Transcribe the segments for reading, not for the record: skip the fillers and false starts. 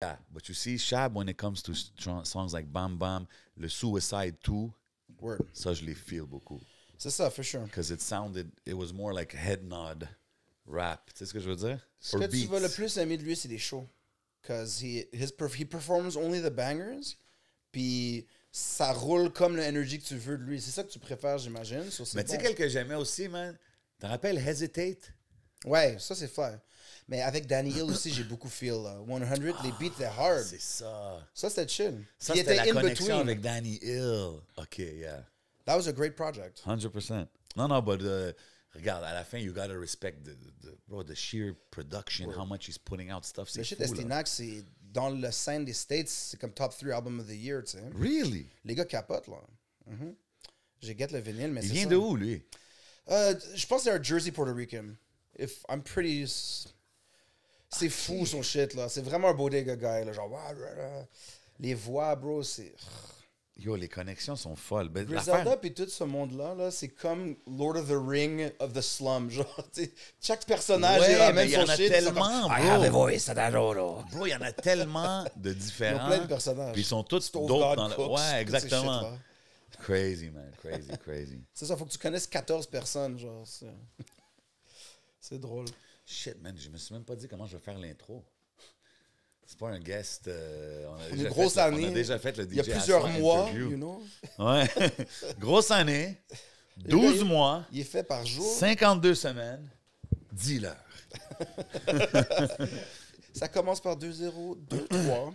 Yeah, but you see, Shab, when it comes to songs like Bam Bam, le Suicide 2, Word. ça, je les feel beaucoup. C'est ça, for sure. Because it was more like head nod rap. Tu sais ce que je veux dire? Ce que tu vas le plus aimer de lui, c'est les shows. Because he performs only the bangers, puis ça roule comme l'énergie que tu veux de lui. C'est ça que tu préfères, j'imagine. Mais tu sais quel que j'aimais aussi, man? T'en rappelles Hesitate? Ouais, ça c'est fly. Mais avec Danny Hill aussi, j'ai beaucoup feel. 100, les beats, they're hard. C'est ça. Ça, c'était chill. Ça, Il c'était était la in connexion between. avec Danny Hill. OK, yeah. That was a great project. 100%. Non, but regarde, à la fin, you gotta respect the sheer production, how much he's putting out stuff. Le C'est shit fou, là. Estinac, c'est dans la scène des States, c'est comme top 3 album of the year, tu sais. Really? Les gars capotent, là. J'ai get le vinyle, mais Il c'est vient ça. de où, lui? Je pense que c'est un Jersey Puerto Rican. If I'm pretty... C'est fou, son shit, là. C'est vraiment un bodega guy, là. Genre... Les voix, bro, c'est... Yo, les connexions sont folles. Ben, Griselda puis tout ce monde-là, là, c'est comme Lord of the Ring of the slum. Genre, tu sais, chaque personnage Ouais, amène mais son il y en a shit. tellement, I bro. have a voice that I don't know. Bro, il y en a tellement de Ils différents. ont plein de personnages. Puis ils sont tous Stove d'autres God dans le... Cooks, Ouais, tous ces exactement. shit-là. Crazy, man. Crazy. C'est ça, faut que tu connaisses 14 personnes, genre. C'est drôle. Shit, man, je me suis même pas dit comment je vais faire l'intro. C'est pas un guest. On a Une déjà grosse fait, année. On a déjà fait le DJ Il y a plusieurs Asma mois, interview. you know. Ouais. Grosse année. 12 mois. Il est fait par jour. 52 semaines. 10 heures. Ça commence par 2-0, 2-3.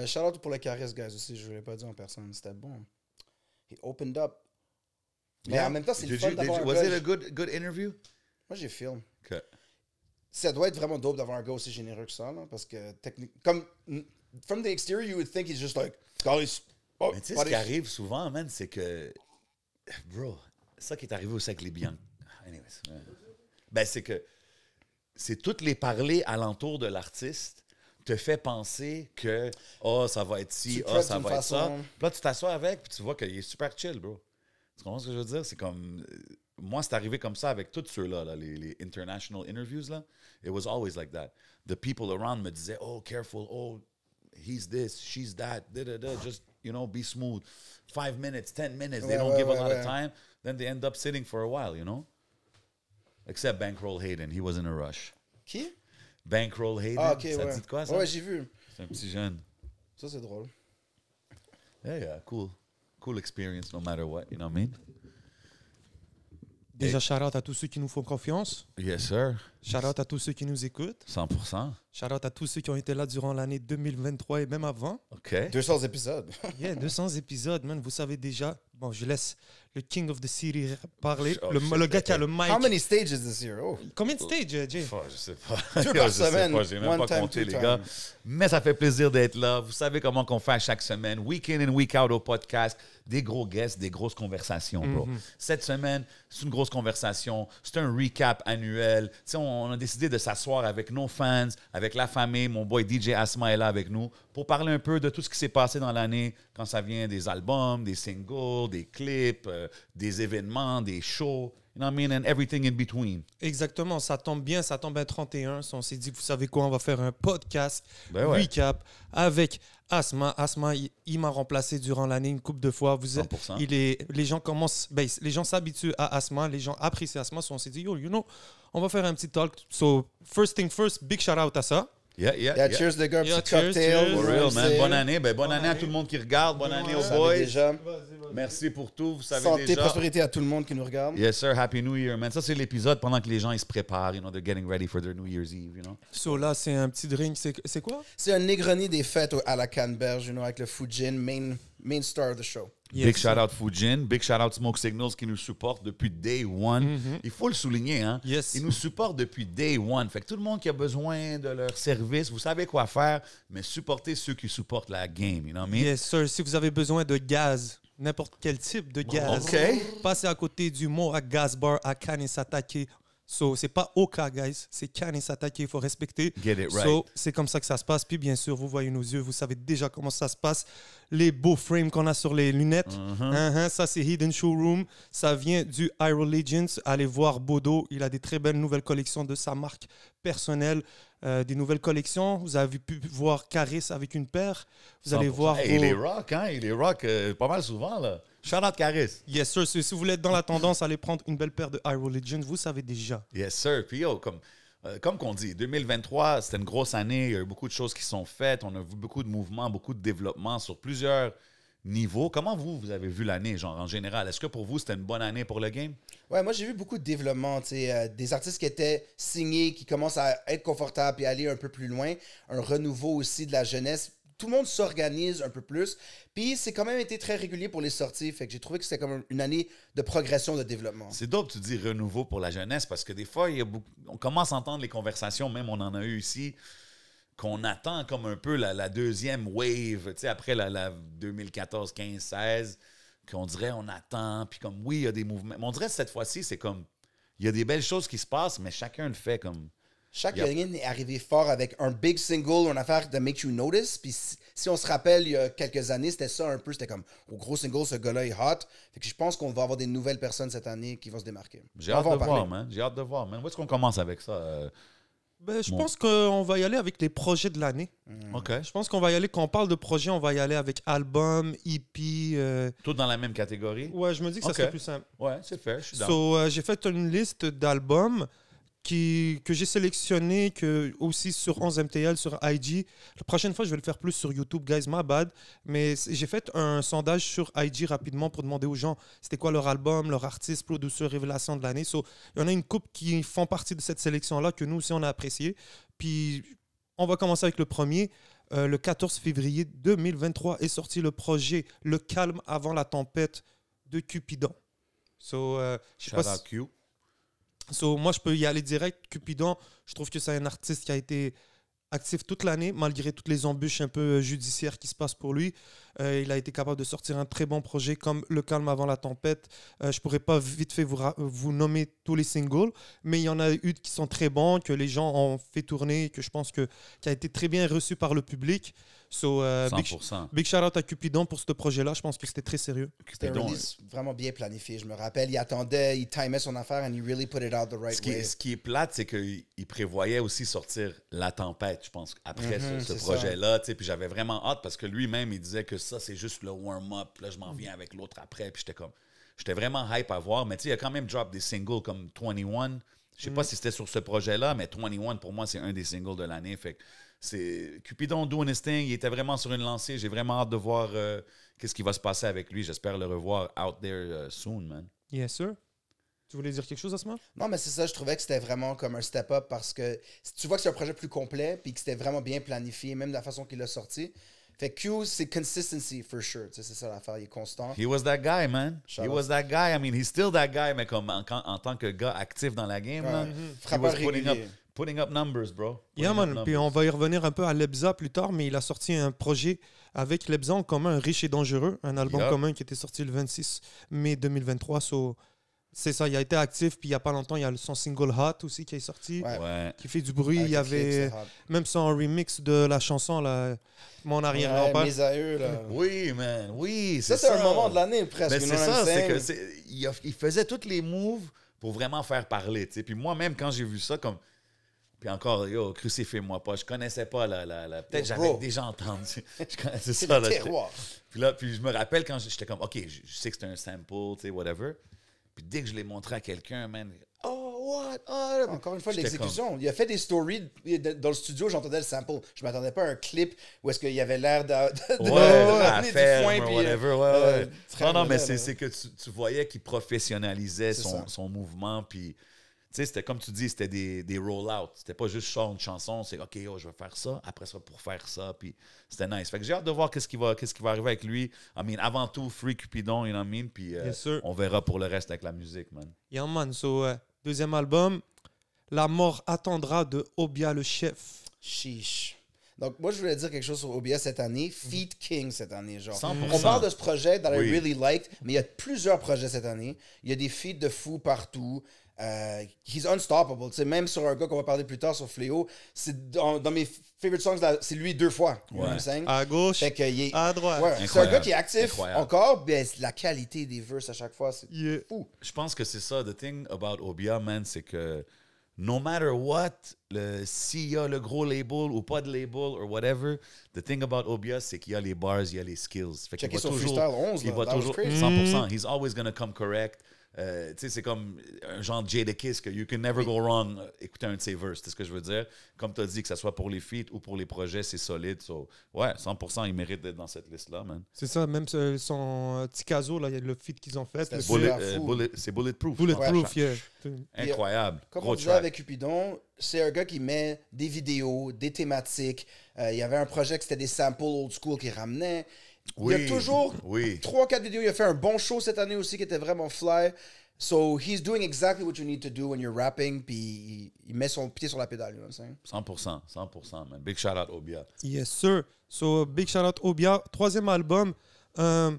Shout out pour le caresse, guys, aussi. Je ne l'ai pas dit en personne. C'était bon. He opened up. Mais en même temps, c'est le fun d'avoir un Was gars. it a good interview? Moi, j'ai film. Okay. Ça doit être vraiment dope d'avoir un gars aussi généreux que ça, là, parce que comme from the exterior, you would think he's just like, guys. Oh, Mais tu sais, ce qui arrive souvent, man, c'est que, bro, c'est ça qui est arrivé aussi avec les Bianchi. Anyways. Ben, c'est que c'est toutes les parler alentour de l'artiste te fait penser que, ça va être ci, ça va être ça. Puis là, tu t'assois avec, puis tu vois qu'il est super chill, bro. Tu comprends ce que je veux dire? C'est comme... Moi, c'est arrivé comme ça avec tous ceux-là, là, les international interviews, là. It was always like that. The people around me disaient, oh, careful, oh, he's this, she's that, da-da-da, just, be smooth. 5 minutes, 10 minutes, they don't give a lot of time. Then they end up sitting for a while, Except Bankroll Hayden, he was in a rush. Qui? Bankroll Hayden, OK, ça ouais. dit de quoi, ça? Ouais, j'ai vu. C'est un petit jeune. Ça, c'est drôle. Yeah, cool. Cool experience, no matter what, you know what I mean? Déjà, shout-out à tous ceux qui nous font confiance. Yes, sir. Shout-out à tous ceux qui nous écoutent. 100%. Shout-out à tous ceux qui ont été là durant l'année 2023 et même avant. OK. 200 épisodes. Yeah, 200 épisodes, man. Vous savez déjà. Bon, je laisse le King of the City parler. Oh, le gars qui a le mic. How many stages this year? Oh. Combien de stages, Jay? Je sais pas. Deux par Je sais semaine. pas, j'ai même One pas time, compté, two les time. gars. Mais ça fait plaisir d'être là. Vous savez comment qu'on fait à chaque semaine. Week in and week out au podcast. Des gros guests, des grosses conversations, bro. Cette semaine, c'est une grosse conversation. C'est un recap annuel. Tu sais, on a décidé de s'asseoir avec nos fans, avec la famille. Mon boy DJ Asma est là avec nous pour parler un peu de tout ce qui s'est passé dans l'année quand ça vient des albums, des singles, des clips, des événements, des shows. You know what I mean? And everything in between. Exactement, ça tombe bien, ça tombe à 31. On s'est dit, vous savez quoi, on va faire un podcast Ben ouais. recap avec Asma. Asma, il m'a remplacé durant l'année une couple de fois. 100%. Les gens commencent, les gens s'habituent à Asma, les gens apprécient Asma. On s'est dit, yo, on va faire un petit talk. So, first thing first, big shout out à ça. Yeah, cheers les gars, Yeah, petit cheers, cocktail. cheers. For real, man. C'est- Bonne année. Ben, bonne année à tout le monde qui regarde. Bonne année aux Vous savez boys. déjà. Merci pour tout. Vous savez Santé, déjà. prospérité à tout le monde qui nous regarde. Yes, sir. Happy New Year, man. Ça, c'est l'épisode pendant que les gens ils se préparent. They're getting ready for their New Year's Eve, So là, c'est un petit drink. C'est quoi? C'est un Negroni des fêtes à la Canneberge, avec le Fujin, main star of the show. Yes, Big shout out Fujin. Big shout out Smoke Signals qui nous supporte depuis day one. Il faut le souligner, hein? Yes. Ils nous supportent depuis day one. Fait que tout le monde qui a besoin de leur service, vous savez quoi faire, mais supportez ceux qui supportent la game, you know what I mean? Yes, sir. Si vous avez besoin de gaz, n'importe quel type de gaz, OK. passez à côté du mot à Gas Bar à Kanesatake. So, c'est pas Oka, guys. C'est Kanesatake. Il faut respecter. Get it right. So, c'est comme ça que ça se passe. Puis, bien sûr, vous voyez nos yeux. Vous savez déjà comment ça se passe. Les beaux frames qu'on a sur les lunettes. Ça, c'est Hidden Showroom. Ça vient du Hyrule Legends. Allez voir Bodo. Il a des très belles nouvelles collections de sa marque personnel, des nouvelles collections. Vous avez pu voir Caris avec une paire. Vous allez 100%. voir. Hey, il est rock, hein? Il est rock pas mal souvent, là. Shout out Caris. Yes, sir. Si vous voulez être dans la tendance, allez prendre une belle paire de High Religion. Vous savez déjà. Yes, sir. Puis, yo, comme qu'on dit, 2023, c'était une grosse année. Il y a eu beaucoup de choses qui sont faites. On a vu beaucoup de mouvements, beaucoup de développement sur plusieurs niveaux. Comment vous avez vu l'année, genre, en général? Est-ce que pour vous, c'était une bonne année pour le game? Ouais, moi j'ai vu beaucoup de développement, des artistes qui étaient signés, qui commencent à être confortables et aller un peu plus loin. Un renouveau aussi de la jeunesse. Tout le monde s'organise un peu plus. Puis c'est quand même été très régulier pour les sorties. Fait que j'ai trouvé que c'était comme une année de progression, de développement. C'est dope, tu dis renouveau pour la jeunesse, parce que des fois, on commence à entendre les conversations, même on en a eu ici, qu'on attend comme un peu la deuxième wave, tu sais, après la 2014, 15, 16, qu'on dirait on attend, puis comme oui, il y a des mouvements. Mais on dirait que cette fois-ci, c'est comme, il y a des belles choses qui se passent, mais chacun le fait comme... Chacun est arrivé fort avec un big single, une affaire de Make You Notice. Puis si on se rappelle, il y a quelques années, c'était ça un peu. C'était comme, au gros single, ce gars-là est hot. Fait que je pense qu'on va avoir des nouvelles personnes cette année qui vont se démarquer. J'ai hâte de voir, man. J'ai hâte de voir, man. Où est-ce qu'on commence avec ça? Je pense qu'on va y aller avec les projets de l'année. OK. Je pense qu'on va y aller, quand on parle de projet, on va y aller avec album, EP. Tout dans la même catégorie? Ouais, je me dis que ça serait plus simple. Ouais, c'est fait. Je suis d'accord. J'ai fait une liste d'albums que j'ai sélectionné aussi sur 11 MTL, sur IG. La prochaine fois, je vais le faire plus sur YouTube, guys, my bad. Mais j'ai fait un sondage sur IG rapidement pour demander aux gens c'était quoi leur album, leur artiste, producer, révélation de l'année. Il y en a une couple qui font partie de cette sélection-là que nous aussi, on a apprécié. Puis, on va commencer avec le premier. Le 14 février 2023 est sorti le projet Le calme avant la tempête de Cupidon. Shout out Q. Moi, je peux y aller direct. Cupidon, je trouve que c'est un artiste qui a été actif toute l'année, malgré toutes les embûches un peu judiciaires qui se passent pour lui. Il a été capable de sortir un très bon projet comme Le calme avant la tempête. Je ne pourrais pas vite fait vous nommer tous les singles, mais il y en a eu qui sont très bons, que les gens ont fait tourner, que je pense qui a été très bien reçu par le public. 100%. Big shout-out à Cupidon pour ce projet-là. Je pense que c'était très sérieux. C'était un release vraiment bien planifié. Je me rappelle, il attendait, il timait son affaire and he really put it out the right way. Ce qui est plate, c'est qu'il prévoyait aussi sortir La Tempête, je pense, après ce projet-là. Puis j'avais vraiment hâte parce que lui-même, il disait que ça, c'est juste le warm-up. Là, je m'en viens avec l'autre après. Puis j'étais vraiment hype à voir. Mais il a quand même drop des singles comme 21. Je sais pas si c'était sur ce projet-là, mais 21, pour moi, c'est un des singles de l'année. Fait que c'est Cupidon doing his thing. Il était vraiment sur une lancée. J'ai vraiment hâte de voir qu'est-ce qui va se passer avec lui. J'espère le revoir out there soon, man. Yes, sir. Tu voulais dire quelque chose à ce moment? Non, mais c'est ça. Je trouvais que c'était vraiment comme un step-up parce que tu vois que c'est un projet plus complet puis que c'était vraiment bien planifié, même de la façon qu'il l'a sorti. Fait que Q, c'est consistency, for sure. C'est ça l'affaire. Il est constant. He was that guy, man. He was that guy. I mean, he's still that guy, mais comme en tant que gars actif dans la game, là, he was putting up numbers, bro. Yeah, man. Puis on va y revenir un peu à Lebza plus tard, mais il a sorti un projet avec Lebza en commun, Riche et Dangereux, un album commun qui était sorti le 26 mai 2023. C'est ça, il a été actif, puis il n'y a pas longtemps, il y a son single Hot aussi qui est sorti, qui fait du bruit. Il y avait même son remix de la chanson, là, Mon arrière-grand-père. Mes aïeux, là. Oui, man, oui, c'est ça. C'est un moment de l'année, presque. Mais c'est ça, c'est que il faisait tous les moves pour vraiment faire parler, tu sais. Puis moi-même, quand j'ai vu ça, comme... Puis encore, yo, crucifie-moi pas, je connaissais pas peut-être j'avais déjà entendu. Je connaissais ça, là. Puis je me rappelle quand j'étais comme, OK, je sais que c'est un sample, tu sais, whatever. Puis dès que je l'ai montré à quelqu'un, man, oh, what? Oh. Encore une fois, l'exécution. Il a fait des stories dans le studio, j'entendais le sample. Je m'attendais pas à un clip où est-ce qu'il y avait l'air de ramener du foin. Puis, whatever, non, mais c'est que tu voyais qu'il professionnalisait son mouvement. Puis, tu sais, c'était comme tu dis, c'était des roll-outs. C'était pas juste une chanson, c'est OK, je vais faire ça, après ça pour faire ça. Puis c'était nice. Fait que j'ai hâte de voir qu'est-ce qui va arriver avec lui. I mean, avant tout, Free Cupidon, you know what I mean? Puis on verra pour le reste avec la musique, man. Yeah, man. Deuxième album, La mort attendra de Obia le chef. Chiche. Donc, moi, je voulais dire quelque chose sur Obia cette année. Feat King cette année, genre. 100%. On parle de ce projet that I really liked, mais il y a plusieurs projets cette année. Il y a des feats de fous partout. He's unstoppable. T'sais, même sur un gars qu'on va parler plus tard sur Fléau, c'est dans mes favorite songs, là, c'est lui 2 fois. À gauche, à droite. Ouais, c'est un gars qui est actif encore, mais la qualité des verses à chaque fois, c'est fou. Je pense que c'est ça. The thing about Obia, man, c'est que no matter what, s'il y a le gros label ou pas de label or whatever, the thing about Obia, c'est qu'il y a les bars, il y a les skills. Fait qu'il Checker va son toujours, freestyle 11, il là, va that was toujours, crazy. 100%. He's always gonna come correct. Tu sais, c'est comme un genre de Jadakiss que you can never go wrong écouter un de ses verses, c'est ce que je veux dire. Comme tu as dit, que ce soit pour les feats ou pour les projets, c'est solide. So, ouais, 100%, il mérite d'être dans cette liste-là, man. C'est ça, même son Tikazo, là, il y a le feat qu'ils ont fait. C'était le super feat fou. C'est Bulletproof. Bulletproof, yeah. Incroyable. Comme Gros on disait track. avec Cupidon, c'est un gars qui met des vidéos, des thématiques. Il y avait un projet que c'était des samples old school qu'il ramenait. Il y a toujours 3-4 vidéos. Il a fait un bon show cette année aussi qui était vraiment fly. So, he's doing exactly what you need to do when you're rapping, puis il met son pied sur la pédale, you know what I'm saying? 100%, man. Big shout out Obia. Yes, sir. So, big shout out Obia. Troisième album. Un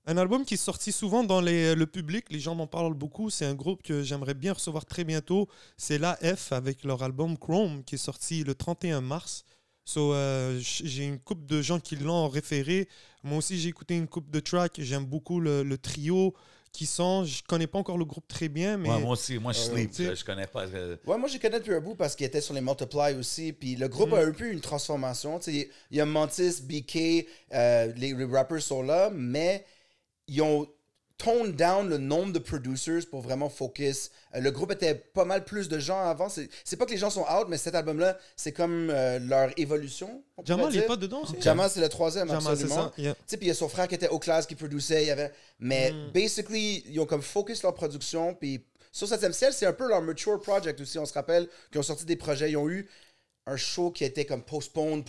album qui est sorti souvent dans le public. Les gens m'en parlent beaucoup. C'est un groupe que j'aimerais bien recevoir très bientôt. C'est l'AF avec leur album Chrome qui est sorti le 31 mars. So, j'ai une couple de gens qui l'ont référé. Moi aussi, j'ai écouté une couple de tracks. J'aime beaucoup le trio qui sont. Je connais pas encore le groupe très bien, mais. Ouais, moi aussi, moi je sleep. t'sais. Je connais pas. Ouais, moi, je connais depuis un bout parce qu'il était sur les Multiply aussi. Puis le groupe a un peu une transformation. Tu sais, il y a Mantis, BK, les rappers sont là, mais ils ont toned down le nombre de producers pour vraiment focus. Le groupe était pas mal plus de gens avant. C'est pas que les gens sont out, mais cet album-là, c'est comme leur évolution. on pourrait Jamal, il dire. n'est pas dedans. c'est- Jamal, c'est le troisième, Jamal, c'est absolument. ça. Yeah. Tu sais, puis il y a son frère qui était au classe qui produisait. Il y avait... Mais basically, ils ont comme focus leur production. Puis sur 7e ciel, c'est un peu leur mature project aussi. On se rappelle qu'ils ont sorti des projets. Ils ont eu un show qui était comme postpone.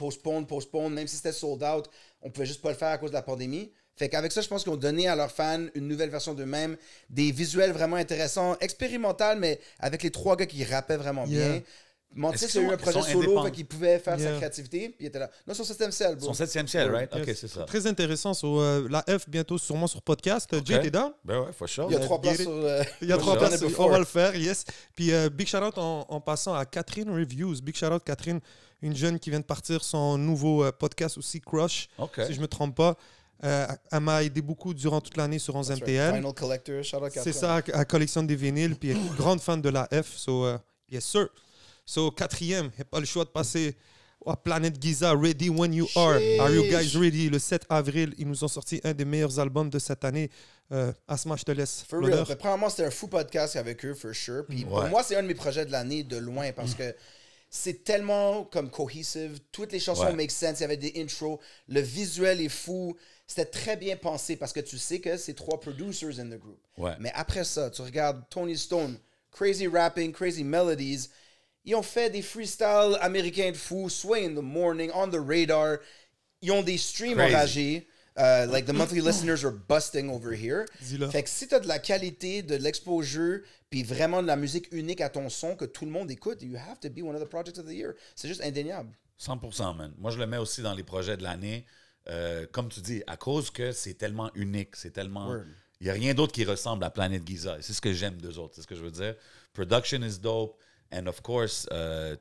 Même si c'était sold out, on pouvait juste pas le faire à cause de la pandémie. Fait qu'avec ça, je pense qu'ils ont donné à leurs fans une nouvelle version d'eux-mêmes, des visuels vraiment intéressants, expérimental, mais avec les 3 gars qui rappaient vraiment Yeah. bien. Mantis Est-ce a eu qu'ils un projet sont solo, indépendants? fait qu'il pouvait faire sa Yeah. créativité, puis il était là. Non, sur 7e ciel, bro. Son 7e ciel, right? Yes. Ok, c'est ça. Très intéressant. So, la F bientôt sûrement sur podcast. Jay, t'es down? Ben ouais, for sure. Il y a 3 places Get it. sur... Il y a 3 Done places. it On before. va le faire, yes. Puis big shout out en passant à Catherine Reviews. Big shout out Catherine, une jeune qui vient de partir son nouveau podcast aussi, Crush, Ok. si je me trompe pas. Elle m'a aidé beaucoup durant toute l'année sur 11 That's right. MTL. Final Collector, shout out C'est Catherine. ça, elle collectionne des vinyles, puis elle est grande fan de la F. So, yes, sir. So, quatrième, il n'y a pas le choix de passer à Planet Giza, Ready When You Are. Are you guys ready? Le 7 avril, ils nous ont sorti un des meilleurs albums de cette année. Asma, je te laisse For real. l'honneur. Mais premièrement, c'était un fou podcast avec eux, for sure. Puis pour Ouais. moi, c'est un de mes projets de l'année de loin parce que c'est tellement comme cohesive. Toutes les chansons Ouais. make sense. Il y avait des intros. Le visuel est fou. C'était très bien pensé parce que tu sais que c'est 3 producers in the group. Ouais. Mais après ça, tu regardes Tony Stone, crazy rapping, crazy melodies. Ils ont fait des freestyles américains de fou, Sway in the Morning, On the Radar. Ils ont des streams Crazy. enragés. Like the monthly listeners are busting over here. Dis-le. Fait que si t'as de la qualité, de l'exposure, puis vraiment de la musique unique à ton son que tout le monde écoute, you have to be one of the projects of the year. C'est juste indéniable. 100%, man. Moi, je le mets aussi dans les projets de l'année. Comme tu dis, à cause que c'est tellement unique, c'est tellement... Word. Il n'y a rien d'autre qui ressemble à Planet Giza. C'est ce que j'aime d'eux autres, c'est ce que je veux dire. Production is dope. And of course,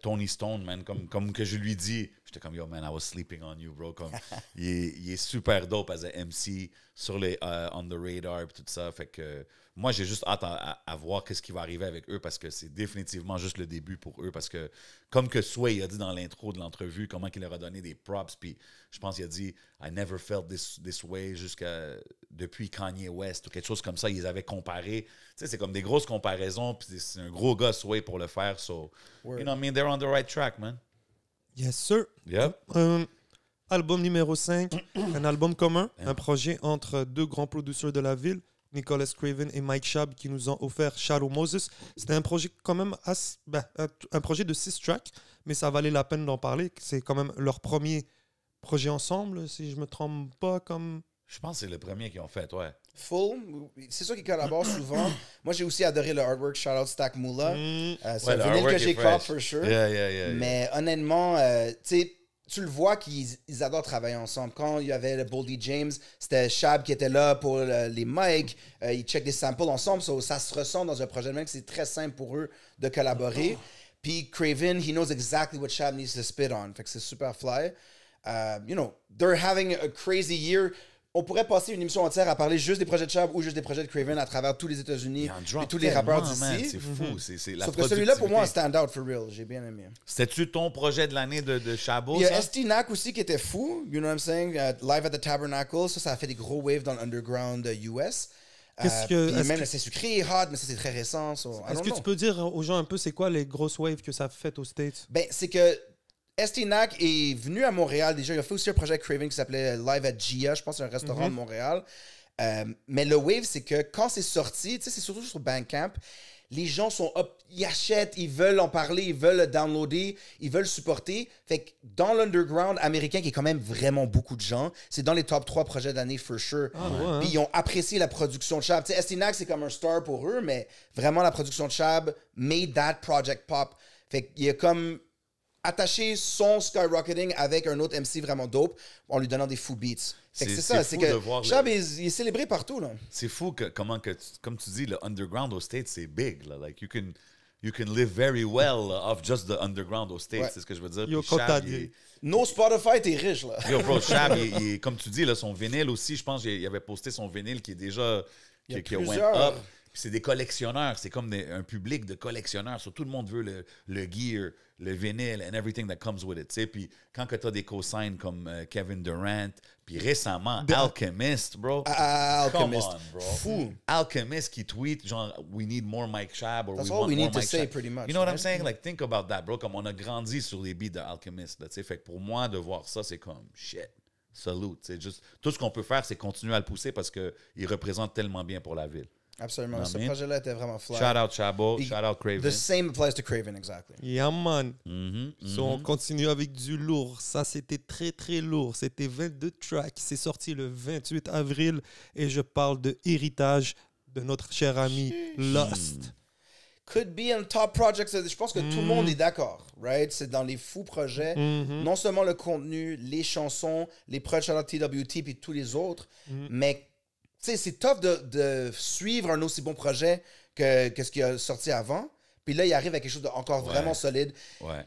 Tony Stone, man, comme que je lui dis, j'étais comme, yo, man, I was sleeping on you, bro. Comme, il est super dope as a MC sur les On the Radar et tout ça. Fait que moi, j'ai juste hâte à voir qu'est-ce qui va arriver avec eux parce que c'est définitivement juste le début pour eux. Parce que, comme que Sway a dit dans l'intro de l'entrevue, comment il leur a donné des props, puis je pense qu'il a dit « I never felt this way » depuis Kanye West ou quelque chose comme ça. Ils avaient comparé. Tu sais, c'est comme des grosses comparaisons, puis c'est un gros gars Sway pour le faire. So, you know what I mean? They're on the right track, man. Yes, sir. Yep. Album numéro 5, un album commun, un projet entre 2 grands producteurs de la ville, Nicholas Craven et Mike Schaab, qui nous ont offert Shadow Moses. C'était un projet quand même un projet de 6 tracks, mais ça valait la peine d'en parler. C'est quand même leur premier projet ensemble, si je me trompe pas. Comme Je pense que c'est le premier qu'ils ont fait, ouais. Full, c'est sûr qu'ils collaborent souvent. Moi, j'ai aussi adoré le artwork. Shout out Stack Moolah. C'est Ouais, un le vinyle artwork que j'ai est cop fresh. for sure. Yeah. Mais honnêtement, tu sais, tu le vois qu'ils adorent travailler ensemble. Quand il y avait le Boldy James, c'était Schaab qui était là pour les mics. Ils checkent des samples ensemble. So, ça se ressent dans un projet de même que c'est très simple pour eux de collaborer. Puis Craven, he knows exactly what Schaab needs to spit on. Fait que c'est super fly. You know, they're having a crazy year. on pourrait passer une émission entière à parler juste des projets de Chab ou juste des projets de Craven à travers tous les États-Unis Il en drop et tous les rappeurs tellement, man, d'ici. c'est fou. C'est la Sauf que celui-là, pour moi, un productivité. stand-out for real. J'ai bien aimé. C'était-tu ton projet de l'année de Chabot, Il y a ça? ST-Nac aussi qui était fou, you know what I'm saying? Live at the Tabernacle, ça a fait des gros waves dans l'underground US. Qu'est-ce Puis que- est-ce même que- le C'est-Sucré est hot, mais ça c'est très récent. So, I Est-ce don't que know. tu peux dire aux gens un peu c'est quoi les grosses waves que ça a fait aux States? Ben, c'est que ST-Nac est venu à Montréal déjà. Il a fait aussi un projet avec Craven qui s'appelait Live at Gia, je pense, c'est un restaurant de Montréal. Mais le wave, c'est que quand c'est sorti, tu sais, c'est surtout sur Bandcamp, les gens sont up, ils achètent, ils veulent en parler, ils veulent le downloader, ils veulent supporter. Fait que dans l'underground américain, qui est quand même vraiment beaucoup de gens, c'est dans les top 3 projets d'année, for sure. Ah, ouais, hein? Puis ils ont apprécié la production de Chab. Tu sais, ST-Nac, c'est comme un star pour eux, mais vraiment la production de Chab made that project pop. Fait qu'il a comme attaché son skyrocketing avec un autre MC vraiment dope en lui donnant des fou beats. Fait que C'est c'est ça, fou c'est de que voir Chab il est célébré partout, là. C'est fou que, comme tu dis, le underground aux States, c'est big. Là. Like, you can live very well off just the underground aux States, Ouais. c'est ce que je veux dire. Yo, Puis Chab, quand il est- No Spotify, t'es riche, là. Yo, bro, Chab, il est- comme tu dis, là, son vinyle aussi, je pense qu'il avait posté son vinyle qui est déjà... Il y a qui went plusieurs. up. Puis c'est des collectionneurs, c'est comme un public de collectionneurs. So, tout le monde veut le gear, le vinyle and everything that comes with it. Tu sais. Puis quand tu as des co-signs comme Kevin Durant, puis récemment, Alchemist, bro. Alchemist. Come on, bro. Fou. Alchemist qui tweet genre we need more Mike Shab or That's we all want we more need to Mike say, Shab. pretty much, You know what I'm right? saying? Like think about that, bro. Comme on a grandi sur les beats de Alchemist, là, tu sais. Fait que pour moi de voir ça, c'est comme shit. Salute. C'est juste tout ce qu'on peut faire, c'est continuer à le pousser parce que il représente tellement bien pour la ville. Absolument. Non, Ce mais- projet-là était vraiment fly. Shout out Chabot, Puis, shout out Craven. The same applies to Craven, exactly. Yeah, man. Mhm, So, on continue avec du lourd. Ça, c'était très, très lourd. C'était 22 tracks. C'est sorti le 28 avril et je parle de Héritage de notre cher ami Lost. Could be un top project. Je pense que tout le monde est d'accord, right? C'est dans les fous projets. Non seulement le contenu, les chansons, les projets shout out TWT puis tous les autres, mais tu sais, c'est tough de suivre un aussi bon projet que ce qui a sorti avant. Puis là, il arrive à quelque chose d'encore vraiment solide. Ouais.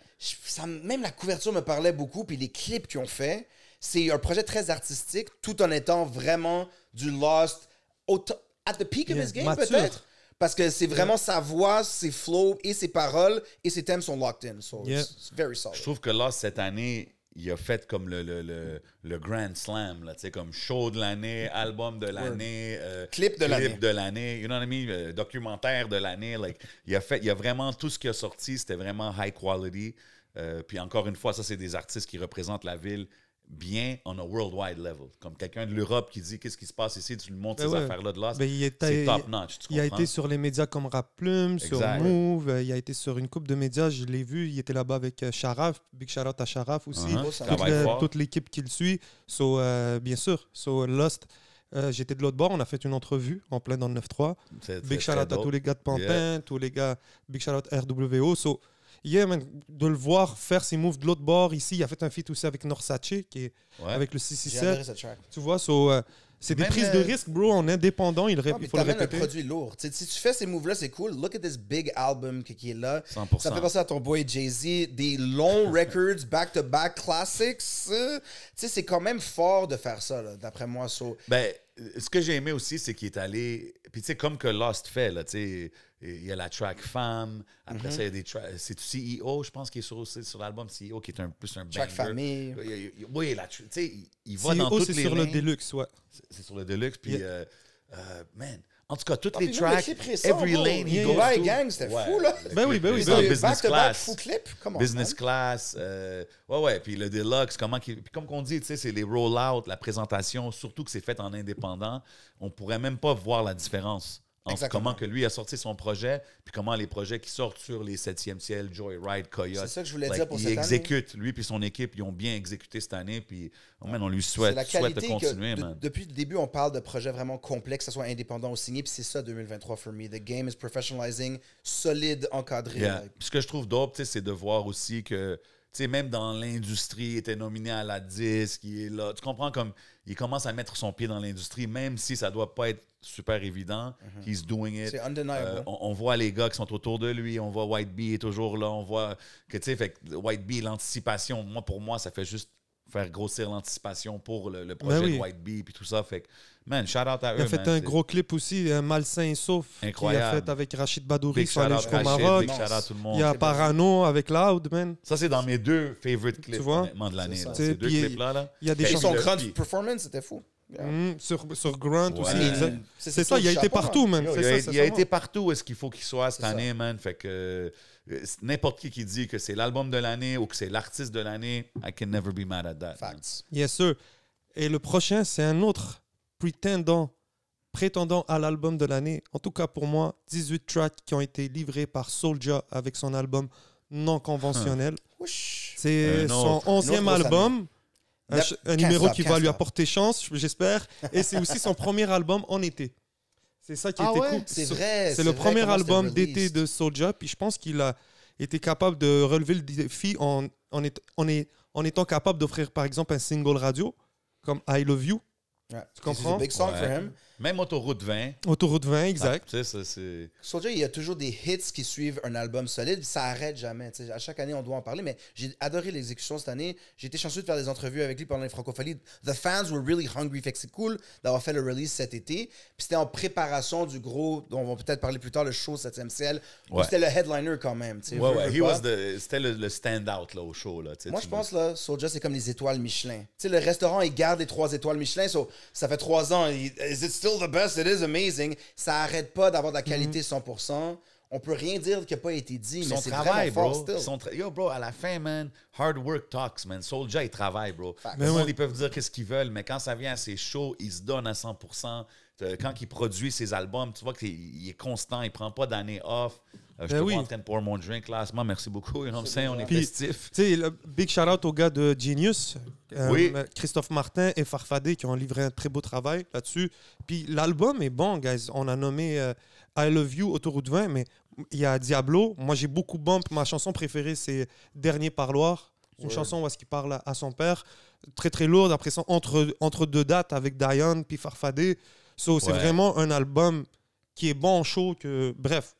Même la couverture me parlait beaucoup, puis les clips qu'ils ont fait, c'est un projet très artistique, tout en étant vraiment du Lost at the peak of Yeah, his game, mature. peut-être. Parce que c'est vraiment sa voix, ses flows et ses paroles et ses thèmes sont locked in. So Yeah. it's very solid. Je trouve que là, cette année, il a fait comme le Grand Slam, là, tu sais, comme show de l'année, album de l'année, Clip de l'année. de l'année, you know what I mean? Documentaire de l'année. Like, il a vraiment tout ce qui a sorti, c'était vraiment high quality. Puis encore une fois, ça, c'est des artistes qui représentent la ville bien on a worldwide level. Comme quelqu'un de l'Europe qui dit qu'est-ce qui se passe ici, tu lui montres Ben ces ouais. affaires-là de là, Ben, c'est top notch, tu Il a comprends? été sur les médias comme Rap Plume, sur Exact. Move, il a été sur une couple de médias, je l'ai vu, il était là-bas avec Sharaf, big shout out à Sharaf aussi, Uh-huh. ça toute, Travaille fort. toute l'équipe qui le suit. So, bien sûr, so, Lost, j'étais de l'autre bord, on a fait une entrevue en plein dans le 9-3. C'est Big shout très out à dope. tous les gars de Pantin, Yeah. tous les gars, big shout out RWO. So, yeah, man, de le voir faire ses moves de l'autre bord ici, il a fait un feat aussi avec Norsace, qui est Ouais. avec le J'ai 667. adoré cette track. Tu vois, so, c'est des Même, prises de risque, bro, en indépendant, il Ah, il puis faut le t'amènes un répéter. produit lourd. T'sais, si tu fais ces moves-là, c'est cool. Look at this big album qui est là. 100%. Ça me fait penser à ton boy Jay-Z. Des longs records, back-to-back classics. C'est quand même fort de faire ça, là, d'après moi. So, Ben, ce que j'ai aimé aussi, c'est qu'il est allé. Puis, tu sais, comme que Lost fait, là, tu sais, il y a la track Femme. Après ça, il y a des tracks. C'est CEO, je pense, qui est sur l'album CEO, qui est plus un track banger. famille. Oui, tu sais, il va CEO, dans toutes c'est les sur le lignes. Deluxe, ouais. C'est sur le Deluxe. Puis, Yeah. man, en tout cas, toutes Ah, les puis même le tracks, clip récent, every bro. lane he Yeah. goes Dubai to. Gang, c'était Ouais, fou, là. le Ben oui, clip ben oui, récent, ben oui. Business Back-to-back Class. full clip. Come on, Business man. Class, ouais, puis le Deluxe, puis comme qu'on dit, tu sais, c'est les roll-out, la présentation, surtout que c'est fait en indépendant, on pourrait même pas voir la différence entre Exactement. comment que lui a sorti son projet, puis comment les projets qui sortent sur les 7e ciel, Joyride, Coyote. C'est ça que je voulais like, dire pour il cette année. exécute, lui puis son équipe, ils ont bien exécuté cette année, puis oh, man, on lui C'est souhaite la de qualité continuer, que man. depuis le début, on parle de projets vraiment complexes, que ce soit indépendant ou signé, puis c'est ça 2023 for me. The game is professionalizing, solide, encadré. Yeah. Like, Puis ce que je trouve dope, tu sais, c'est de voir aussi que, tu sais, même dans l'industrie, il était nominé à la disque, il est là. Tu comprends, comme il commence à mettre son pied dans l'industrie, même si ça doit pas être super évident. He's doing it. c'est undeniable. On voit les gars qui sont autour de lui, on voit White Bee est toujours là, on voit que, tu sais, fait que White Bee, l'anticipation, pour moi, ça fait juste faire grossir l'anticipation pour le projet oui. de White Bee puis tout ça. Fait que, man, shout out à eux. Il a fait man, un c'est gros clip aussi, Malsain et Sauf, qu'il a incroyable. fait avec Rachid Badouri, Big qui sont allés shout out jusqu'au Rachid, Maroc. big shout out tout le monde. Il y a C'est Parano avec Loud, man. Ça, c'est dans mes 2 favorite clips, vois? honnêtement, de l'année. C'est là. ça. Ces 2 Puis, clips-là. Là. Il y a des Et Puis son le- grand puis- performance, c'était fou. Yeah. sur Grunt Ouais. aussi. Mais, exact. C'est ça, tout il a été chapeau, partout, man. Yo, C'est il a, ça, il c'est a ça, été partout où est-ce qu'il faut qu'il soit cette C'est ça. année, man. Fait que n'importe qui dit que c'est l'album de l'année ou que c'est l'artiste de l'année, I can never be mad at that. man. Facts. Yes, sir. Et le prochain, c'est un autre prétendant à l'album de l'année. En tout cas, pour moi, 18 tracks qui ont été livrés par Soulja avec son album non conventionnel. Wesh. C'est Un son autre. 11e Une autre grosse album. Un, Neuf- un 15 numéro là, qui va 15 lui là. apporter chance, j'espère. Et c'est aussi son premier album en été. C'est ça qui Ah était ouais? cool. C'est vrai. C'est le vrai premier comment c'était album released. d'été de Soulja. Puis je pense qu'il a été capable de relever le défi en étant capable d'offrir, par exemple, un single radio comme I Love You. Ouais. Tu comprends? C'est un big song Ouais. for him. Même Autoroute 20. Autoroute 20, exact. Tu sais, ça, c'est... Soulja, il y a toujours des hits qui suivent un album solide. Ça arrête jamais. Tu sais, à chaque année, on doit en parler. Mais j'ai adoré l'exécution cette année. J'ai été chanceux de faire des entrevues avec lui pendant les francophonies. The fans were really hungry. Fait que c'est cool d'avoir fait le release cet été. Puis c'était en préparation du gros, dont on va peut-être parler plus tard, le show 7e ciel. Où Ouais. c'était le headliner quand même. tu sais, Ouais, veux, ouais. veux He pas. was c'était le stand-out là, au show. Là, tu sais, Moi, tu je me- pense, là, Soulja, c'est comme les étoiles Michelin. Tu sais, le restaurant, il garde les 3 étoiles Michelin. Ça fait 3 ans. Is it still the best? It is amazing. Ça arrête pas d'avoir de la qualité 100%. On peut rien dire qui n'a pas été dit, mais Son c'est travail, vraiment bro. fort, still. Yo, bro, à la fin, man, hard work talks, man. Soulja, il travaille, bro. Ben Le monde, ouais. ils peuvent dire qu'est-ce qu'ils veulent, mais quand ça vient à ses shows, il se donne à 100%. Quand il produit ses albums, tu vois qu'il est constant, il prend pas d'année off. Je te Ben vois oui. en train de pour mon drink, là. Merci beaucoup. You know what I'm saying? On est Puis, festif. Tu sais, le big shout out aux gars de Genius, Oui. Christophe Martin et Farfadé qui ont livré un très beau travail là-dessus. Puis l'album est bon, guys. On a nommé I Love You, Autoroute 20, mais il y a Diablo. Moi, j'ai beaucoup bump. Ma chanson préférée, c'est Dernier Parloir. Une chanson où est-ce qu'il parle à son père. Très, très lourde. Après ça, entre deux dates avec Diane puis Farfadé. So, c'est Ouais. vraiment un album qui est bon, chaud, que... Bref.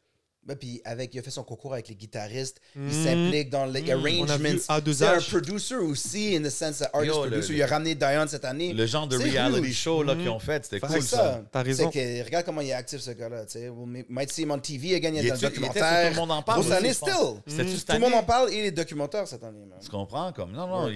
Ben, puis il a fait son concours avec les guitaristes. Il Mm. s'implique dans les On a vu arrangements. A2H. C'est un producer aussi, in the sense that artist Yo, producer. Il a ramené Diane cette année. Le genre de C'est reality huge. show là, qu'ils ont fait, c'était C'est cool, ça. ça. T'as raison. C'est que, regarde comment il est actif, ce gars-là. Tu sais. We might see him on TV again. Il y a Il un était sur documentaire. Tout le monde en parle Grosse aussi, année, je pense. still. C'était-tu cette Tout le monde année? en parle et les documentaires cette année, man. Tu comprends? Comme, non,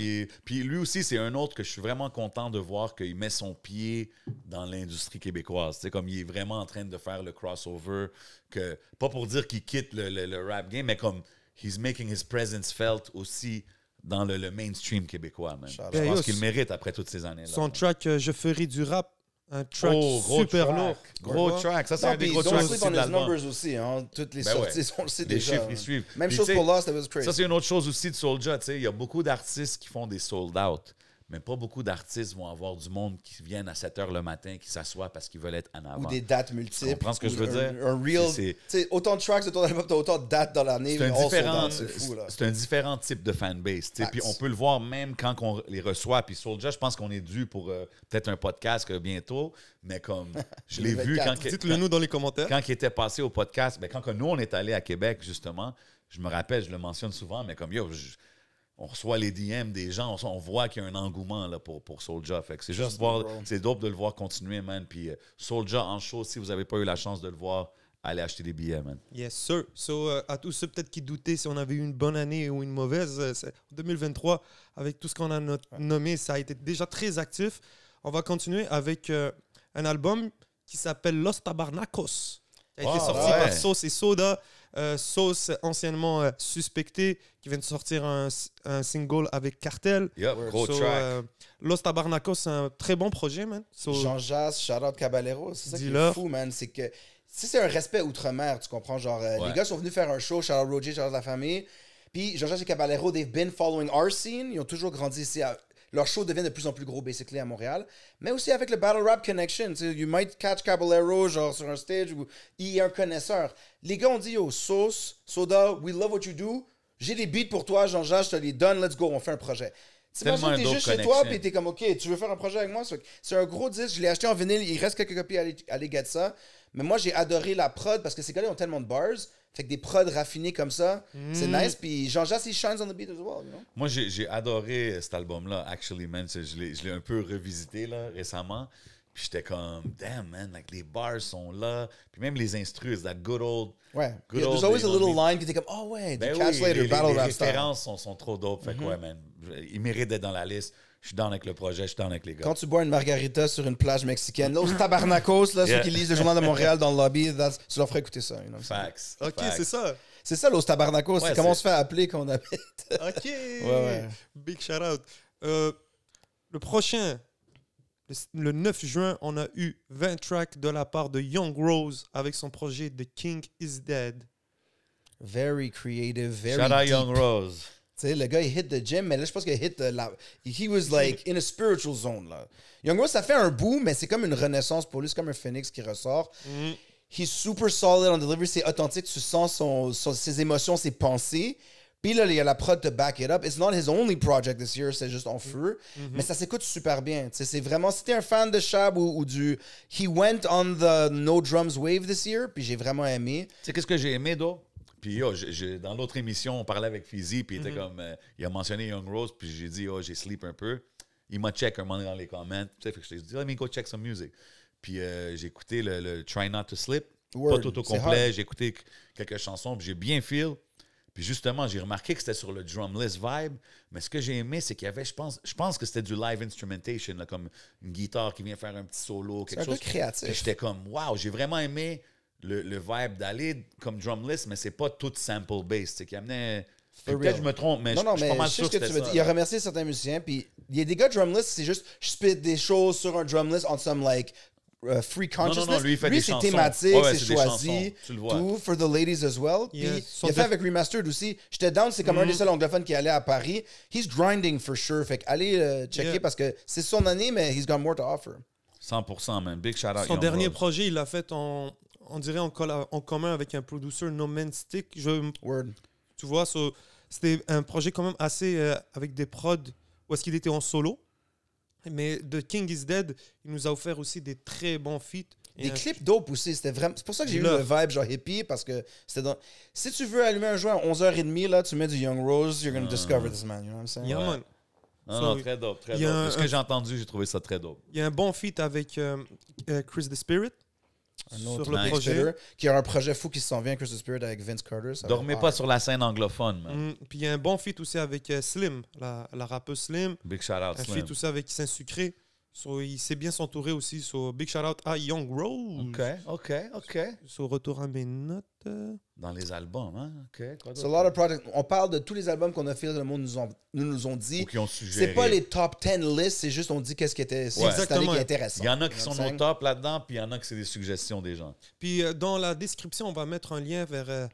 puis lui aussi, c'est un autre que je suis vraiment content de voir qu'il met son pied dans l'industrie québécoise. Tu sais, comme il est vraiment en train de faire le crossover, que, pas pour dire qu'il quitte le rap game, mais comme he's making his presence felt aussi dans le mainstream québécois, man. Shout out. Je Ben, pense yo, qu'il le mérite après toutes ces années-là. Son track Je ferai du rap, un track Oh, gros super track. lourd. Gros Ouais. track. Ça, c'est Non, un des puis gros don't tracks sleep aussi on de his l'album. numbers aussi. Hein. Toutes les Ben sorties, ouais. on le sait Les déjà. chiffres, hein. ils suivent. Même Puis chose tu sais, pour Lost, that was crazy. Ça, c'est une autre chose aussi de Soulja. Tu sais, il y a beaucoup d'artistes qui font des sold-out, mais pas beaucoup d'artistes vont avoir du monde qui viennent à 7 h le matin, qui s'assoient parce qu'ils veulent être en avant. Ou des dates multiples. Tu comprends ce que ou je veux dire? Un real. C'est- Tu sais, autant de tracks de ton album, t'as autant de dates dans l'année. C'est un all sold différent, out, c'est fou, là. c'est un différent type de fanbase. tu sais. Facts. Puis on peut le voir même quand on les reçoit. Puis Soulja, je pense qu'on est dû pour peut-être un podcast bientôt. Mais comme je l'ai vu 2024. Dites-le nous dans les commentaires. quand il était passé au podcast, ben, quand que nous, on est allé à Québec, justement, je me rappelle, je le mentionne souvent, mais comme yo, on reçoit les DM des gens, on voit qu'il y a un engouement là, pour Soulja. Fait que c'est juste voir, bro. c'est dope de le voir continuer, man. Puis Soulja en show, si vous n'avez pas eu la chance de le voir, allez acheter des billets, man. Yes, sir. So, à tous ceux peut-être qui doutaient si on avait eu une bonne année ou une mauvaise, 2023, avec tout ce qu'on a nommé, ça a été déjà très actif. On va continuer avec un album qui s'appelle Los Tabarnacos. Qui a été Wow, sorti ouais. par Sauce et Soda. Sauce, anciennement suspecté, qui vient de sortir un single avec Cartel. Yup, gros So, track. Los Tabarnacos, c'est un très bon projet, man. So, Jean Jass, shout out Caballero, c'est ça qui est Dis-leur. fou, man. C'est que si c'est un respect outre-mer, tu comprends? Genre, Ouais. les gars sont venus faire un show, shout out Roger, shout out la famille. Puis Jean Jass et Caballero, they've been following our scene. Ils ont toujours grandi ici. Leur show devient de plus en plus gros, basically, à Montréal. Mais aussi avec le Battle Rap Connection. Tu sais, you might catch Caballero, genre, sur un stage où il est un connaisseur. Les gars ont dit, yo, Sauce, Soda, we love what you do. J'ai des beats pour toi, Jean-Jacques, je te les donne, let's go, on fait un projet. T'imagines, Tellement un t'es dope juste chez toi, connection. puis t'es comme, OK, tu veux faire un projet avec moi? C'est un gros disque, je l'ai acheté en vinyle, il reste quelques copies, allez get ça. Mais moi, j'ai adoré la prod parce que ces gars-là ont tellement de bars. Fait que des prods raffinés comme ça, c'est nice. Puis Jean-Jacques, il shines on the beat as well, you know? Moi, j'ai adoré cet album-là, actually, man. Je l'ai un peu revisité là, récemment. Puis j'étais comme, damn, man, like, les bars sont là. Puis même les instrus, that good old. Ouais. Good There's old, always a you know little what I mean? line, puis t'es comme, oh ouais, du Ben Catch oui, Later, Battle les Rap style. références sont trop dope. Fait que ouais, man. Ils méritent d'être dans la liste. Je suis down avec le projet, je suis down avec les gars. Quand tu bois une margarita sur une plage mexicaine, là, aux tabarnakos, là, ceux qui lisent le journal de Montréal dans le lobby, tu leur ferais écouter ça. You know? Facts. Ok, facts. c'est ça. C'est ça, Los Tabarnakos. Ouais, c'est comment on c'est- se fait appeler quand on habite. Ok. ouais. Big shout out. Le prochain, le 9 juin, on a eu 20 tracks de la part de Young Rose avec son projet The King is Dead. Very creative, very Shout out deep. Young Rose. Tu sais, le gars, il hit the gym, mais là, je pense qu'il hit la... He was like in a spiritual zone, là. Young Rose, ça fait un bout, mais c'est comme une renaissance pour lui. C'est comme un phoenix qui ressort. He's super solid on delivery. C'est authentique. Tu sens ses émotions, ses pensées. Puis là, il y a la prod to back it up. It's not his only project this year. C'est juste en feu. Mais ça s'écoute super bien. Tu sais, c'est vraiment... Si t'es un fan de Shab ou du... He went on the no drums wave this year. Puis j'ai vraiment aimé. Tu sais, qu'est-ce que j'ai aimé, d'eau? Puis, yo, dans l'autre émission, on parlait avec Fizzy, puis il était comme... il a mentionné Young Rose, puis j'ai dit, oh, j'ai sleep un peu. Il m'a check un moment dans les comments. Tu sais, fait que je t'ai dit, let me go check some music. Puis j'ai écouté le Try Not to Slip. Word, Pas tout au c'est complet. hard. J'ai écouté quelques chansons, puis j'ai bien feel. Puis justement, j'ai remarqué que c'était sur le drumless vibe. Mais ce que j'ai aimé, c'est qu'il y avait, je pense que c'était du live instrumentation, là, comme une guitare qui vient faire un petit solo, C'est quelque un chose. gars créatif. Puis j'étais comme, wow, j'ai vraiment aimé le vibe d'aller comme drumless, mais c'est pas tout sample-based. C'est qu'il amenait. For Peut-être real. que je me trompe, mais Non, non, je suis mais pas mal je sais sûr ce que que tu c'était veux ça. dire. Il a là. remercié certains musiciens, puis il y a des gars drumless, c'est juste, je spit des choses sur un drumless on some, like, free consciousness. non, lui, il fait des c'est chansons. thématique, Ouais, c'est c'est des choisi, chansons. Tu le vois. tout, for the ladies as well. Puis Yes. il a fait avec Remastered aussi. J'étais down, c'est comme un des seuls anglophones qui allait à Paris. He's grinding for sure. Fait que allez checker Yeah. parce que c'est son année, mais he's got more to offer. 100%, man. Big shout out. Son Young dernier Rose. projet, il l'a fait on dirait en commun avec un producer No Man's Stick. Word. Tu vois, c'était un projet quand même assez avec des prods où est-ce qu'il était en solo. Mais The King is Dead, il nous a offert aussi des très bons feats. Des clips dope aussi, c'était vraiment... C'est pour ça que j'ai eu le vibe genre hippie, parce que c'était dans... Si tu veux allumer un joint à 11h30, là, tu mets du Young Rose, you're gonna discover this man, you know what I'm saying? Yeah, Ouais. man. Non, So, non, très dope, très il y a dope. un- De ce que j'ai entendu, j'ai trouvé ça très dope. Il y a un bon feat avec Chris the Spirit Un autre sur le Vince projet. Spitter, qui a un projet fou qui s'en vient, Chris the Spirit, avec Vince Carter. ça va Dormez être pas hard. sur la scène anglophone, man. Puis il y a un bon feat aussi avec Slim, la rappeuse Slim. Big shout out, Un Slim. feat aussi avec Saint-Sucré. So, il sait bien s'entourer aussi. So, big shout out à Young Rose. OK. So, retour à mes notes. Dans les albums, hein? OK. Quoi C'est a d'autre? lot of projects. On parle de tous les albums qu'on a fait, le monde nous ont Ou dit. qui ont suggéré. C'est pas les top 10 lists, c'est juste on dit qu'est-ce qui était cette année Exactement. qui est intéressant. Il y en a qui You sont know what I'm au saying? top là-dedans, puis il y en a qui c'est des suggestions des gens. Puis dans la description, on va mettre un lien vers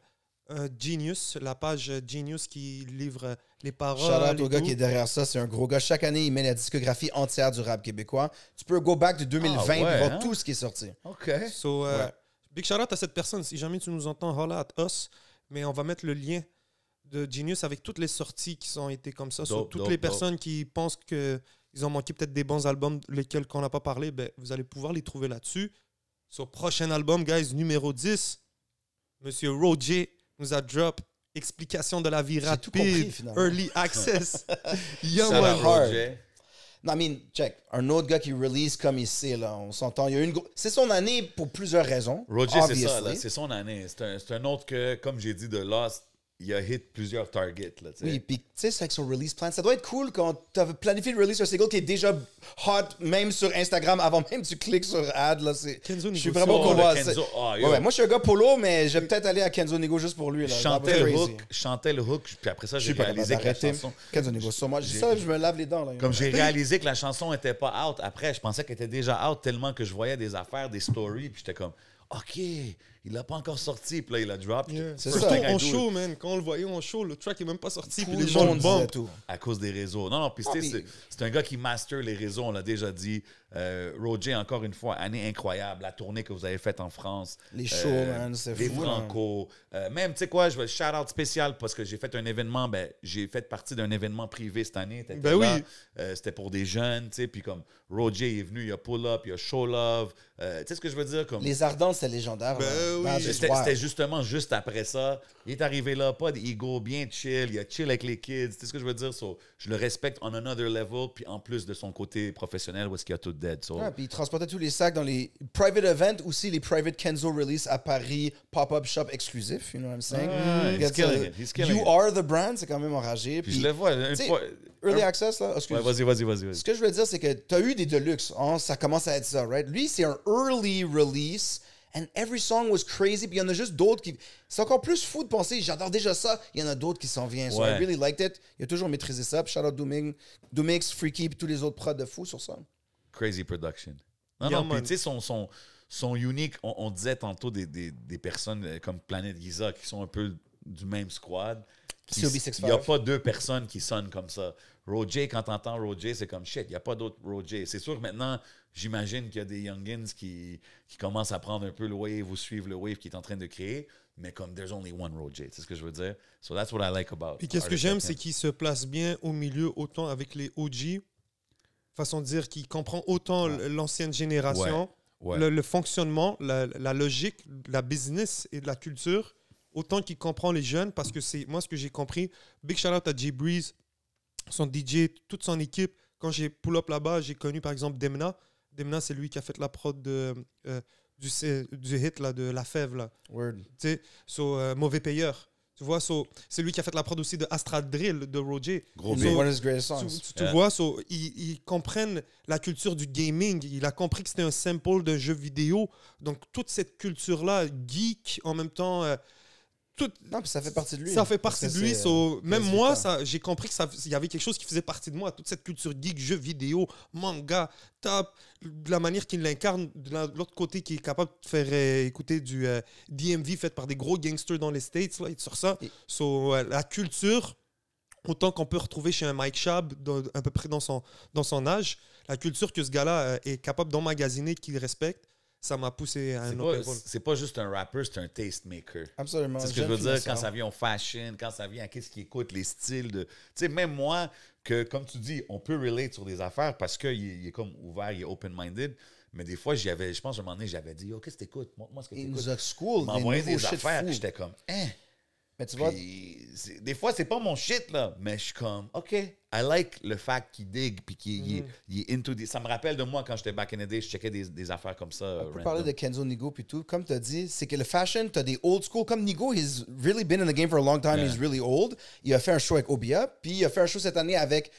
Genius, la page Genius qui livre les paroles. Shout out et au gars tout. qui est derrière ça, c'est un gros gars. Chaque année, il met la discographie entière du rap québécois. Tu peux go back de 2020 Ah ouais, et voir hein? tout ce qui est sorti. OK. So, Ouais. big shout out à cette personne. Si jamais tu nous entends, holla at us. Mais on va mettre le lien de Genius avec toutes les sorties qui ont été comme ça. So, Dope, toutes dope, les dope. personnes qui pensent qu'ils ont manqué peut-être des bons albums, lesquels qu'on n'a pas parlé, ben, vous allez pouvoir les trouver là-dessus. Sur prochain album, guys, numéro 10, Monsieur Roger nous a drop Explication de la vie J'ai tout compris, rapide, finalement. Early Access. Yeah, Shout man. out Roger. Non, I mean, check. Un autre gars qui release comme ici, là, on s'entend. Il y a c'est son année pour plusieurs raisons. Roger, c'est ça, obviously. là, c'est son année. C'est un autre que, comme j'ai dit, de Lost, il a hit plusieurs targets. Là, tu sais. Oui, puis tu sais, c'est avec son release plan. Ça doit être cool quand tu as planifié de release un single qui est déjà hot, même sur Instagram, avant même que tu cliques sur ad. Là, Kenzo je suis Nigo. vraiment Oh, content. le Kenzo. Ah, yo. Ouais, moi, je suis un gars polo, mais je vais peut-être aller à Kenzo Nigo juste pour lui. Là. Je That was crazy. chantais le hook, puis après ça, Je j'ai suis pas réalisé capable que la d'arrêter. chanson... Kenzo Nigo, sur moi. Je dis ça, je me lave les dents. Là, Comme j'ai réalisé que la chanson était pas out, après, je pensais qu'elle était déjà out tellement que je voyais des affaires, des stories, puis j'étais comme, OK, il l'a pas encore sorti, puis là, il a drop. Yeah. C'est Surtout ça. en show, man. Quand on le voyait en show, le track est même pas sorti. Tout Puis le les gens le monde disait bumpent. tout. À cause des réseaux. Non, puis tu sais, puis- c'est un gars qui master les réseaux, on l'a déjà dit. Roger, encore une fois, année incroyable. La tournée que vous avez faite en France. Les shows, man, c'est Les fou, là. Franco. Même, tu sais quoi, je vais shout-out spécial parce que j'ai fait un événement, j'ai fait partie d'un événement privé cette année. T'étais Ben là. oui. C'était pour des jeunes, tu sais, puis comme Roger est venu, il y a Pull Up, il y a Show Love. Tu sais ce que je veux dire? Comme, Les Ardentes, c'est légendaire. Ben là. Dans oui. des- C'était justement juste après ça. Il est arrivé là, pas d'ego, bien chill. Il a chill avec les kids. Tu sais ce que je veux dire? So, je le respecte on another level. Puis en plus de son côté professionnel, où est-ce qu'il a tout dead. So, Ouais, puis il transportait tous les sacs dans les private events, aussi les private Kenzo release à Paris, pop-up shop exclusif, you know what I'm saying? Ouais, he's Gets, killing it, he's killing You it. are the brand, c'est quand même enragé. puis je le vois une t'sais, fois. Early access, là, excuse. Ouais, vas-y. Ce que je veux dire, c'est que tu as eu des deluxe, hein, ça commence à être ça, right? Lui, c'est un early release, and every song was crazy, puis il y en a juste d'autres qui... C'est encore plus fou de penser, j'adore déjà ça, il y en a d'autres qui s'en viennent. So Ouais. I really liked it. Il a toujours maîtrisé ça, puis shout out Doomix, Freaky, puis tous les autres prods de fou sur ça. Crazy production. Non, Yeah, non, puis man. tu sais, son unique, on disait tantôt des personnes comme Planet Giza qui sont un peu du même squad. COB65. Il n'y a pas deux personnes qui sonnent comme ça. Roger, quand t'entends Roger, c'est comme shit, il n'y a pas d'autre Roger. C'est sûr que maintenant, j'imagine qu'il y a des youngins qui commencent à prendre un peu le wave ou suivre le wave qu'il est en train de créer, mais comme there's only one Roger, c'est ce que je veux dire. So that's what I like about. Puis qu'est-ce que artists j'aime, like c'est him. qu'il se place bien au milieu, autant avec les OG, façon de dire qu'il comprend autant l'ancienne génération, Ouais. le fonctionnement, la logique, la business et de la culture, autant qu'il comprend les jeunes, parce que c'est moi ce que j'ai compris. Big shout out à Jay Breeze, son DJ, toute son équipe. Quand j'ai pull up là-bas, j'ai connu par exemple Demna. Demna, c'est lui qui a fait la prod du hit là, de La Fève. Là. Word. Tu sais, Mauvais Payeur. Tu vois, c'est lui qui a fait la prod aussi de Astra Drill de Roger. Gros Une beat. one of his greatest Tu, songs. tu vois, ils comprennent la culture du gaming. Il a compris que c'était un sample d'un jeu vidéo. Donc, toute cette culture-là, geek, en même temps, Non, puis ça fait partie de lui. ça fait partie de lui. Même quasi moi, pas. j'ai compris qu'il y avait quelque chose qui faisait partie de moi. Toute cette culture geek, jeux vidéo, manga, top, de la manière qu'il l'incarne, de l'autre côté, qui est capable de faire écouter du DMV fait par des gros gangsters dans les States, là, et sur ça. Et- La culture, autant qu'on peut retrouver chez un Mike Schaab, à peu près dans son âge, la culture que ce gars-là est capable d'emmagasiner, qu'il respecte, ça m'a poussé à un autre level. C'est pas juste un rapper, c'est un tastemaker. Absolument. C'est ce que je Jeune veux dire finesseur. quand ça vient au fashion, quand ça vient à qu'est-ce qu'il écoute, les styles de. Tu sais, même moi, que comme tu dis, on peut relate sur des affaires parce qu'il est comme ouvert, il est open-minded. Mais des fois, je pense, à un moment donné, j'avais dit, oh, qu'est-ce que t'écoutes? Montre-moi ce que Il nous t'écoutes. a school, Il des m'envoyait nouveaux des shit affaires, fous. puis j'étais comme, hein. Mais tu vois, Puis, des fois, c'est pas mon shit, là. Mais je suis comme, OK, I like le fact qu'il digue, puis qu'il est into. Ça me rappelle de moi quand j'étais back in the day, je checkais des affaires comme ça. on peut parler de Kenzo Nigo puis tout. Comme tu as dit, c'est que le fashion, tu as des old school. Comme Nigo, he's really been in the game for a long time. Yeah. He's really old. Il a fait un show avec Obia. Puis il a fait un show cette année avec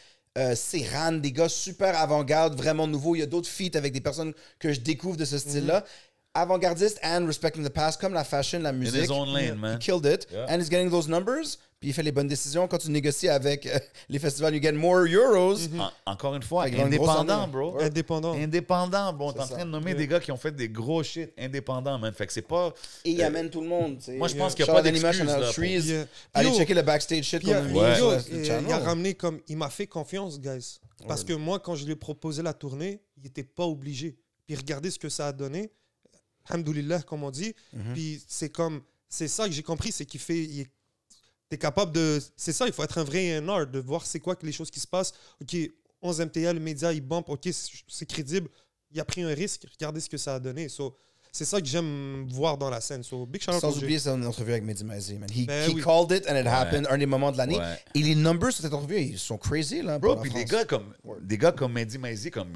Serran, des gars super avant-garde, vraiment nouveaux. Il y a d'autres feats avec des personnes que je découvre de ce style-là. Avant-gardiste and respecting the past, comme la fashion, la musique. his own lane, man. He killed it. Yeah. And he's getting those numbers. Puis il fait les bonnes décisions. Quand tu négocies avec les festivals, you get more euros. Encore une fois, Fait qu'il a une grosse indépendant, année. bro. Ouais. Indépendant. Indépendant, bro. On est en C'est train ça. de nommer des gars qui ont fait des gros shit indépendants, man. Fait que c'est pas. Et il amène tout le monde. tu sais. Moi, je pense qu'il y a Shout pas out Anima, d'excuse, shout out là, pour- Trees. Yeah. Allez Yo, checker le backstage shit Puis, qu'on a mis Ouais. sur yo, le il channel. a ramené comme. Il m'a fait confiance, guys. Parce que moi, quand je lui ai proposé la tournée, il n'était pas obligé. Puis regardez ce que ça a donné. Alhamdoulilah, comme on dit. Puis c'est comme. C'est ça que j'ai compris, c'est qu'il fait. T'es capable de. C'est ça, il faut être un vrai nerd, de voir c'est quoi que les choses qui se passent. OK, 11 MTA, le média, il bump. OK, c'est crédible. Il a pris un risque. Regardez ce que ça a donné. So, c'est ça que j'aime voir dans la scène. So, big shout out Sans Roger. oublier son entrevue avec Mehdi Maizi, man. He Ben oui. called it and it happened. Un des moments de l'année. Ouais. Et les numbers sur cette entrevue, ils sont crazy, là. Bro, pour la puis France. des gars comme Mehdi Maizi, comme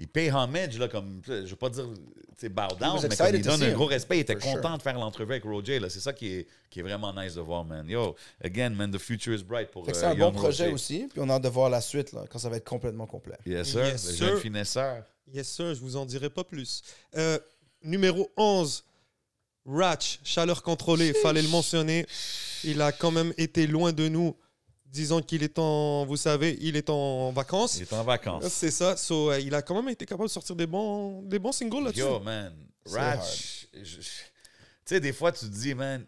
il paye homage, là, comme, je veux pas dire, tu sais, bow down, was mais excited comme il to donne see un him. gros respect. Il était For content sure. de faire l'entrevue avec Roger, là. C'est ça qui est vraiment nice de voir, man. Yo, again, man, the future is bright pour Fait que c'est un bon young projet Roger. aussi. Puis on a hâte de voir la suite, là, quand ça va être complètement complet. Yes, sir. Yes, le sir. jeune finesseur. Yes, sir, je vous en dirai pas plus. Numéro 11, Ratch, chaleur contrôlée, fallait le mentionner. Il a quand même été loin de nous. Disons qu'il est vous savez, il est en vacances. Il est en vacances. C'est ça. So, il a quand même été capable de sortir des bons singles là-dessus. Yo, man, C'est Ratch, tu sais, des fois, tu te dis, man,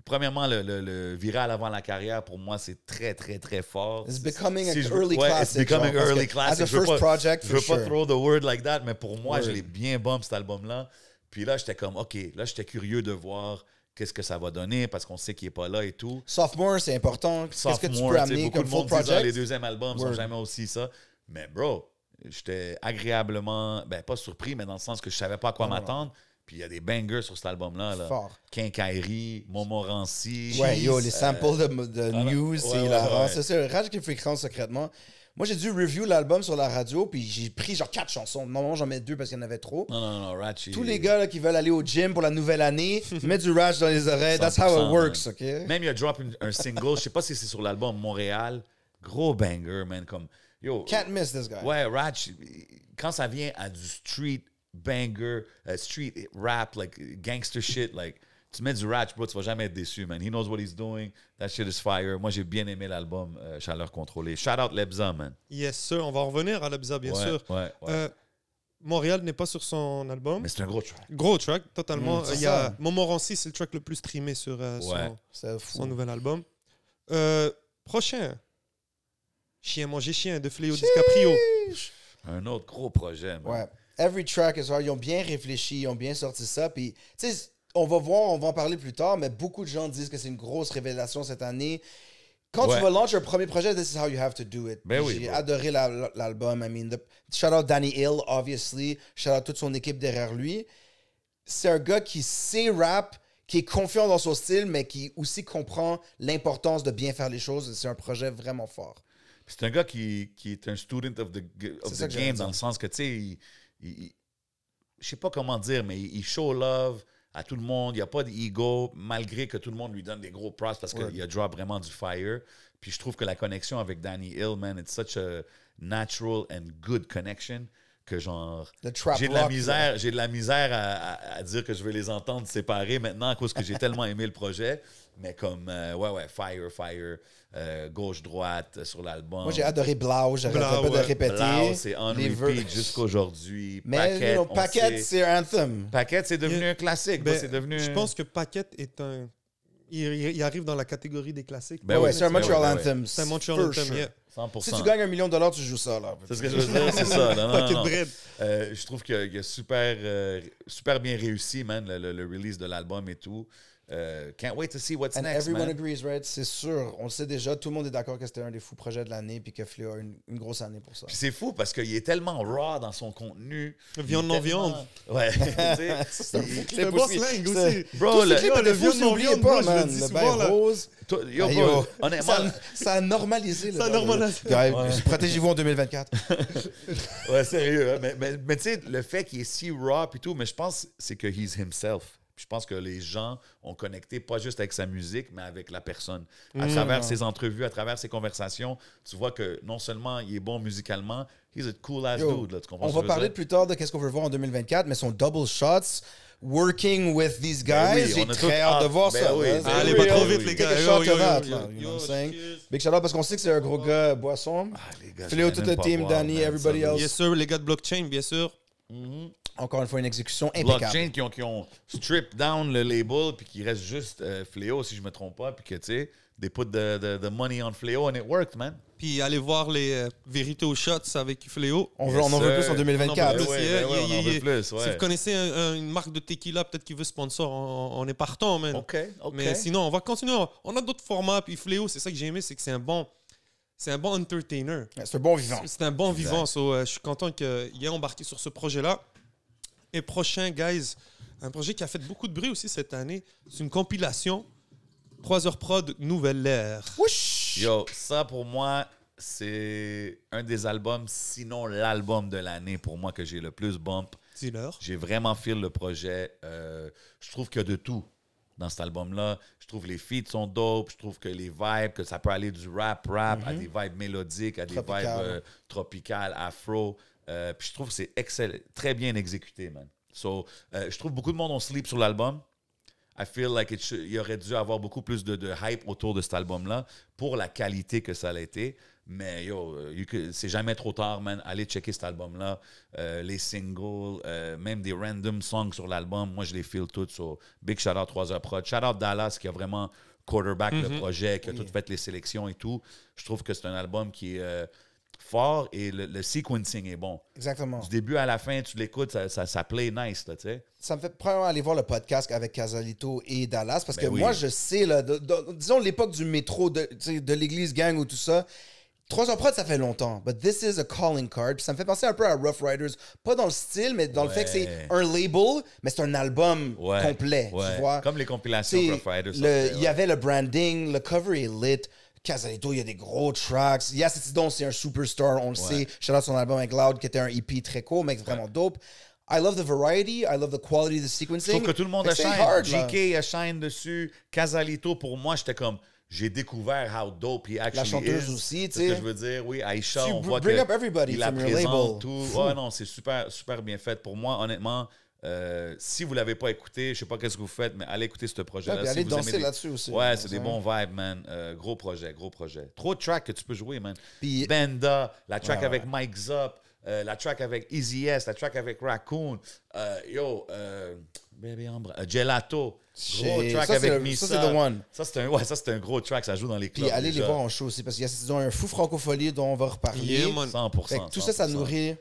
premièrement, le viral avant la carrière, pour moi, c'est très, très, très fort. It's becoming Si an je veux- early ouais, classic. It's becoming genre, parce early que classic. As a Je veux first pas- project, Je for veux pas sure. throw the word like that, mais pour moi, Word. je l'ai bien bump, cet album-là. Puis là, j'étais comme, OK, là, j'étais curieux de voir qu'est-ce que ça va donner parce qu'on sait qu'il n'est pas là et tout. Sophomore, c'est important. Qu'est-ce que tu Sophomore, peux tu sais, amener beaucoup comme de full monde disant project? les deuxièmes albums sont Word. jamais aussi ça. Mais bro, j'étais agréablement, ben pas surpris, mais dans le sens que je savais pas à quoi Non, non. m'attendre. Puis il y a des bangers sur cet album-là. Là. Fort. Quincaillerie, Montmorency. Ouais, yo, les samples de News, ouais, c'est ouais, hilarant. ouais. C'est Raj qui fréquente secrètement. Moi, j'ai dû review l'album sur la radio, puis j'ai pris genre 4 chansons. Normalement, j'en mets 2 parce qu'il y en avait trop. Non, Ratchet. Tous les gars là, qui veulent aller au gym pour la nouvelle année, mettent du Raj dans les oreilles. That's how 100%, it works, man. OK? Même il a drop un single, je sais pas si c'est sur l'album Montréal. Gros banger, man. Comme, yo, Can't miss this guy. ouais, Ratch, quand ça vient à du street banger, street rap, like gangster shit, like, tu mets du Ratch, bro, tu vas jamais être déçu, man. He knows what he's doing. That shit is fire. Moi, j'ai bien aimé l'album Chaleur contrôlée. Shout out Lebza, man. Yes, sir. On va revenir à Lebza, bien Ouais, sûr. ouais. Montréal n'est pas sur son album. Mais c'est un gros track. Gros track, totalement. c'est Il y a ça. Montmorency, c'est le track le plus streamé sur C'est fou. son nouvel album. Prochain. Chien manger chien de Fléau DiCaprio. Un autre gros projet, man. Ouais. Every track is hard. Ils ont bien réfléchi, ils ont bien sorti ça. Puis, tu sais, on va voir, on va en parler plus tard, mais beaucoup de gens disent que c'est une grosse révélation cette année. Quand Ouais. tu vas lancer un premier projet, this is how you have to do it. Ben oui, J'ai bro. adoré l'album. I mean, shout out Danny Hill, obviously. Shout out toute son équipe derrière lui. C'est un gars qui sait rap, qui est confiant dans son style, mais qui aussi comprend l'importance de bien faire les choses. C'est un projet vraiment fort. C'est un gars qui est un student of the C'est ça que j'allais game, dire. dans le sens que, tu sais, je sais pas comment dire, mais il show love à tout le monde. Il n'y a pas d'ego, malgré que tout le monde lui donne des gros props parce qu'il a drop vraiment du fire. Puis je trouve que la connexion avec Danny Hill, man, it's such a natural and good connection que genre... Le trap J'ai de la rock, misère, j'ai de la misère à dire que je vais les entendre séparés maintenant à cause que j'ai tellement aimé le projet. Mais comme, ouais, fire, gauche-droite sur l'album. Moi, j'ai adoré Blau. J'arrête Blau, pas de ouais. répéter. Blau, c'est on Les repeat vœux. jusqu'aujourd'hui. Mais Paquette, on Paquette, sait. c'est Anthem. Paquette, c'est devenu Il- un classique. Ben, c'est devenu... Je pense que Paquette est un. Il arrive dans la catégorie des classiques. Ben ouais, oui, c'est un ben Montreal oui, ben oui. Anthem. C'est un Montreal for Anthem, sure. yeah. 100%. Si tu gagnes $1 million, tu joues ça. Là. C'est ce que je veux dire, c'est ça. Non, non, Paquet de non. bread. Je trouve qu'il a super bien réussi, man, le release de l'album et tout. Can't wait to see what's And next, everyone man. agrees, right? C'est sûr. On le sait déjà. Tout le monde est d'accord que c'était un des fous projets de l'année puis que Fléau a une grosse année pour ça. Puis c'est fou parce qu'il est tellement raw dans son contenu. Viande Il non est tellement- viande. Ouais, tu sais. C'est un il- fou C'est un bon slang aussi. Bro, Tous le- ces clips yo, étaient le fous, viande non n'oubliez viande, pas, bro, je le man. dis Le souvent, bain là. rose. Toi, yo, Ah, bro, yo, honnêtement, ça a normalisé. Ça a là. normalisé. Guys, protégez-vous en 2024. ouais, sérieux. Hein, mais tu sais, le fait qu'il est si raw et tout, mais je pense que c'est que he's himself. Puis je pense que les gens ont connecté pas juste avec sa musique, mais avec la personne. À travers ses entrevues, à travers ses conversations, tu vois que non seulement il est bon musicalement, he's a cool ass Yo, dude. Là, tu comprends on ce que va je veux parler dire? plus tard de qu'est-ce qu'on veut voir en 2024, mais son double shots, working with these Ben guys, oui, j'ai on a très tout hâte de hâte. voir Ben ça. oui, là. ben Allez, oui, pas ben trop oui. vite, les gars. Take a Yo, shot yo, to that, yo, là, yo, you know yo, what I'm saying? cheers. Big shout out parce qu'on sait que c'est un gros gars boisson. Ah, les gars, Fléau, je toute vais la même team, pas Danny, voir, man, everybody ça, else. Yes, sir, les gars de Blockchain, bien sûr. Encore une fois, une exécution impeccable. Blockchain qui ont strip down le label puis qui reste juste Fléau, si je me trompe pas, puis que, tu sais, they put the money on Fléau and it worked, man. Puis allez voir les vérités aux shots avec Fléau. On en veut plus en 2024. On en veut Ouais, plus, ouais, yeah, ouais, on en yeah, veut yeah. plus, Si ouais. vous connaissez une marque de tequila, peut-être qui veut sponsor, on est partant, man. OK. Mais sinon, on va continuer. On a d'autres formats. Puis Fléau, c'est ça que j'ai aimé, c'est que c'est un bon entertainer. C'est un bon vivant. C'est un bon vivant. So, je suis content qu'il ait embarqué sur ce projet-là. Et prochain, guys, un projet qui a fait beaucoup de bruit aussi cette année. C'est une compilation. 3 heures prod, Nouvelle Ère. Whoosh! Yo, ça pour moi, c'est un des albums, sinon l'album de l'année pour moi que j'ai le plus bump. Dis-leur. J'ai vraiment feel le projet. Je trouve qu'il y a de tout dans cet album-là. Je trouve les feats sont dope. Je trouve que les vibes, que ça peut aller du rap à des vibes mélodiques, à des Tropical. vibes tropicales, afro. Puis je trouve que c'est excellent, très bien exécuté, man. So, je trouve beaucoup de monde ont sleep sur l'album. I feel like il aurait dû avoir beaucoup plus de hype autour de cet album-là pour la qualité que ça a été. Mais yo, c'est jamais trop tard, man. Allez checker cet album-là. Les singles, même des random songs sur l'album, moi je les feel toutes. So, big shout out 3 heures prod. Shout out Dallas qui a vraiment quarterback le projet, qui a tout fait les sélections et tout. Je trouve que c'est un album qui est fort et le sequencing est bon. Exactement. Du début à la fin, tu l'écoutes, ça play nice, là, tu sais. Ça me fait probablement aller voir le podcast avec Casalito et Dallas parce que Ben oui. moi, je sais, là, disons l'époque du métro, de l'église gang ou tout ça, 3 heures prod, ça fait longtemps. But this is a calling card. Puis ça me fait penser un peu à Rough Riders. Pas dans le style, mais dans le fait que c'est un label, mais c'est un album complet. Tu vois? Comme les compilations T'sais, Rough Riders. Il y avait le branding, le cover est lit. Casalito, il y a des gros tracks. Yes, It's Don, c'est un superstar, on le sait. Shout out son album avec Loud, qui était un EP très cool, mais vraiment dope. I love the variety, I love the quality of the sequencing. Je trouve que tout le monde a C'est shine. hard, GK a shine dessus. Casalito, pour moi, j'étais comme... J'ai découvert how dope he actually La chanteuse is. aussi, tu C'est ce que sais. je veux dire. Oui, Aïcha, on Tu voit bring que up everybody il la from your présente, label. tout. Ouais, non, c'est super, super bien fait. Pour moi, honnêtement, si vous ne l'avez pas écouté, je sais pas qu'est-ce que vous faites, mais allez écouter ce projet-là. Puis Si allez vous danser aimez là-dessus aussi. Ouais, c'est des bons vibes, man. Gros projet, gros projet. Trop de tracks que tu peux jouer, man. Puis- Benda, la track avec Mike Zop, la track avec Easy S, la track avec Raccoon, Baby Ambra, Gelato. Gros Shit. track Ça, c'est avec le- Misa. ça, c'est the one. Ça, c'est un gros track, ça joue dans les clubs. Puis allez les déjà. voir en show aussi, parce qu'il y a un fou francophonie dont on va reparler. Yeah, man. 100%. Fait que tout ça, ça 100%. nourrit.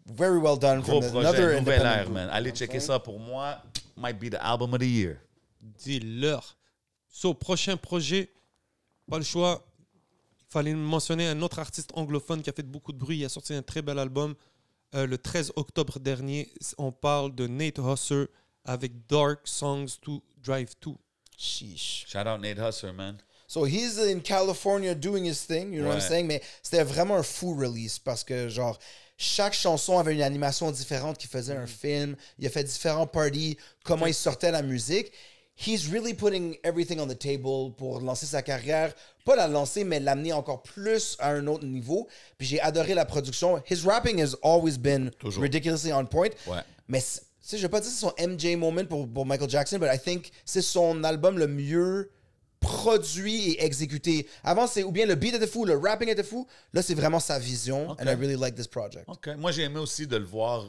Very well done. Gros from projet, another nouvelle independent ère, group. man. Allez checker ça pour moi. Might be the album of the year. Dis-leur. So, prochain projet, pas le choix. Il fallait mentionner un autre artiste anglophone qui a fait beaucoup de bruit. Il a sorti un très bel album le 13 octobre dernier. On parle de Nate Husser avec Dark Songs to Drive To. Sheesh. Shout out Nate Husser, man. So he's in California doing his thing, you know what I'm Ouais. saying? Mais c'était vraiment un fou release parce que, genre, chaque chanson avait une animation différente qui faisait un film. Il a fait différents parties, comment il sortait la musique. He's really putting everything on the table pour lancer sa carrière. Pas la lancer, mais l'amener encore plus à un autre niveau. Puis j'ai adoré la production. His rapping has always been Toujours. ridiculously on point. Ouais. Mais tu sais, je vais pas dire que c'est son MJ moment pour Michael Jackson, but I think c'est son album le mieux produit et exécuté. Avant, c'est ou bien le beat était fou, le rapping était fou. Là, c'est vraiment sa vision. Ok. And I really like this project. OK. Moi, j'ai aimé aussi de le voir,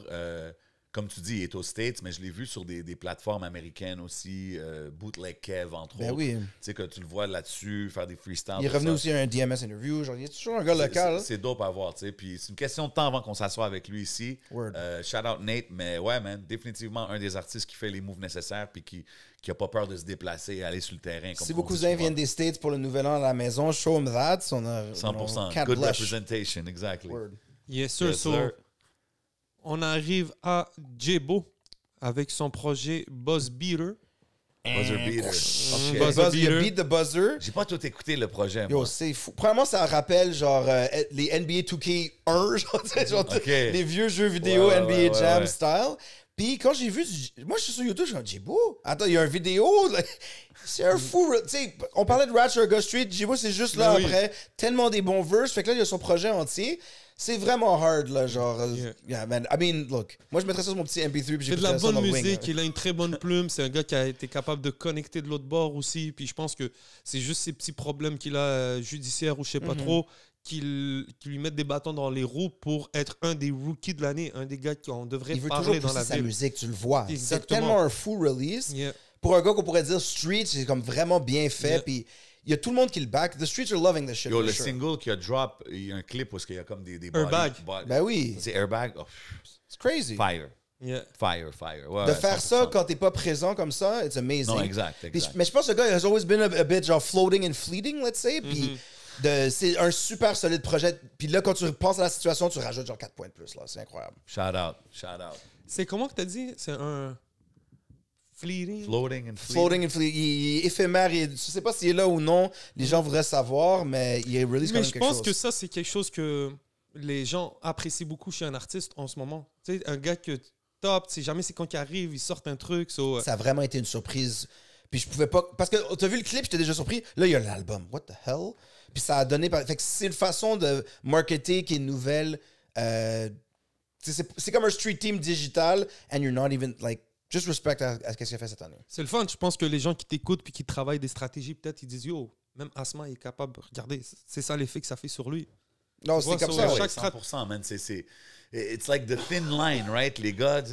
comme tu dis, il est aux States, mais je l'ai vu sur des plateformes américaines aussi, Bootleg Kev, entre Ben autres. oui. Tu sais, que tu le vois là-dessus, faire des freestyles. Il est tout revenu ça. aussi à un DMS interview. Genre, il est toujours un gars local. C'est dope à voir, tu sais. Puis c'est une question de temps avant qu'on s'assoie avec lui ici. Word. Shout out Nate, mais ouais, man, définitivement un des artistes qui fait les moves nécessaires puis qui a pas peur de se déplacer et aller sur le terrain. Comme Si on vos dit cousins souvent. viennent des States pour le nouvel an à la maison, show them that. On a, 100%. can't Good blush. representation, exactly. Word. Yes, sir. Yes, So, sir. on arrive à J-Bo avec son projet Buzz Beater. Buzzer beater. Ok. Buzzer Buzz, il a beater. beat the buzzer. J'ai pas tout écouté le projet, Yo, moi. c'est fou. Premièrement, ça rappelle genre les NBA 2K1, genre, tu sais, genre, Ok. les vieux jeux vidéo Ouais, NBA ouais, ouais, Jam ouais. style. Puis quand j'ai vu, moi je suis sur YouTube, je suis comme, J-Bo, attends, il y a une vidéo, là. C'est un fou. Tu sais, on parlait de Ratchet Ghost Street, J-Bo, c'est juste là Oui. après. Tellement des bons verses. Fait que là, il y a son projet entier. C'est vraiment hard, là, genre. Yeah, man. I mean, look, moi je mettrais ça sur mon petit MP3 puis C'est de j'écouterais la ça bonne dans le wing, musique, là. il a une très bonne plume, c'est un gars qui a été capable de connecter de l'autre bord aussi, puis je pense que c'est juste ces petits problèmes qu'il a judiciaires ou je sais pas trop qui lui mettent des bâtons dans les roues pour être un des rookies de l'année, un des gars qu'on devrait Il veut parler toujours dans pousser la sa ville. musique, tu le vois. C'est Exactement. tellement un fou release. Yeah. Pour un gars qu'on pourrait dire street, c'est comme vraiment bien fait. Yeah. Puis il y a tout le monde qui le back. The streets are loving this shit. Yo, for le sure. single qui a drop, il y a un clip où il y a comme des Airbag. Ben oui, C'est Airbag. Oh, it's crazy. fire. Yeah. Fire, fire. Ouais, De ouais, faire 100%. ça quand t'es pas présent comme ça, it's amazing. Non, exact, Puis exact. mais je pense que le gars has always been a bit genre floating and fleeting, let's say. Puis c'est un super solide projet. Puis là, quand tu penses à la situation, tu rajoutes genre 4 points de plus. Là, c'est incroyable. Shout out, shout out. C'est comment que t'as dit? C'est un fleeting? Floating and Floating and fleeting. Il est éphémère. Je sais pas s'il est là ou non. Les gens voudraient savoir, mais il release quand Mais même je quelque pense chose. que ça, c'est quelque chose que les gens apprécient beaucoup chez un artiste en ce moment. Tu sais, un gars que top, tu sais jamais c'est quand il arrive, il sort un truc. So, Ça a vraiment été une surprise. Puis je pouvais pas. Parce que t'as vu le clip, j'étais déjà surpris. Là, il y a l'album. What the hell? Puis ça a donné. Fait que c'est une façon de marketer qui est nouvelle. C'est comme un street team digital, and you're not even like. Just respect à ce qu'il a fait cette année. c'est le fun. Je pense que les gens qui t'écoutent puis qui travaillent des stratégies, peut-être, ils disent yo, même Asma est capable. Regardez, c'est ça l'effet que ça fait sur lui. Non, c'est Ouais, comme ça, ça. ouais. Ouais. Chaque 100%, man. It's like the thin line, right? Les gars,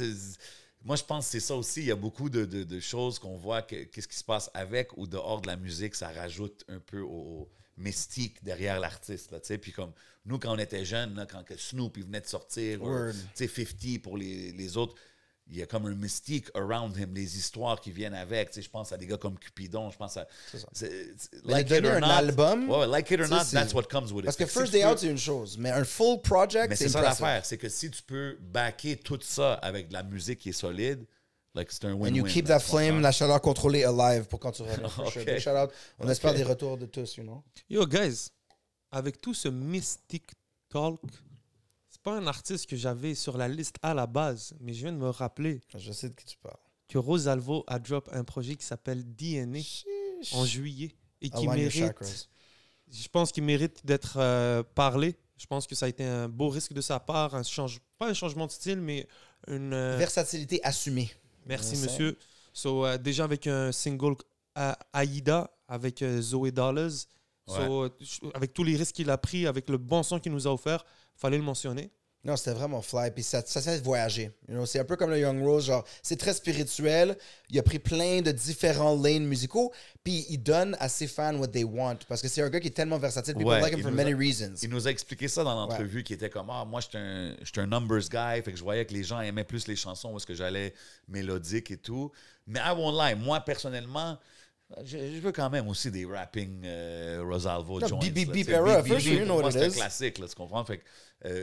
moi, je pense que c'est ça aussi. Il y a beaucoup de choses qu'on voit, qu'est-ce qui se passe avec ou dehors de la musique. Ça rajoute un peu au mystique derrière l'artiste. Là, tu sais. Puis comme nous, quand on était jeunes, là, quand que Snoop il venait de sortir, ou, Word. tu sais, 50 pour les autres, il y a comme un mystique around him, les histoires qui viennent avec. Tu sais, je pense à des gars comme Cupidon, je pense à... Like donner un album, ouais, like it or not, c'est- that's what comes with it. Parce que Fait First si Day tu peux- Out, c'est une chose, mais un full project, Mais c'est c'est ça impressive. l'affaire, c'est que si tu peux backer tout ça avec de la musique qui est solide, like, c'est un win-win. And you keep là, that tu flame, comprends? la chaleur contrôlée alive pour quand tu reviens. For sure. Ok. Big shout out. On espère des retours de tous, you know. Yo, guys, avec tout ce Mystic Talk, c'est pas un artiste que j'avais sur la liste à la base, mais je viens de me rappeler Je sais de qui tu parles. que Rosalvo a drop un projet qui s'appelle DNA en juillet et qui Align your mérite, chakras. je pense qu'il mérite d'être parlé. Je pense que ça a été un beau risque de sa part, pas un changement de style, mais une... Versatilité assumée. Merci, Ouais, monsieur. So, déjà avec un single Aïda, avec Zoé Dollars, avec tous les risques qu'il a pris, avec le bon son qu'il nous a offert, fallait le mentionner. Non, c'était vraiment fly. Puis ça fait voyager. You know, c'est un peu comme le Young Rose. Genre, c'est très spirituel. Il a pris plein de différents lanes musicaux. Puis il donne à ses fans what they want. Parce que c'est un gars qui est tellement versatile. People Ouais, like him il for nous many a- reasons. Il nous a expliqué ça dans l'entrevue, qui était comme, moi, j'étais un numbers guy, fait que je voyais que les gens aimaient plus les chansons parce que j'allais mélodique et tout. Mais I won't lie, moi, personnellement, je veux quand même aussi des rapping Rosalvo No, joints. beep, beep, là, beep tu sais. era, Beep, for beep, sure, beep, you know pour moi, what it c'est un is. classique, là, tu comprends? Fait que,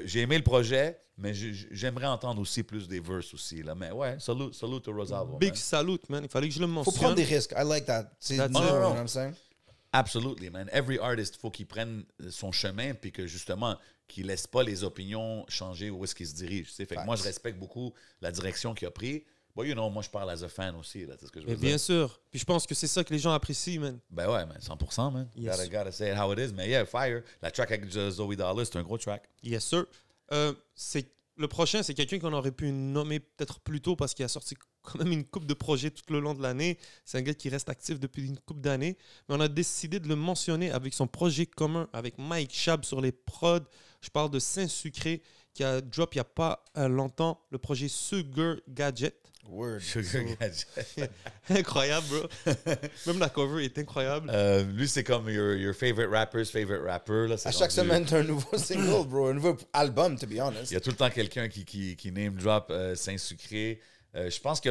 j'ai aimé le projet, mais j'aimerais entendre aussi plus des verses aussi. Là. Mais ouais, salute to Rosalvo. Big man. salute, man. Il fallait que je le Faut mentionne. prendre des risques. I like that. C'est That's dur, it. you know what I'm saying? Absolutely, man. Every artist, faut qu'il prenne son chemin, puis que justement, qu'il laisse pas les opinions changer où est-ce qu'il se dirige. Tu sais. Fait que moi, je respecte beaucoup la direction qu'il a pris. But you know, moi, je parle as a fan aussi, là, c'est ce que je veux Mais dire. bien sûr. Puis je pense que c'est ça que les gens apprécient, man. Ben ouais, man, 100%, man. Yes. Gotta say it how it is. Mais yeah, Fire, la track avec Zoe Dollars, c'est un gros track. Yes, sir. Le prochain, c'est quelqu'un qu'on aurait pu nommer peut-être plus tôt parce qu'il a sorti quand même une coupe de projets tout le long de l'année. C'est un gars qui reste actif depuis une coupe d'années. Mais on a décidé de le mentionner avec son projet commun avec Mike Shab sur les prods. Je parle de Saint-Sucré qui a drop il n'y a pas longtemps le projet Sugar Gadget. Word. Sugar Gadget. Incroyable, bro. Même la cover est incroyable. Lui, c'est comme your favorite rapper's favorite rapper. Là, c'est À chaque rendu- semaine, t'as un nouveau single, bro. Un nouveau album, to be honest. Il y a tout le temps quelqu'un qui name drop Saint-Sucré. Je pense qu'il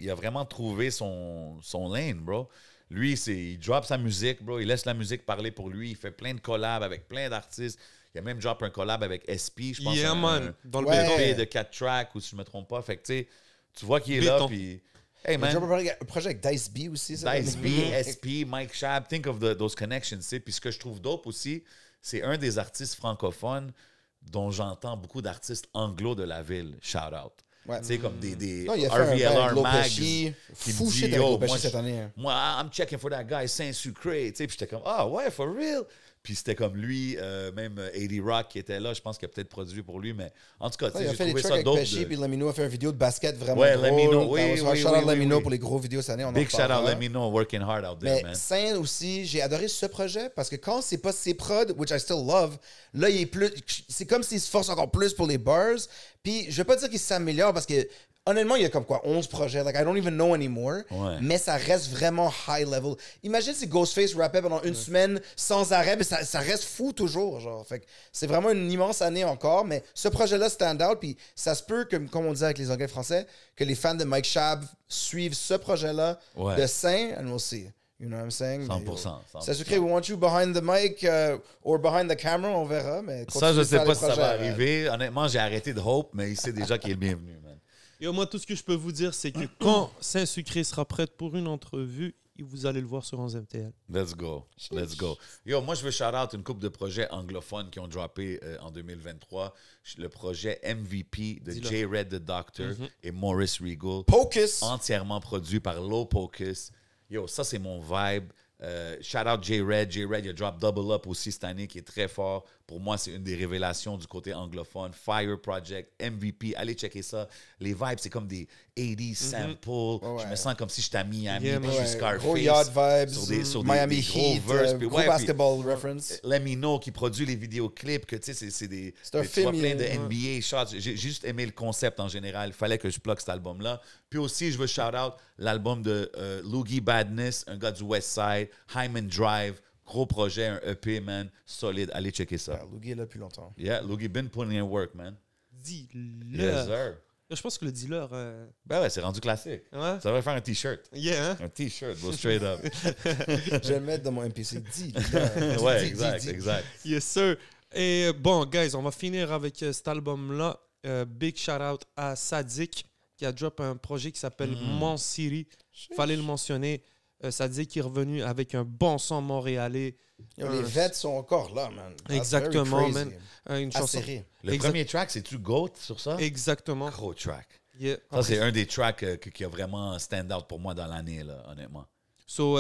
a vraiment trouvé son lane, bro. Lui, il drop sa musique, bro. Il laisse la musique parler pour lui. Il fait plein de collabs avec plein d'artistes. Il a même drop un collab avec SP, je pense. Yeah, un man. Dans le Ouais. béton. EP de 4 tracks, ou si je me trompe pas. Fait que, tu sais, tu vois qu'il est Béton. là, puis... Hey, Il y a man, un projet avec Dice B aussi, ça. Dice B, SP, Mike Shab, think of those connections, tu sais. Puis ce que je trouve dope aussi, c'est un des artistes francophones dont j'entends beaucoup d'artistes anglo de la ville, shout out. Ouais. Tu sais, comme des Non, il a fait un bail avec RVLR Mags Lopechi. qui Fou me shit dit, avec yo, Lopechi moi, cette année. hein. moi, I'm checking for that guy Saint-Sucré. Tu sais, puis j'étais comme, ah ouais, for real. Puis c'était comme lui, même 80 Rock qui était là. Je pense qu'il a peut-être produit pour lui, mais en tout cas, tu Ouais, sais, il a j'ai fait des trouvé tracks ça avec dope. Pesci, puis Lemino a fait une vidéo de basket vraiment Ouais, drôle. Lemino, oui, Shout out oui, Lemino oui. pour les gros vidéos cette année. On en Big shout out, reparlera. let me know, working hard out there, Mais man. Saint aussi, j'ai adoré ce projet parce que quand c'est pas ses prods, which I still love, là, il est plus. C'est comme s'il se force encore plus pour les bars. Puis je vais pas dire qu'il s'améliore parce que honnêtement, il y a comme quoi 11 projets. Like, I don't even know anymore. Ouais. Mais ça reste vraiment high level. Imagine si Ghostface rappait pendant une semaine sans arrêt, mais ça reste fou toujours. Genre. Fait que c'est vraiment une immense année encore. Mais ce projet-là stand out. Puis ça se peut, comme on dit avec les Anglais français, que les fans de Mike Shab suivent ce projet-là Ouais. de Saint, and we'll see. You know what I'm saying? 100%. Ça sucré, we want you behind the mic or behind the camera, on verra. Mais Ça, continue je de sais faire pas les si ça projets, va arriver. Honnêtement, j'ai arrêté de hope, mais il sait déjà qu'il est le bienvenu, man. Et moi, tout ce que je peux vous dire, c'est que quand Saint-Sucré sera prête pour une entrevue, vous allez le voir sur 11MTL. Let's go. Let's go. Yo, moi, je veux shout-out une couple de projets anglophones qui ont droppé en 2023. Le projet MVP de Dis-le. J-Red the Doctor et Maurice Regal. Pocus! Entièrement produit par Low Pocus. Yo, ça, c'est mon vibe. Shout-out J-Red. J-Red, il a drop Double Up aussi cette année, qui est très fort. Pour moi, c'est une des révélations du côté anglophone. Fire Project, MVP, allez checker ça. Les vibes, c'est comme des 80s samples. Ouais. Je me sens comme si j'étais à Miami, Yeah, puis man. je suis Scarface. Gros yacht vibes, sur Miami des gros Heat, verses, puis gros ouais, puis- basketball reference. Lemino qui produit les vidéoclips, que tu sais, c'est des. C'est un tu vois film, plein de ouais. NBA shots. J'ai juste aimé le concept en général. Il fallait que je plug cet album-là. Puis aussi, je veux shout out l'album de Loogie Badness, un gars du West Side, Hyman Drive. Gros projet, un EP, man. Solide. Allez checker ça. Loogie est là depuis longtemps. Yeah, Loogie been putting in work, man. Dis-le. Yes, sir. Je pense que le dealer... Ben ouais, c'est rendu classique. Ouais. Ça devrait faire un T-shirt. Yeah, hein? Un T-shirt, go straight up. Je vais le mettre dans mon MPC. Ouais, exact. Yes, sir. Et bon, guys, on va finir avec cet album-là. Big shout-out à Sadik, qui a drop un projet qui s'appelle Mon City. Fallait le mentionner. Sadik qui est revenu avec un bon son montréalais. Les vets sont encore là, man. That's Exactement, very crazy. man. Une chanson. Acéré. Le premier track, c'est-tu GOAT sur ça? Exactement. Gros track. Yeah. Ça, c'est un des tracks qui a vraiment stand out pour moi dans l'année, là, honnêtement. So,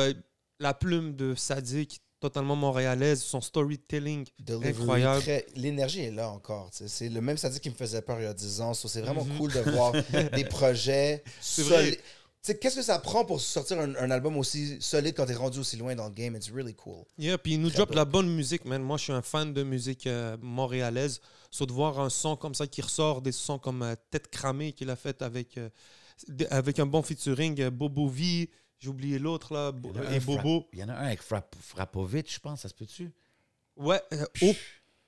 la plume de Sadik, totalement montréalaise, son storytelling Delivery, incroyable. l'énergie est là encore. Tu sais. C'est le même Sadik qui me faisait peur il y a 10 ans. So, c'est vraiment cool de voir des projets solides. Tu sais, qu'est-ce que ça prend pour sortir un album aussi solide quand t'es rendu aussi loin dans le game? It's really cool. Yeah, puis il nous Très drop dope. de la bonne musique, man. Moi, je suis un fan de musique montréalaise. So, de voir un son comme ça qui ressort, des sons comme Tête cramée qu'il a fait avec un bon featuring, Bobo V, j'ai oublié l'autre, là, et Bobo. Il y en a un avec Frapovic, je pense, ça se peut-tu? Ouais,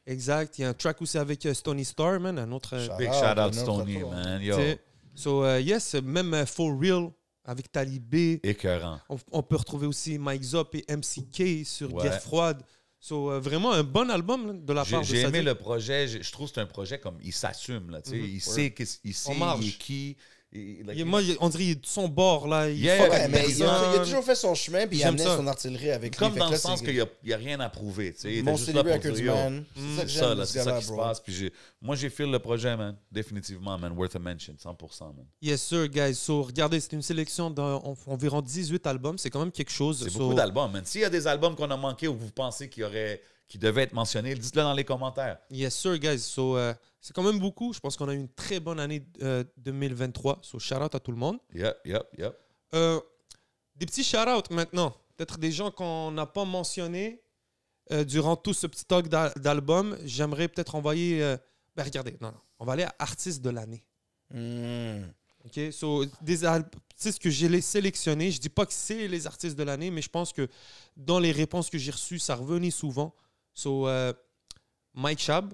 exact. Il y a un track aussi avec Stony Star, man, un autre... Big Ah, shout out ben, Stony, non, man. Yo, t'sais. So, yes, même For Real avec Talibé. écœurant. On peut retrouver aussi Mike Zop et MCK sur Ouais. Guerre froide. So, vraiment un bon album là, de la part de J'ai aimé Sadik. le projet. Je trouve que c'est un projet comme il s'assume. Là, tu sais. Il sait, il sait marche. il est qui. On dirait qu'il est de son bord, là. Il Yeah, fuck Ouais, avec mais il a personne. toujours fait son chemin puis il J'aime amenait ça. son artillerie avec Comme lui. dans Fait le que là, sens c'est- qu'il n'y a rien à prouver. Tu sais. Il était Mon juste City là pour Records, dire, yo, man. C'est ça que ça, j'aime là, de ce c'est ça gars-là, qui se bro. passe. Puis moi, j'ai fait le projet, man. Définitivement, man. Worth a mention, 100%, man. Yes, sir, guys. So, regardez, c'est une sélection d'environ 18 albums. C'est quand même quelque chose. C'est So, beaucoup d'albums, man. S'il y a des albums qu'on a manqués ou vous pensez qui devaient être mentionnés, dites-le dans les commentaires. Yes, sir, guys. So, c'est quand même beaucoup. Je pense qu'on a eu une très bonne année 2023. So, shout out à tout le monde. Yep. Des petits shout-outs maintenant. Peut-être des gens qu'on n'a pas mentionnés durant tout ce petit talk d'album. J'aimerais peut-être envoyer... regardez, non. On va aller à artiste de l'année. OK? So, des artistes que j'ai sélectionnés. Je dis pas que c'est les artistes de l'année, mais je pense que dans les réponses que j'ai reçues, ça revenait souvent. So, Mike Shab.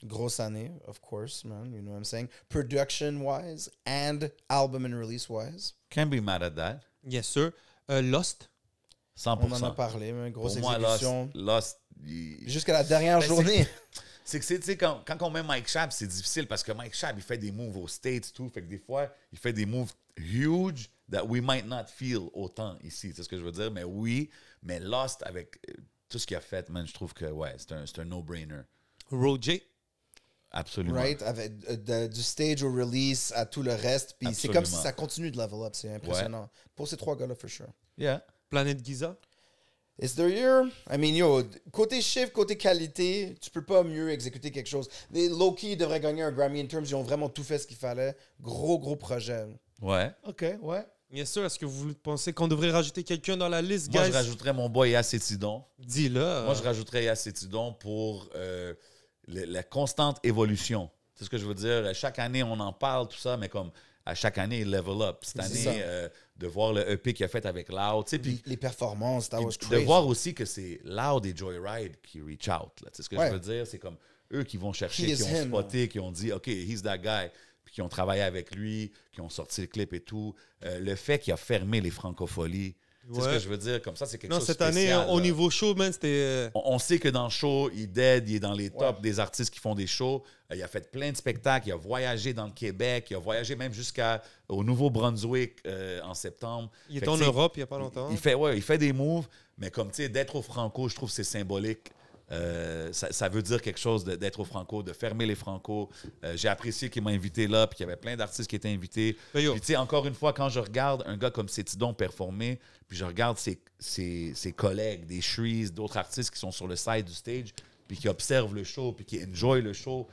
Grosse année, of course, man. You know what I'm saying? Production-wise and album and release-wise. Can't be mad at that. Yes, sir. Lost. 100%. On en a parlé, man. Grosse Pour moi, exécution. Lost Jusqu'à la dernière Ben, journée. c'est que, tu sais, quand on met Mike Schaap, c'est difficile parce que Mike Schaap, il fait des moves aux States, tout. Fait que des fois, il fait des moves huge that we might not feel autant ici. C'est ce que je veux dire. Mais oui, mais Lost, avec tout ce qu'il a fait, man, je trouve que, ouais, c'est un no-brainer. Roger. Absolument. Right? Avec, du stage au release à tout le reste. Puis c'est comme si Absolument. ça continue de level up. C'est impressionnant. Pour ces trois gars-là, for sure. Yeah. Planète Giza. It's their year. I mean, yo, côté chiffre, côté qualité, tu peux pas mieux exécuter quelque chose. Les Low-Key devraient gagner un Grammy in terms. Ils ont vraiment tout fait ce qu'il fallait. Gros projet. Ouais. OK, ouais. Bien sûr, est-ce que vous pensez qu'on devrait rajouter quelqu'un dans la liste, Moi, guys? je rajouterais mon boy Acétidon. Dis-le. Moi, je rajouterais Acétidon pour la constante évolution. C'est ce que je veux dire. Chaque année, on en parle, tout ça, mais comme à chaque année, il level up. Cette C'est année, de voir le EP qu'il a fait avec Loud, tu sais, puis Les performances, that was de crazy. voir aussi que c'est Loud et Joyride qui reach out. Là. Tu sais ce que Ouais. je veux dire? C'est comme eux qui vont chercher, He qui is ont him. spoté, qui ont dit « OK, he's that guy », puis qui ont travaillé avec lui, qui ont sorti le clip et tout. Le fait qu'il a fermé les francopholies, tu sais ce Ouais. que je veux dire? Comme ça, c'est quelque Non, chose de cette année, spécial, au là. niveau show, man, c'était... On sait que dans le show, il dead, il est dans les tops des artistes qui font des shows. Il a fait plein de spectacles, il a voyagé dans le Québec, il a voyagé même jusqu'au Nouveau-Brunswick en septembre. Il Fait était que, en tu sais, Europe il n'y a pas longtemps. il fait des moves, mais comme tu sais, d'être au Franco, je trouve que c'est symbolique. Ça veut dire quelque chose d'être au Franco, de fermer les Franco. J'ai apprécié qu'il m'a invité là, puis qu'il y avait plein d'artistes qui étaient invités. Ben yo. Puis tu sais, encore une fois, quand je regarde un gars comme Cétidon performer, puis je regarde ses collègues, des Shrees, d'autres artistes qui sont sur le side du stage, puis qui observent le show, puis qui enjoy le show,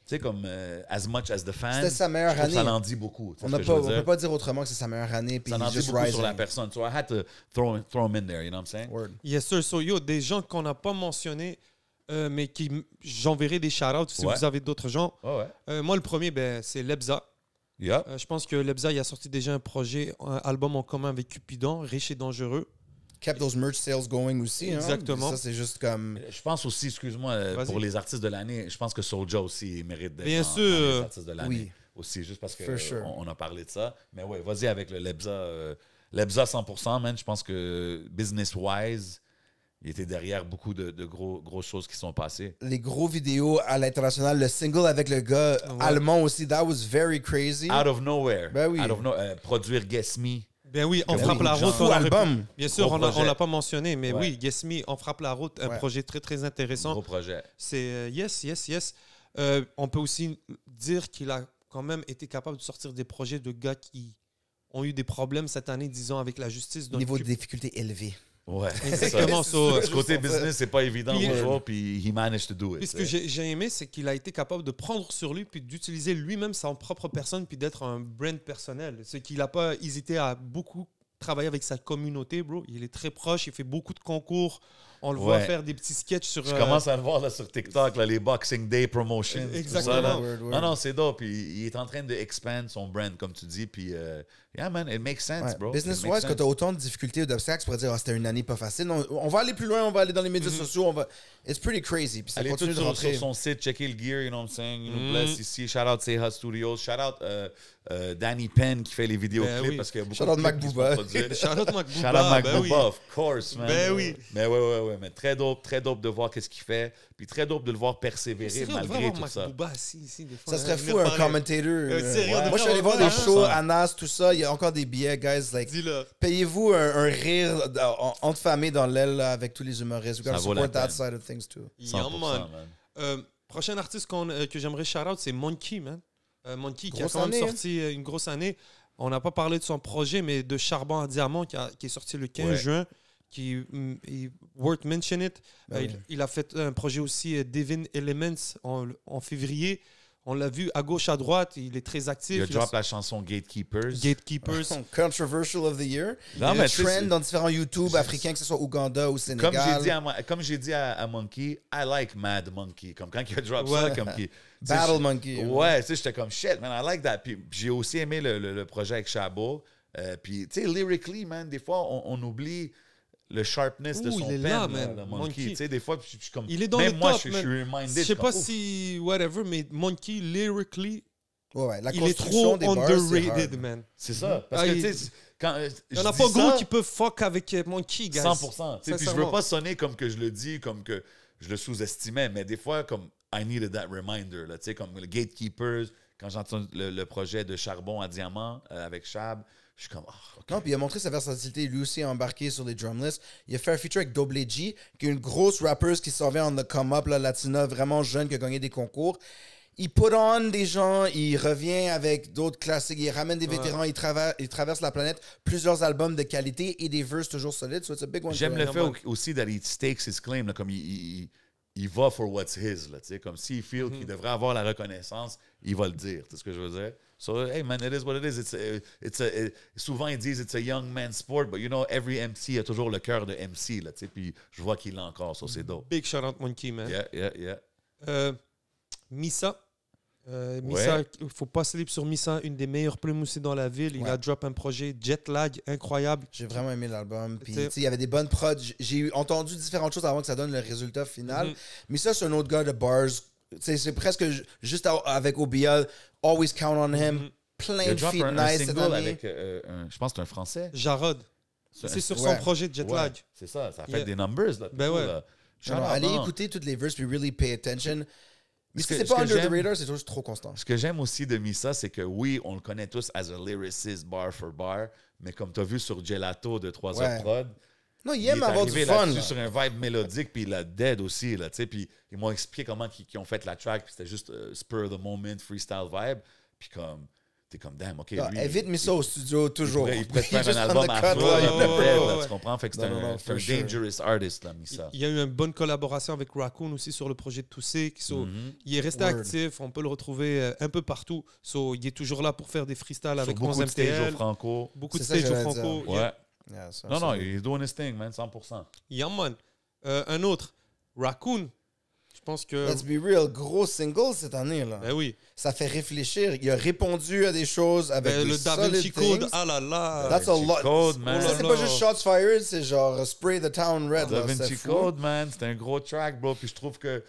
tu sais, comme as much as the fan. C'était sa meilleure je trouve que année. ça en dit beaucoup. Tu sais On ce ne que je veux peut dire? pas dire autrement que c'est sa meilleure année. Puis Ça en he's dit just beaucoup rising. sur la personne. So I had to throw him in there, you know what I'm saying? Word. Yes, sir. So, yo, des gens qu'on n'a pas mentionnés, mais qui j'enverrai des shout-outs si Ouais. vous avez d'autres gens. Ouais. Moi, le premier, c'est Lebza. Yeah. Je pense que Lebza, il a sorti déjà un album en commun avec Cupidon, Riche et Dangereux. Kept those merch sales going aussi. Exactement. Hein? Ça, c'est juste comme... Je pense aussi, excuse-moi, Vas-y. pour les artistes de l'année, je pense que Soulja aussi mérite d'être Bien dans sûr. les artistes de l'année. Oui. aussi, juste parce For sure. on a parlé de ça. Mais ouais, vas-y avec le Lebza. Lebza 100%, man. Je pense que business-wise, il était derrière beaucoup de grosses choses qui sont passées. Les gros vidéos à l'international, le single avec le gars allemand aussi, that was very crazy. Out of nowhere. Ben oui. Produire Guess Me. Ben oui, on Ben frappe oui, la genre, route. fou on aurait album. pu- Bien sûr, Gros on projet. l'a pas mentionné, mais Ouais. oui, Guess Me, on frappe la route, un Ouais. projet très, très intéressant. Gros projet. C'est yes. On peut aussi dire qu'il a quand même été capable de sortir des projets de gars qui ont eu des problèmes cette année, disons, avec la justice. Donc, Niveau de difficulté élevé. Ouais. Exactement, ça. Du côté business, c'est pas évident Puis- toujours, puis he managed to do it. Puis ce que j'ai aimé, c'est qu'il a été capable de prendre sur lui, puis d'utiliser lui-même sa propre personne, puis d'être un brand personnel. C'est qu'il n'a pas hésité à beaucoup travailler avec sa communauté, bro. Il est très proche, il fait beaucoup de concours. On le voit Ouais. faire des petits sketchs sur... Je commence à le voir là, sur TikTok, là, les Boxing Day promotions. Exactement. Tout ça, là. Word. Non, c'est dope. Il est en train de expand son brand, comme tu dis. Puis, yeah, man, it makes sense, Ouais. bro. Business-wise, quand tu as autant de difficultés ou d'obstacles, tu pourrais dire, c'était une année pas facile. Non, on va aller plus loin, on va aller dans les médias sociaux. On va... It's pretty crazy. Puis ça Allez tout continue de sur rentrer. son site, checker le gear, you know what I'm saying? Il nous bless ici. Shout out Seha Studios. Shout out Danny Penn qui fait les vidéoclips Ben oui. parce qu'il y a beaucoup Shout de out clips qui se Macbooba. font produire. Shout-out Macbooba. Shout out Mac ben oui. Booba, of course, man. Ben oui. Mais ouais. Mais très dope de voir qu'est-ce qu'il fait. Puis très dope de le voir persévérer Sérieux, on devrait malgré avoir tout ça. Macbooba ici, des fois. Ça serait Venir fou, un parler. commentator. Sérieux, on Moi, je devrait suis allé voir avoir des un shows, 100%. Anas, tout ça. Il y a encore des billets, guys. Like, Dis-le. payez-vous un rire entre familles dans l'aile là, avec tous les humoristes. We gotta Ça vaut la support that peine. side of things too. 100%, Yeah, man. man. Prochain artiste que j'aimerais shout-out, c'est Monkey, man. Monkey qui a Grosse quand même année, sorti une grosse année. On n'a pas parlé de son projet, mais de Charbon à Diamant qui est sorti le 15 Ouais. juin, qui est worth mention it. Ben oui. Il a fait un projet aussi, Divine Elements, en février. On l'a vu à gauche, à droite. Il est très actif. Il a Il drop la chanson Gatekeepers. Gatekeepers. Controversial of the year. Non, Le mais tu sais, trend dans différents YouTube africains, que ce soit Ouganda ou Sénégal. Comme j'ai dit à Monkey, I like Mad Monkey. Comme quand il a drop ça, Ouais. comme qui. Battle Monkey. Ouais, tu sais, j'étais comme shit, man, I like that. Puis j'ai aussi aimé le projet avec Chabot. Puis, tu sais, lyrically, man, des fois, on oublie le sharpness de Ouh, son il est pen, là, là, man. de Monkey. Monkey. Tu sais, des fois, je suis comme. Il est dans même le moi, top, je man. suis reminded. Je sais pas comme, si, whatever, mais Monkey, lyrically, Ouais, la il est construction trop des bars, c'est underrated, hard. man. C'est ça. Parce Ah, que, il- tu sais, quand. Il n'y en a pas gros qui peuvent fuck avec Monkey, guys. 100%. Tu sais, puis je veux Sincèrement. pas sonner comme que je le dis, comme que je le sous-estimais, mais des fois, comme I needed that reminder, là, tu sais, comme le Gatekeepers, quand j'entends le projet de Charbon à Diamant avec Chab, je suis comme, oh, OK. Non, puis il a montré sa versatilité. Lui aussi a embarqué sur les drumless. Il a fait un feature avec Double G, qui est une grosse rappeuse qui s'en vient en the come-up, là, latina, vraiment jeune, qui a gagné des concours. Il put on des gens, il revient avec d'autres classiques, il ramène des vétérans, il traverse la planète, plusieurs albums de qualité et des verses toujours solides. So it's a big one. J'aime for le him. fait aussi that he stakes his claim, là, comme il va for what's his, là, tu sais, comme s'il feel qu'il devrait avoir la reconnaissance, il va le dire, tu sais ce que je veux dire? So, hey man, it is what it is. Souvent ils disent it's a young man's sport, but you know, every MC a toujours le cœur de MC, là, tu sais, puis je vois qu'il l'a encore, so c'est dope. Big shout out Monkey, man. Yeah. Missa. Missa, Ouais. il faut pas sleep sur Missa, une des meilleures plumes aussi dans la ville. Il Ouais. a drop un projet Jet Lag incroyable. J'ai vraiment aimé l'album. Puis, Tu sais- tu sais, il y avait des bonnes prods. J'ai entendu différentes choses avant que ça donne le résultat final. Mais ça, c'est un autre gars de bars. Tu sais, c'est presque juste avec OBL. Always count on him. Plein Il a de drop feats un nice cette single année. avec, je pense que c'est un Français. Jarod. C'est sur son Ouais. projet Jet Ouais, Lag. c'est ça a fait Yeah. des numbers, là. Ben tout, ouais. là. Non, non, Shout out, allez non. écouter toutes les verses puis really pay attention. Mais Ce si que- c'est ce pas que under the j'aime- radar, c'est toujours trop constant. Ce que j'aime aussi de Missa, c'est que oui, on le connaît tous as a lyricist bar for bar, mais comme tu as vu sur Gelato de 3 heures Ouais. prod, Non, il il aime est avoir arrivé du fun. là-dessus là. sur un vibe mélodique, puis il a dead aussi, là, tu sais, puis ils m'ont expliqué comment ils ont fait la track, puis c'était juste spur of the moment, freestyle vibe, puis comme, t'es comme, damn, OK, Ah, lui, évite Missa au studio, toujours. il pourrait te faire Just un on album the à cut, toi, ouais, il ouais, est ouais, dead, ouais, là, ouais. tu comprends? Fait que c'est Non, non, non, un for sure. dangerous artist, là, Missa. Il y a eu une bonne collaboration avec Raccoon aussi sur le projet de Toussé. Il est resté Word. actif, on peut le retrouver un peu partout. Il est toujours là pour faire des freestyles Sur avec beaucoup 11 de stages MTL. au Franco. Beaucoup de C'est ça que stages au j'allais Franco. dire. Ouais. Yeah, ça, Non, ça. non, il est doing his thing, man, 100%. Yeah, man. Un autre, Raccoon. Je pense que... Let's be real, gros single cette année. Là. Ben oui. Ça fait réfléchir. Il a répondu à des choses avec Ben, des le Da Vinci solid Code, things. ah là là. That's a Da Vinci lot. Code, man. Ça, c'est Oh pas là juste là. shots fired, c'est genre spray the town red. Da là, c'est Vinci fou. Code, man, c'est un gros track, bro. Puis je trouve que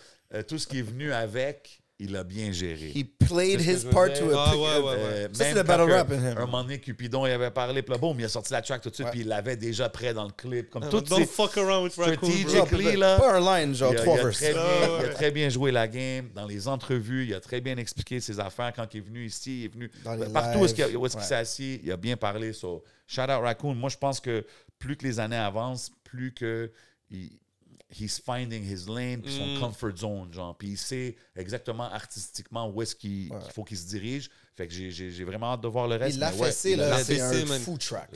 tout ce qui est venu avec, il a bien géré. He played C'est ce que his je veux part dire. to a Ah, ouais, ouais, ouais. Ça, c'est Même le battle quand rap in him. Un moment donné, Cupidon, il avait parlé, puis là, boum, il a sorti la track tout de suite, Ouais. puis il l'avait déjà prêt dans le clip. Comme tout, Don't fuck around with Raccoon, bro. strategically, là. Pas un line, genre Il a, 3 il a verses. très bien, Ah, ouais. il a très bien joué la game. Dans les entrevues, il a très bien expliqué ses affaires. Quand il est venu ici, il est venu Dans les partout où est-ce qu'il lives, où est-ce qu'il s'est assis, il a bien parlé. So, shout out Raccoon. Moi, je pense que plus que les années avancent, plus que he's finding his lane, puis son comfort zone, genre. Puis il sait exactement artistiquement où est-ce qu'il faut qu'il se dirige. Fait que j'ai vraiment hâte de voir le reste. Il l'a mais ouais, fessé, il là, l'a c'est fessé, un man. fou track.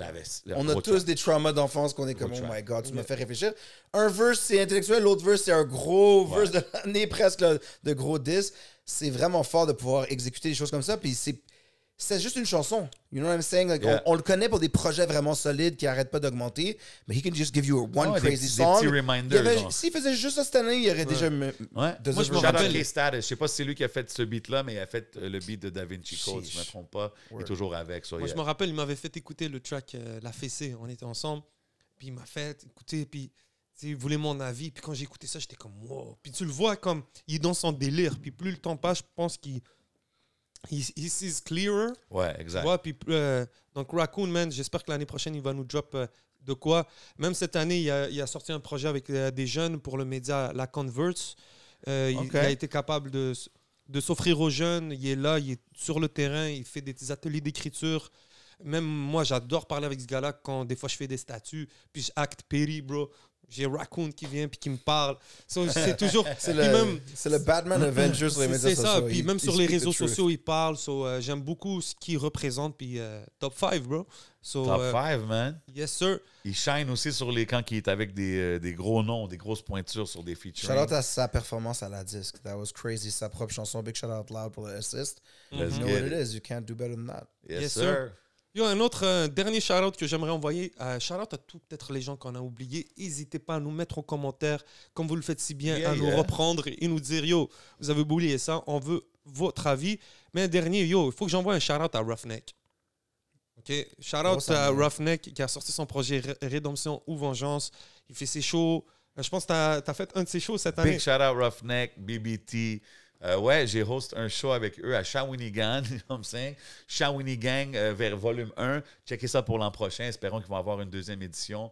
le On a gros tous track. des traumas d'enfance qu'on est comme, Gros oh track. my God, tu me fais réfléchir. Un verse, c'est intellectuel, l'autre verse, c'est un gros verse de l'année, presque, là, de gros 10. C'est vraiment fort de pouvoir exécuter des choses comme ça, puis c'est juste une chanson. You know what I'm saying? Like, Yeah. on le connaît pour des projets vraiment solides qui n'arrêtent pas d'augmenter, mais he can just give you one Ouais, crazy des song. petits reminders, genre. S'il faisait juste ça cette année, il y aurait déjà... Ouais. Moi, je me Shout out rappelle- K-Status. Je sais pas si c'est lui qui a fait ce beat-là, mais il a fait le beat de Da Vinci Code, si je ne me trompe pas. Il est toujours avec. So, Moi, yeah. je me rappelle, il m'avait fait écouter le track La Fessée. On était ensemble. Puis il m'a fait écouter. Puis tu sais, il voulait mon avis. Puis quand j'ai écouté ça, j'étais comme wow. Puis tu le vois comme il est dans son délire. Puis plus le temps passe, je pense qu'il he sees clearer. Ouais, Tu exact. vois, puis, donc Raccoon, man, j'espère que l'année prochaine, il va nous drop de quoi. Même cette année, il a sorti un projet avec des jeunes pour le média La Converse. Il a été capable de s'offrir aux jeunes. Il est là, il est sur le terrain, il fait des ateliers d'écriture. Même moi, j'adore parler avec ce gars-là quand des fois je fais des statuts, puis je acte Perry, bro. J'ai Raccoon qui vient puis qui me parle. So, c'est toujours... C'est puis même- le Batman Avenger sur les médias c'est sociaux. ça, puis Il- même il sur les speak the réseaux truth. sociaux, il parle. So, j'aime beaucoup ce qu'il représente, puis top 5, bro. So, Top 5, man. yes, sir. Il shine aussi sur les quand il est avec des gros noms, des grosses pointures sur des features. Shout out à sa performance à la disque. That was crazy. Sa propre chanson. Big shout out loud pour le assist. Let's You know get what it it. is. You can't do better than that. Yes, Yes, sir. sir. Yo, un autre dernier shout-out que j'aimerais envoyer. Shout-out à tous peut-être les gens qu'on a oubliés. N'hésitez pas à nous mettre en commentaire, comme vous le faites si bien, Yeah, à nous yeah. reprendre et nous dire, yo, vous avez oublié ça, on veut votre avis. Mais un dernier, yo, il faut que j'envoie un shout-out à Roughneck. OK? Shout-out Grosse à année. Roughneck qui a sorti son projet Rédemption ou Vengeance. Il fait ses shows. Je pense que tu as fait un de ses shows cette année. Big shout out Roughneck, BBT. Ouais, j'ai host un show avec eux à Shawinigan, you know what I'm saying? Shawinigan vers volume 1. Checkez ça pour l'an prochain. Espérons qu'ils vont avoir une deuxième édition.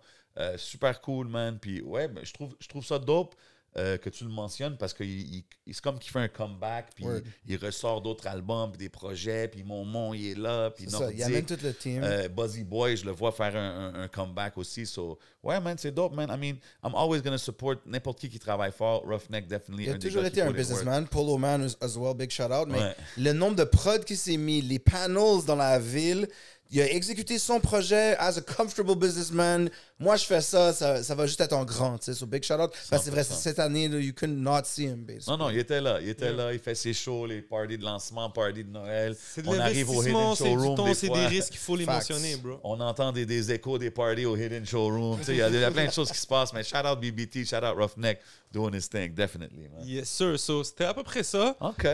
Super cool, man. Puis ouais, ben, je trouve ça dope que tu le mentionnes parce que c'est comme qu'il fait un comeback, puis Word. il ressort d'autres albums, puis des projets, puis Mon, il est là, puis C'est ça. Il amène tout le team. Buzzy Boy, je le vois faire un comeback aussi. So, ouais, man, c'est dope, man. I mean, I'm always going to support n'importe qui travaille fort. Roughneck, definitely. Il a un des toujours gars qui été un put in work. businessman. Polo Man as well, big shout out. Mais Ouais. le nombre de prods qui s'est mis, les panels dans la ville, il a exécuté son projet as a comfortable businessman. Moi, je fais ça, ça va juste être en grand. Tu sais, so big shout out. Parce que c'est vrai, 100%. cette année, là, you could not see him, basically. Non, il était là. Il fait ses shows, les parties de lancement, parties de Noël. C'est de On arrive au l'investissement, Hidden c'est du Showroom temps, des c'est fois. des risques, il faut les Facts. mentionner, bro. On entend des échos des parties au Hidden Showroom. Tu sais, il y a plein de choses qui se passent. Mais shout out BBT, shout out Roughneck, doing his thing, definitely, man. Yes, sir. So, c'était à peu près ça. OK.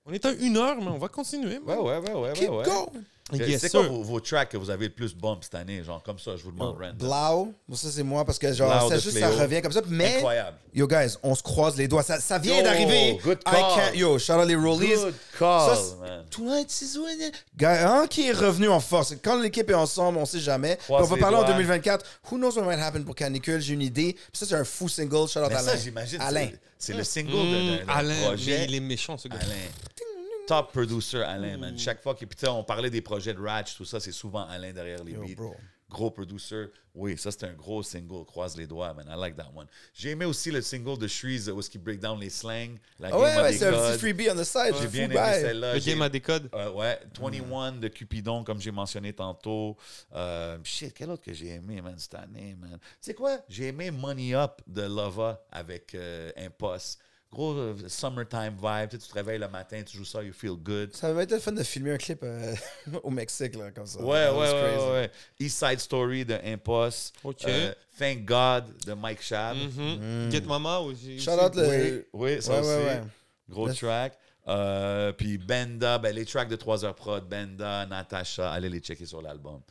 On est à 1 heure, mais on va continuer. man. Ouais. Keep going. Yes, C'est quoi sir. vos tracks que vous avez le plus bump cette année? Genre, comme ça, je vous demande, random. Blau, bon, ça c'est moi parce que genre Blau ça de juste Fléau. ça revient comme ça. Mais Incroyable. yo guys, on se croise les doigts. Ça vient Yo, d'arriver. good I call. can't. Yo, shout out les Rollies. Good call, Ça, man. Tonight is when it- Gars, qui est revenu en force. Quand l'équipe est ensemble, on sait jamais. Puis Croise on va les parler en doigts. 2024. Who knows what might happen pour Canicule? J'ai une idée. Puis ça, c'est un fou single. Shout out Mais Alain. ça, j'imagine, Alain. c'est le single d'un Alain, mais projet. il est méchant, ce gars. Alain. Top producer, Alain, man. Chaque fois que puis, tu sais, on parlait des projets de Ratch, tout ça, c'est souvent Alain derrière les Yo, beats. bro. Gros producer. Oui, ça, c'était un gros single. Croise les doigts, man. I like that one. J'ai aimé aussi le single de Shreeze où est-ce qu'il break down les slangs. La Ah game ouais, a ouais, des c'est un codes. petit freebie on the side. J'ai J'ai bien fou aimé bail. celle-là. Le J'ai- game à des codes. Ouais, 21 de Cupidon, comme j'ai mentionné tantôt. Shit, quel autre que j'ai aimé, man, cette année, man? Tu sais quoi? J'ai aimé Money Up de Lova avec Impost. Gros summertime vibe. Tu sais, tu te réveilles le matin, tu joues ça, you feel good. Ça va être le fun de filmer un clip au Mexique, là, comme ça. Ouais, That was crazy. ouais. East Side Story de Impost. OK. Thank God de Mike Shab. Get Mama aussi. Shout out le. Oui, ça Ouais, aussi. ouais, ouais. Gros Le- track. Puis Benda, ben, les tracks de 3h Prod, Benda, Natasha, allez les checker sur l'album.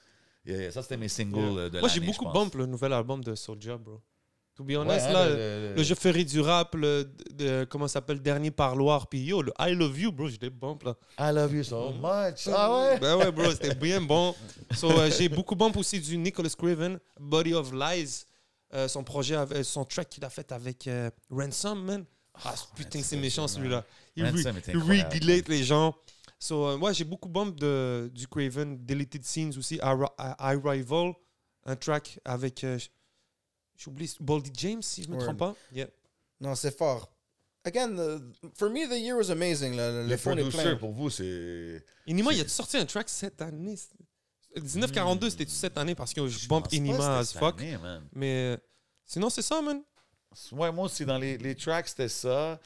Yeah, ça, c'était mes singles de Moi, j'ai l'année, beaucoup je pense. bump le nouvel album de Soulja, bro. To be honest, Ouais, là, hein, le jeu ferry du rap, comment ça s'appelle, Dernier Parloir, puis yo, le I Love You, bro, je l'ai bump, là. I love you so much. Ah ouais? Ben ouais, bro, c'était bien bon. So, j'ai beaucoup bump aussi du Nicholas Craven, Body of Lies, son projet, son track qu'il a fait avec Ransom, man. Ah, putain, c'est méchant celui-là. Il Ransom est il incroyable. regulate les gens. So, moi, j'ai beaucoup bump du Craven, Deleted Scenes aussi, Arrival, un track avec, j'oublie, Boldy James, si je ne me Word. trompe pas. Yeah. Non, c'est fort. Again, for me, the year was amazing. Le Les phone est producers, plein. pour vous, c'est... Inima, il a sorti un track cette année. 1942, c'était cette année parce que je bump Inima as fuck. Année, man. Mais sinon, c'est ça, man. Ouais, moi aussi, dans les tracks, c'était ça.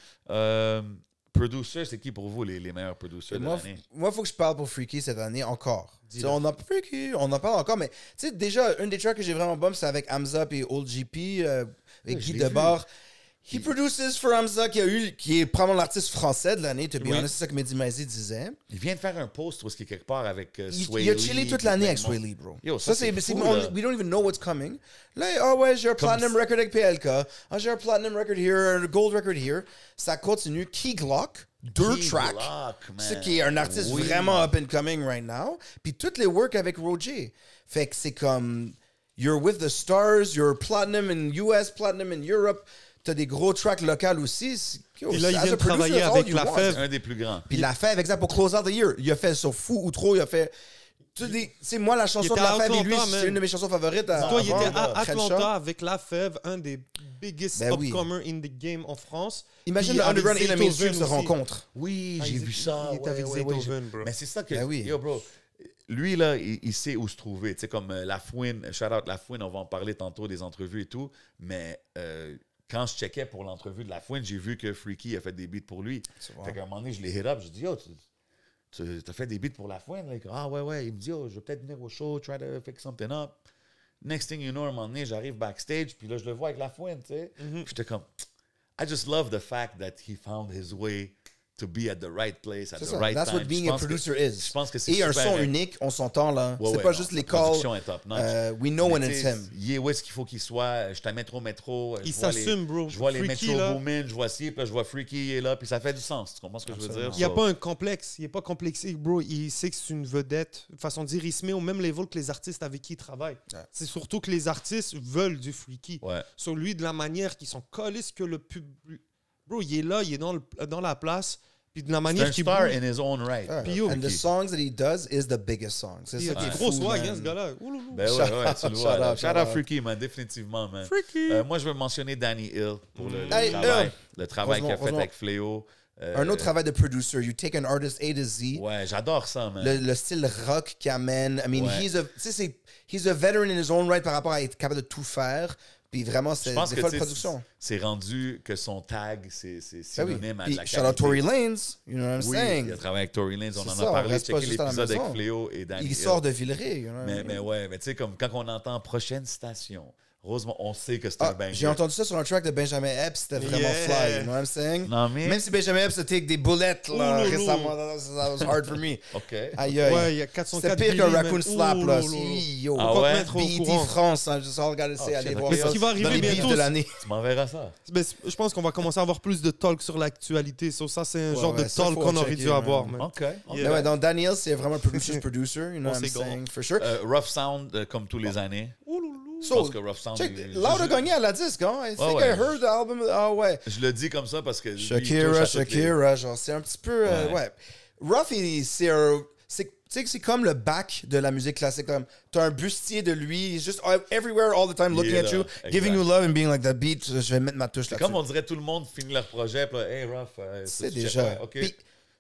Producer, c'est qui pour vous les meilleurs producers de Moi, l'année? il faut que je parle pour Freaky cette année encore. T'sais, on en parle encore, mais tu sais, déjà, un des tracks que j'ai vraiment bump, c'est avec Hamza et Old GP, avec Ouais, Guy je l'ai Debord. He produces for Hamza, qui est probablement l'artiste français de l'année, to be Oui. honest, c'est ça que Mehdi Maizi disait. Il vient de faire un post où est-ce qu'il est quelque part avec Sway Il a Lee, chillé toute puis l'année plein avec de Sway monde. Lee, bro. Yo, ça, c'est fou, là. we don't even know what's coming. Là, ah ouais, j'ai un Comme platinum ça. record avec PLK. Ah, j'ai un platinum record here, un gold record here. Ça continue. Key Glock, deux Key tracks. Glock, man. C'est qui est un artiste Oui. vraiment up and coming right now. Puis toutes les work avec Roger. Fait que c'est comme, you're with the stars, you're platinum in US, platinum in Europe. T'as des gros tracks locaux aussi. Et là, il vient de travailler avec La C'est Fève. un des plus grands. Puis La Fève, avec ça, pour Close Out the Year. Il a fait sur Fou ou Trop, il a fait... C'est moi, la chanson de était La à Fève et lui, Atlanta, c'est man. une de mes chansons favorites. Toi, il était à Crenshaw. Atlanta avec La Fève, un des biggest Ben oui. upcomers in the game en France. Imagine Puis le avec underground et le Zaytoven mainstream se aussi. rencontrent. Oui, Ah, j'ai vu ça. Il était avec Zaytoven, bro. Mais c'est ça que... Ben oui. Yo, bro, lui, là, il sait où se trouver. Tu sais, comme Lafouine, shout-out Lafouine, on va en parler tantôt des entrevues et tout. Mais quand je checkais pour l'entrevue de Lafouine, j'ai vu que Freaky a fait des beats pour lui. Fait qu'à un moment donné, je l'ai hit up. Je dis, yo, tu as fait des beats pour Lafouine? Like, ah ouais. Il me dit, oh, je vais peut-être venir au show, try to fix something up. Next thing you know, à un moment donné, j'arrive backstage, puis là, je le vois avec Lafouine, tu sais. Puis j'étais comme, I just love the fact that he found his way to be at the right place at C'est the ça. right That's time. what being Je a pense que- producer is. Je pense que c'est Et un super son rare. unique, on s'entend là. Ouais, C'est ouais, pas non, juste la les calls. production est top notch. We know when Mais it's tu sais, him. Il est où est-ce qu'il faut qu'il soit. Je t'amène métro. Il je vois s'assume, les- bro. Je vois les Freaky, Metro là. Boomin, je vois ci, puis là, je vois Freaky, il est là, puis ça fait du sens. Tu comprends ce que je veux dire? Il n'y a So, pas un complexe. Il n'est pas complexé, bro. Il sait que c'est une vedette. Façon de dire, il se met au même level que les artistes avec qui il travaille. Ouais. C'est surtout que les artistes veulent du Freaky. Ouais. Sur lui, de la manière qu'ils sont collés, ce que le public... Bro, il est là, il est dans la place. Puis de la C'est manière un qu'il star bouge. in his own right. Ouais. Puis yo, And the songs that he does is the biggest songs. C'est Il ça a qui est des gros fou, swag, man. hein, ce gars-là. Ouloulou. Ben ouais, tu le vois. Shout là. out, Shout shout out out. Freaky, man, définitivement, man. Freaky. Moi, je veux mentionner Danny Hill pour le Hey, travail. Hill. Le travail qu'il a fait Heureusement. avec Fléau. Un autre travail de producer. You take an artist A to Z. Ouais, j'adore ça, man. Le style rock qu'il amène. I mean, Ouais. he's a veteran in his own right par rapport à être capable de tout faire. Puis vraiment, c'est Je pense des que folles tu sais, productions. c'est rendu que son tag, c'est Ben oui. synonyme à de Puis la shout out qualité. Tory Lanez. You know what I'm Oui, saying? il a travaillé avec Tory Lanez, on C'est en ça, a on parlé, reste pas checker juste à la l'épisode avec maison. Fléau et Danny Il Hill. sort de Villeray. You know what I Mais mean? ouais, mais tu sais, comme quand on entend prochaine station, Rosemont, on sait que c'est un banger. J'ai entendu ça sur un track de Benjamin Epps, c'était vraiment Yeah. fly, you know what I'm saying? Non, mais. Même si Benjamin Epps a take des boulettes là, Ouh, récemment, that was hard for me. OK. Aïe aïe. Ouais, il y a 404 C'était pire qu'un Billy, Raccoon man. Slap là. Ouh, Yo. Ah Faut ouais? te mettre au BET courant. France, hein, just all I gotta say, Oh, allez shit, voir ok. ça. Mais ce qui va arriver dans les beefs bientôt, de l'année. Tu m'enverras ça. Ben, je pense qu'on va commencer à avoir plus de talk sur l'actualité. So, ça, c'est un genre ouais, de ça, talk faut qu'on aurait checker, dû man. avoir, man. OK. Yeah. Mais ouais, donc Daniel, c'est vraiment un producer, you know On what I'm s'est gros. saying, for sure. Rough Sound, comme tous les années. Ouloulou. Je So, pense que Rough Sound. check, il- Loud a je- gagné à la disque, hein? I think ouais. I heard the album. Ah ouais. Je le dis comme ça parce que. lui, il touche Shakira, à toutes les- Shakira, genre, c'est un petit peu. Ouais. Ouais. Rough, c'est un. Tu sais que c'est comme le back de la musique classique. Comme, t'as un bustier de lui, he's just everywhere all the time Il looking est at là, you, exact. giving you love and being like that beat. Je vais mettre ma touche C'est là-dessus. comme on dirait tout le monde finit leur projet, puis là, hey, Rough. C'est tu déjà. check, ouais, OK. Puis,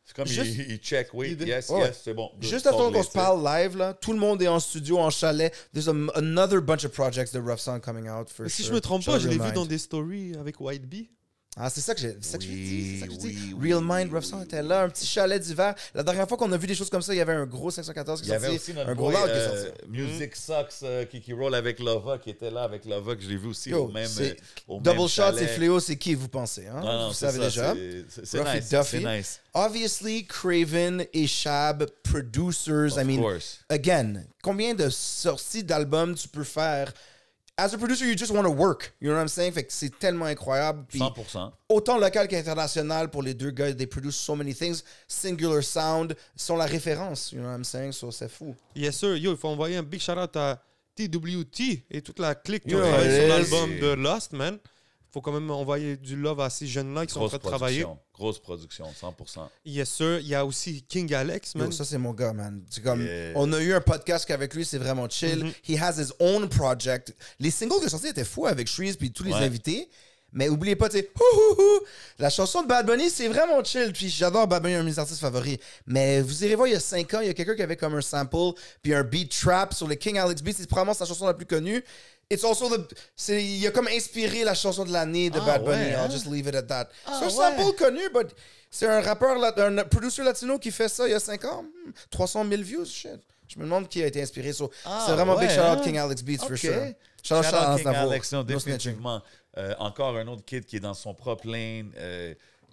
C'est comme juste- il check, oui, yes, Ouais. yes, c'est bon. juste avant qu'on se Solid, parle live, là, tout le monde est en studio, en chalet. There's another bunch of projects de Rough Sound coming out, for Si sure. je me trompe Sur pas, je l'ai Real vu Mind. dans des stories avec White Bee. Ah, c'est ça que j'ai dit. C'est ça que je dis. oui, Real oui, Mind, oui, Rough Sound était là, un petit chalet d'hiver. La dernière fois qu'on a vu des choses comme ça, il y avait un gros 514 qui Il y est avait sorti, aussi notre un gros boy, loud qui est sorti. Music Sucks qui roll avec Lova, qui était là avec Lova, que je l'ai vu aussi Yo, au même. c'est- au Double même Shot, chalet. c'est Fléau, c'est qui vous pensez? Hein? Non, non, vous c'est savez ça, déjà. c'est Ruffy nice. Duffy. C'est nice. Obviously, Craven et Shab, producers. Of I mean, course. again, combien de sorties d'albums tu peux faire? as a producer, you just want to work. You know what I'm saying? Fait que c'est tellement incroyable. Puis 100%. autant local qu'international pour les deux gars, they produce so many things. Singular Sound sont la référence. You know what I'm saying? So c'est fou. Yes, sir. Yo, il faut envoyer un big shout-out à TWT et toute la clique qui ont Yo, travaillé sur yes. l'album de Lost, man. Faut quand même envoyer du love à ces jeunes-là qui sont en train de travailler. Grosse production, 100%. Yes, sir. Il y a aussi King Alex, man. Yo, ça, c'est mon gars, man. C'est comme, Yeah. on a eu un podcast avec lui, c'est vraiment chill. He has his own project. Les singles de sortie étaient fous avec Shreeze puis tous les Ouais. invités. Mais oubliez pas, tu sais, la chanson de Bad Bunny, c'est vraiment chill. Puis j'adore Bad Bunny, un de mes artistes favoris. Mais vous irez voir, il y a 5 ans, il y a quelqu'un qui avait comme un sample puis un beat trap sur le King Alex Beat. C'est probablement sa chanson la plus connue. It's also il a comme inspiré la chanson de l'année de Bad Bunny. ouais, I'll hein? just leave it at that. Ah, c'est un ouais. sample connu, but c'est un rappeur, un producer latino qui fait ça il y a 5 ans. 300 000 views, shit. Je me demande qui a été inspiré. So, c'est vraiment big shout out King Alex Beats, for Ok. sure. Shout out Shout out King Aznavour. Alex, non, No snitching. définitivement. Encore un autre kid qui est dans son propre lane.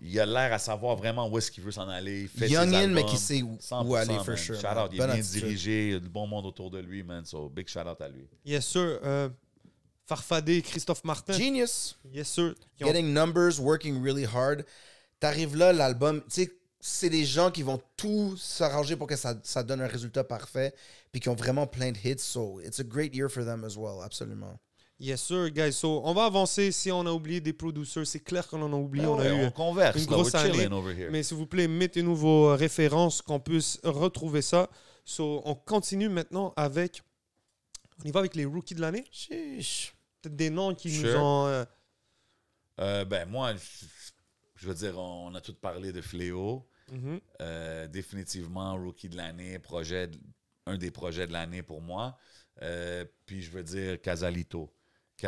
Il a l'air à savoir vraiment où est-ce qu'il veut s'en aller. Il fait ses Youngin, albums. mais qui sait où 100%, aller, for man. sure. Shout out. Il est Bonne bien attitude. dirigé. Il y a du bon monde autour de lui, man. So, big shout out à lui. Yes, sir. Farfadé, Christophe Martin. Genius. Yes, sir. Qui ont- Getting numbers, working really hard. T'arrives là, l'album, tu sais, c'est des gens qui vont tout s'arranger pour que ça donne un résultat parfait, puis qui ont vraiment plein de hits. So, it's a great year for them as well, absolument. Yes, sir, guys. So, on va avancer. Si on a oublié des producers, c'est clair qu'on en a oublié. On a eu on converse. une là, grosse we're année. chilling over here. Mais s'il vous plaît, mettez-nous vos références, qu'on puisse retrouver ça. So, on continue maintenant avec... On y va avec les rookies de l'année. Chiche. Peut-être des noms qui nous Sure. ont... Ben, moi, je veux dire, on a tous parlé de Fléau. Mhm. Définitivement, rookie de l'année, un des projets de l'année pour moi. Puis je veux dire Casalito.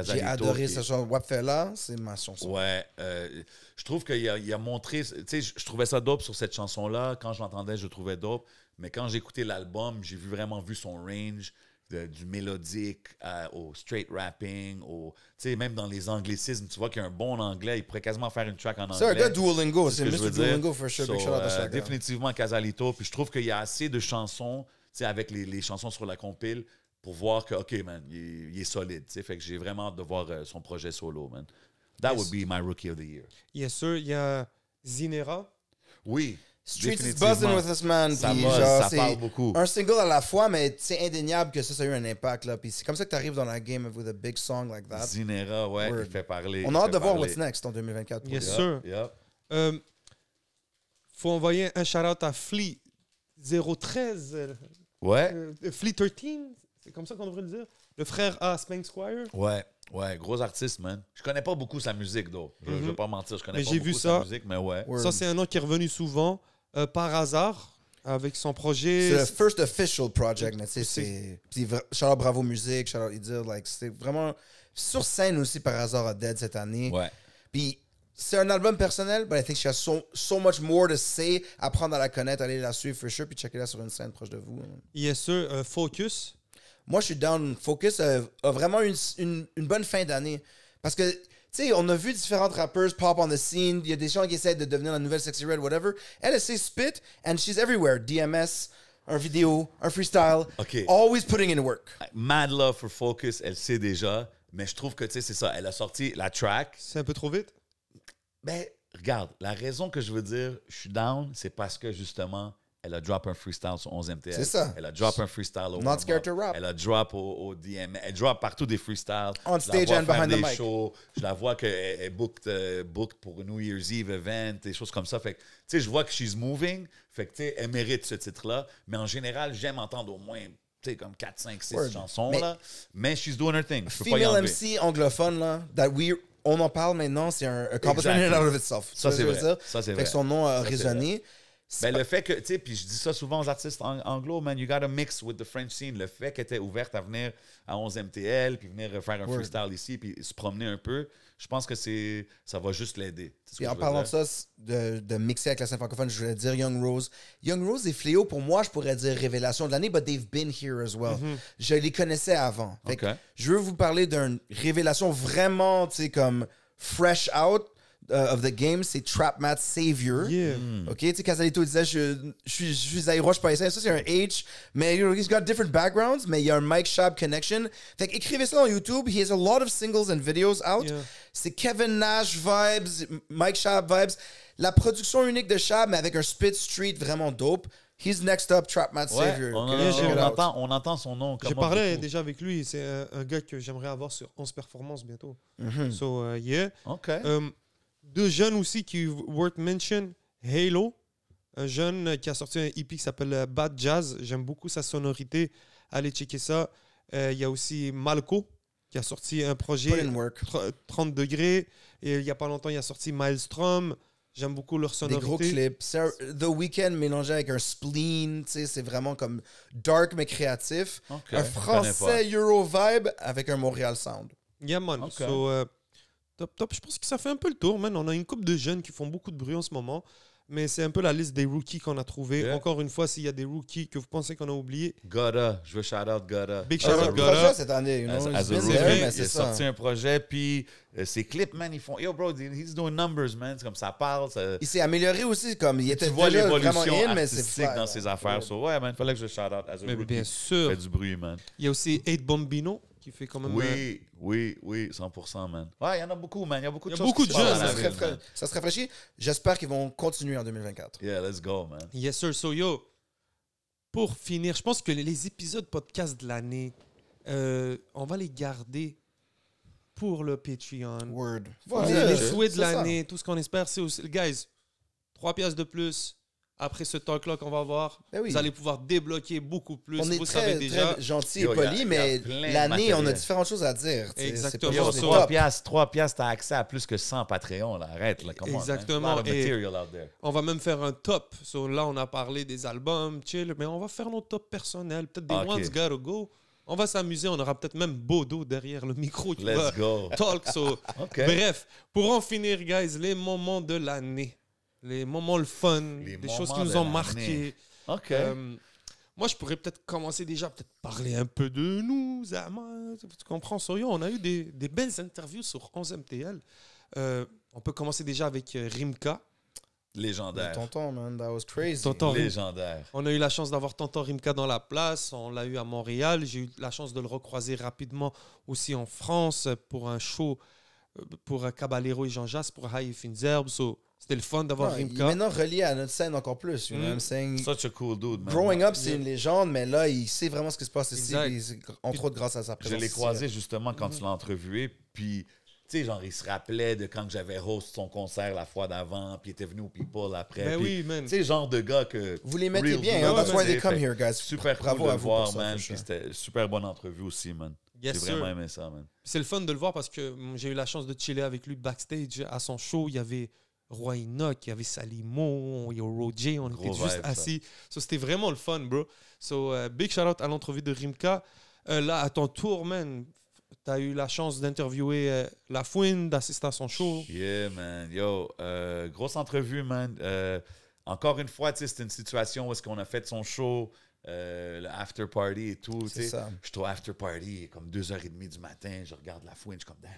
J'ai adoré ce chanson. Wapfella, c'est ma chanson. Ouais, je trouve qu'il a montré, tu sais, je trouvais ça dope sur cette chanson-là. Quand je l'entendais, je le trouvais dope. Mais quand j'ai écouté l'album, j'ai vraiment vu son range du mélodique au straight rapping, tu sais, même dans les anglicismes, tu vois qu'il y a un bon anglais. Il pourrait quasiment faire une track en anglais. C'est un gars Duolingo, c'est ce que je Mr. veux dire. Duolingo for sure. So, Big shout out à ce gars. définitivement Casalito. Puis je trouve qu'il y a assez de chansons, tu sais, avec les chansons sur la compile, pour voir que, OK, man, il est solide. Tu sais, fait que j'ai vraiment hâte de voir son projet solo, man. That would be my rookie of the year. Yes, sir. Il y a Zinera. Oui. Streets is définitivement. buzzing with this man. Ça puis buzz, genre, ça c'est parle beaucoup. un single à la fois, mais c'est indéniable que ça a eu un impact. Là. Puis c'est comme ça que tu arrives dans la game with a big song like that. Zinera, ouais, Word. il fait parler. On a hâte de voir what's next en 2024. Yes, Yep, sir. yep. Faut envoyer un shout-out à Flea 013. Ouais. Flea 13. C'est comme ça qu'on devrait le dire. Le frère à Spank Squire. Ouais, gros artiste, man. Je connais pas beaucoup sa musique, though. Je vais pas mentir, je connais Mais pas j'ai beaucoup vu sa ça. musique, mais ouais. Word. Ça, c'est un nom qui est revenu souvent par hasard avec son projet. C'est le first official project, mais tu sais, C'est- c'est. Puis shout out Bravo Musique, shout out Idir, like, c'est vraiment. Sur scène aussi par hasard à Dead cette année. Ouais. Puis c'est un album personnel, but I think she has so much more to say. Apprendre à la connaître, aller la suivre for sure, puis checker-la sur une scène proche de vous. Yes, sir. Focus. Moi, je suis down. Focus a vraiment une bonne fin d'année. Parce que, tu sais, on a vu différentes rappers pop on the scene. Il y a des gens qui essaient de devenir la nouvelle Sexy Red, whatever. Elle sait spit, and she's everywhere. DMS, un vidéo, un freestyle. OK. Always putting in work. Mad Love for Focus, elle sait déjà, mais je trouve que, tu sais, c'est ça. Elle a sorti la track. C'est un peu trop vite. Ben, regarde, la raison que je veux dire, je suis down, c'est parce que, justement, elle a drop un freestyle sur 11 MTL. C'est ça. Elle a drop un freestyle au Not warm-up. scared to rap. Elle a drop au DM. Elle drop partout des freestyles. On Je la stage vois and faire behind the des mic. shows. Je la vois qu'elle est booked pour New Year's Eve event, des choses comme ça. Fait que, tu sais, je vois que she's moving. Fait que, tu sais, elle mérite ce titre-là. Mais en général, j'aime entendre au moins, tu sais, comme 4, 5, 6 Word. chansons, Mais- là. Mais she's doing her thing. Je peux pas y Female enlever. MC anglophone, là, on en parle maintenant, c'est un accomplishment in and Exactly. out of itself. Ça, Tu c'est vois ce que je vrai. veux dire? Ça, c'est Fait vrai. que son nom a Ça, c'est résonné. Ben, le fait que, tu sais, puis je dis ça souvent aux artistes anglo, man, you gotta mix with the French scene. Le fait qu'elle était ouverte à venir à 11 MTL, puis venir faire un Word. freestyle ici, puis se promener un peu, je pense que ça va juste l'aider. C'est ce Puis que en je veux parlant de dire. ça, de mixer avec la scène francophone, je voulais dire Young Rose. Young Rose et Fléau, pour moi, je pourrais dire révélation de l'année, but they've been here as well. Je les connaissais avant. Fait que Ok. je veux vous parler d'une révélation vraiment, tu sais, comme fresh out. of the game, c'est Trap Matt Savior. Yeah. OK, tu sais, Casalito disait, je suis Zairo, je suis pas ici. Ça, c'est un H, mais you know, he's got different backgrounds, mais il y a un Mike Schaub connection. Fait que écrivez ça dans YouTube. He has a lot of singles and videos out. Yeah. C'est Kevin Nash vibes, Mike Schaub vibes. La production unique de Schaub, mais avec un spit street vraiment dope. He's next up, Trap Matt Ouais, Savior. on, OK, check it out. on entend son nom. J'ai comment parlé beaucoup. déjà avec lui. C'est un gars que j'aimerais avoir sur 11 performances bientôt. Mhm. So, yeah. OK. Deux jeunes aussi qui worth mention. Halo, un jeune qui a sorti un EP qui s'appelle Bad Jazz. J'aime beaucoup sa sonorité. Allez checker ça. Il y a aussi Malco qui a sorti un projet Put in work. 30 degrés. Et il n'y a pas longtemps, il a sorti Maelstrom. J'aime beaucoup leur Des sonorité. gros clips. The Weeknd mélangé avec un spleen. Tu sais, c'est vraiment comme dark mais créatif. OK, Un je français Euro vibe avec un Montréal sound. Yeah, man. Ok. So, top. Je pense que ça fait un peu le tour, man. On a une couple de jeunes qui font beaucoup de bruit en ce moment. Mais c'est un peu la liste des rookies qu'on a trouvé. Yeah. Encore une fois, s'il y a des rookies que vous pensez qu'on a oubliés, Gotta, je veux shout out Gotta. big Il shout a un out projet Gotta. cette année. You know? As He's a been rookie, there, mais il a c'est ça. sorti un projet, puis ses clips, man, ils font... Yo, bro, he's doing numbers, man. C'est comme ça parle. Il s'est amélioré aussi. Comme il était Tu vois déjà l'évolution vraiment in, mais c'est artistique fly, dans là. ses affaires. Ouais. So, ouais, man, fallait que je shout out as a Mais rookie. bien sûr. Fait du bruit, man. Il y a aussi 8 Bombino qui fait quand même. Oui, 100%, man. Ouais, il y en a beaucoup, man. Il y a beaucoup de Il y a choses beaucoup qui de se passent jeunes. dans la Ça ville, se man. ça se rafraîchit. J'espère qu'ils vont continuer en 2024. Yeah, let's go, man. Yes, sir. So, yo, pour finir, je pense que les épisodes podcast de l'année, on va les garder pour le Patreon. Word. Les c'est souhaits de ça. l'année, tout ce qu'on espère, c'est aussi... Guys, 3 piastres de plus. Après ce talk-là qu'on va avoir, Ben oui. vous allez pouvoir débloquer beaucoup plus. On est vous très, savez déjà. très gentil Yo, et poli, mais plein de l'année, on a matériel. différentes choses à dire. tu sais. Exactement. C'est pas Yo, juste des 3 tops. piastres, 3 piastres, t'as accès à plus que 100 Patreon, là. Arrête, là. Comment, Exactement, A lot of et- material out there. On va même faire un top. So, là, on a parlé des albums, chill, mais on va faire nos tops personnels. Peut-être des Ok. One's Gotta Go. On va s'amuser. On aura peut-être même Bodo derrière le micro qui va Let's go. talk. So, OK. bref, pour en finir, guys, les moments de l'année. Les moments le fun. Les des choses qui moments nous de ont l'année. marqués. OK. Moi, je pourrais peut-être commencer déjà, peut-être parler un peu de nous, Zama. Tu comprends, Soyo? On a eu des belles interviews sur 11MTL. On peut commencer déjà avec Rimka. Légendaire. Tonton, man, that was crazy. Tonton Rim- Légendaire. On a eu la chance d'avoir Tonton Rimka dans la place. On l'a eu à Montréal. J'ai eu la chance de le recroiser rapidement aussi en France pour un show pour Caballero et Jean Jass pour High et Fines Herbes. So, c'était le fun d'avoir Ouais, il est Rimka. maintenant relié à notre scène encore plus. You know what I'm saying? Such a cool dude, man. Growing up, c'est une légende, mais là, il sait vraiment ce qui se passe ici. Exact. puis c'est entre autres grâce à sa Je présence. l'ai ici. croisé justement quand tu l'as entrevué, puis tu sais, genre, il se rappelait de quand j'avais host son concert la fois d'avant, puis il était venu au People après. Ben puis, oui, man. Tu sais, genre de gars que... Vous les mettez real bien, dude, hein, that's man, why they c'est come fait here, guys. Super Bravo cool de à le vous voir, pour ça, man. for Puis sure. c'était une super bonne entrevue aussi, man. Yes, J'ai sir. vraiment aimé ça, man. C'est le fun de le voir parce que j'ai eu la chance de chiller avec lui backstage à son show. Il y avait Roy Enoch, il y avait Salimo, il y a Roger, on Gros était juste vibe, ça. assis. So, c'était vraiment le fun, bro. So, big shout out à l'entrevue de Rimka. Là, à ton tour, man, tu as eu la chance d'interviewer La Fouine, d'assister à son show. Yeah, man. Yo, grosse entrevue, man. Encore une fois, tu sais, c'était une situation où est-ce qu'on a fait son show, le after party et tout. tu C'est sais. ça. Je suis au after party, comme 2h30 du matin. Je regarde La Fouine, je suis comme, damn,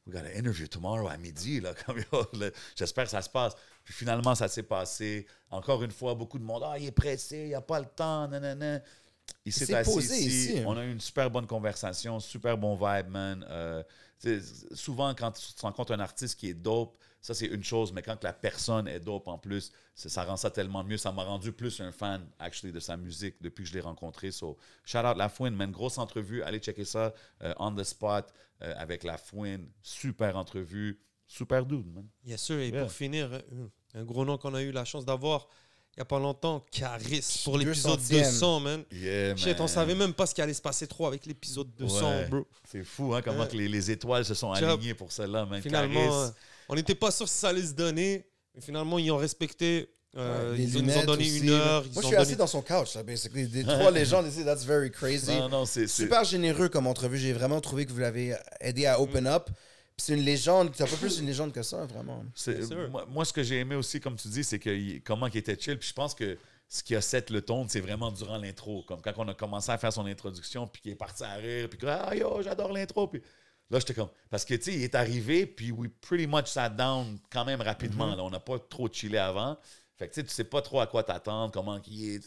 we got an interview tomorrow à midi. Là, comme, yo, là, j'espère que ça se passe. Puis finalement, ça s'est passé. Encore une fois, beaucoup de monde, il est pressé, il n'a pas le temps, nanana. Il s'est s'est assis posé ici. On a eu une super bonne conversation, super bon vibe, man. Tu sais, souvent, quand tu rencontres un artiste qui est dope, ça, c'est une chose, mais quand la personne est dope en plus, ça rend ça tellement mieux. Ça m'a rendu plus un fan, actually, de sa musique depuis que je l'ai rencontré. So, shout out La Fouine, man. Grosse entrevue. Allez checker ça, on the spot, avec La Fouine. Super entrevue. Super dude, man. Yes, sir. Et Yeah. pour finir, un gros nom qu'on a eu la chance d'avoir il n'y a pas longtemps, Caris, pour l'épisode 200e. 200, man. Yeah, man. Shit, on savait même pas ce qui allait se passer trop avec l'épisode 200, Ouais. bro. C'est fou, hein, comment que les étoiles se sont Job. alignées pour celle-là, man. Finalement, Caris. on n'était pas sûr si ça allait se donner, mais finalement, ils ont respecté. Les Ils nous ont lunettes donné aussi, une heure. Moi, ils je ont suis donné... assis dans son couch, là, basically. Des trois légendes ici, that's very crazy. Non, c'est... Super généreux comme entrevue. J'ai vraiment trouvé que vous l'avez aidé à open up. Puis c'est une légende. C'est un peu plus une légende que ça, vraiment. Bien sûr. Moi, ce que j'ai aimé aussi, comme tu dis, c'est comment il était chill. Puis je pense que ce qui a set le ton, c'est vraiment durant l'intro. Comme quand on a commencé à faire son introduction, puis qu'il est parti à rire, puis que, yo, j'adore l'intro. Puis Là, j'étais comme... Parce que, tu sais, il est arrivé, puis we pretty much sat down quand même rapidement. Là. On n'a pas trop chillé avant. Fait que, tu sais, tu sais pas trop à quoi t'attendre, comment il est.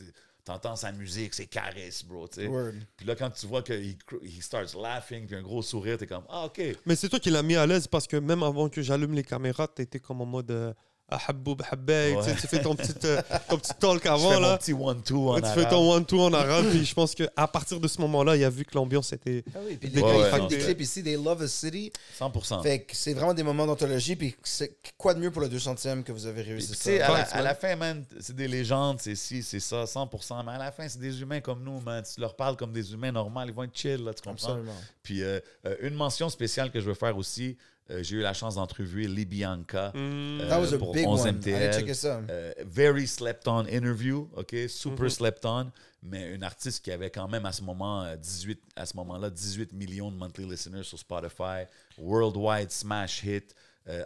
T'entends sa musique, ses caresses, bro, tu sais. Puis là, quand tu vois qu'il starts laughing, puis un gros sourire, t'es comme, ah, OK. Mais c'est toi qui l'as mis à l'aise parce que même avant que j'allume les caméras, t'étais comme en mode Ahabou Habay. Ouais. Tu fais ton petit talk Je avant. fais mon Là. petit one-two en Tu arabe. fais ton one-two en arabe. Puis je pense qu'à partir de ce moment-là, il a vu que l'ambiance était. Ah oui, puis Ouais, les gars, ouais, ils font non, des c'est- clips ici, they love a city. 100%. Fait que c'est vraiment des moments d'anthologie. Puis quoi de mieux pour le 200e que vous avez Puis, réussi tu sais, ça? à la fin, man, c'est des légendes, c'est ci, c'est ça, 100%. Mais à la fin, c'est des humains comme nous, man. Tu leur parles comme des humains normaux, ils vont être chill, là, tu comprends? Absolument. Puis une mention spéciale que je veux faire aussi, j'ai eu la chance d'entrevuer Libianca That was a pour big 11 one. Allez MTL. checker ça. Very slept on interview, OK? Super slept on, mais une artiste qui avait quand même à ce moment-là 18 millions de monthly listeners sur Spotify, worldwide smash hit.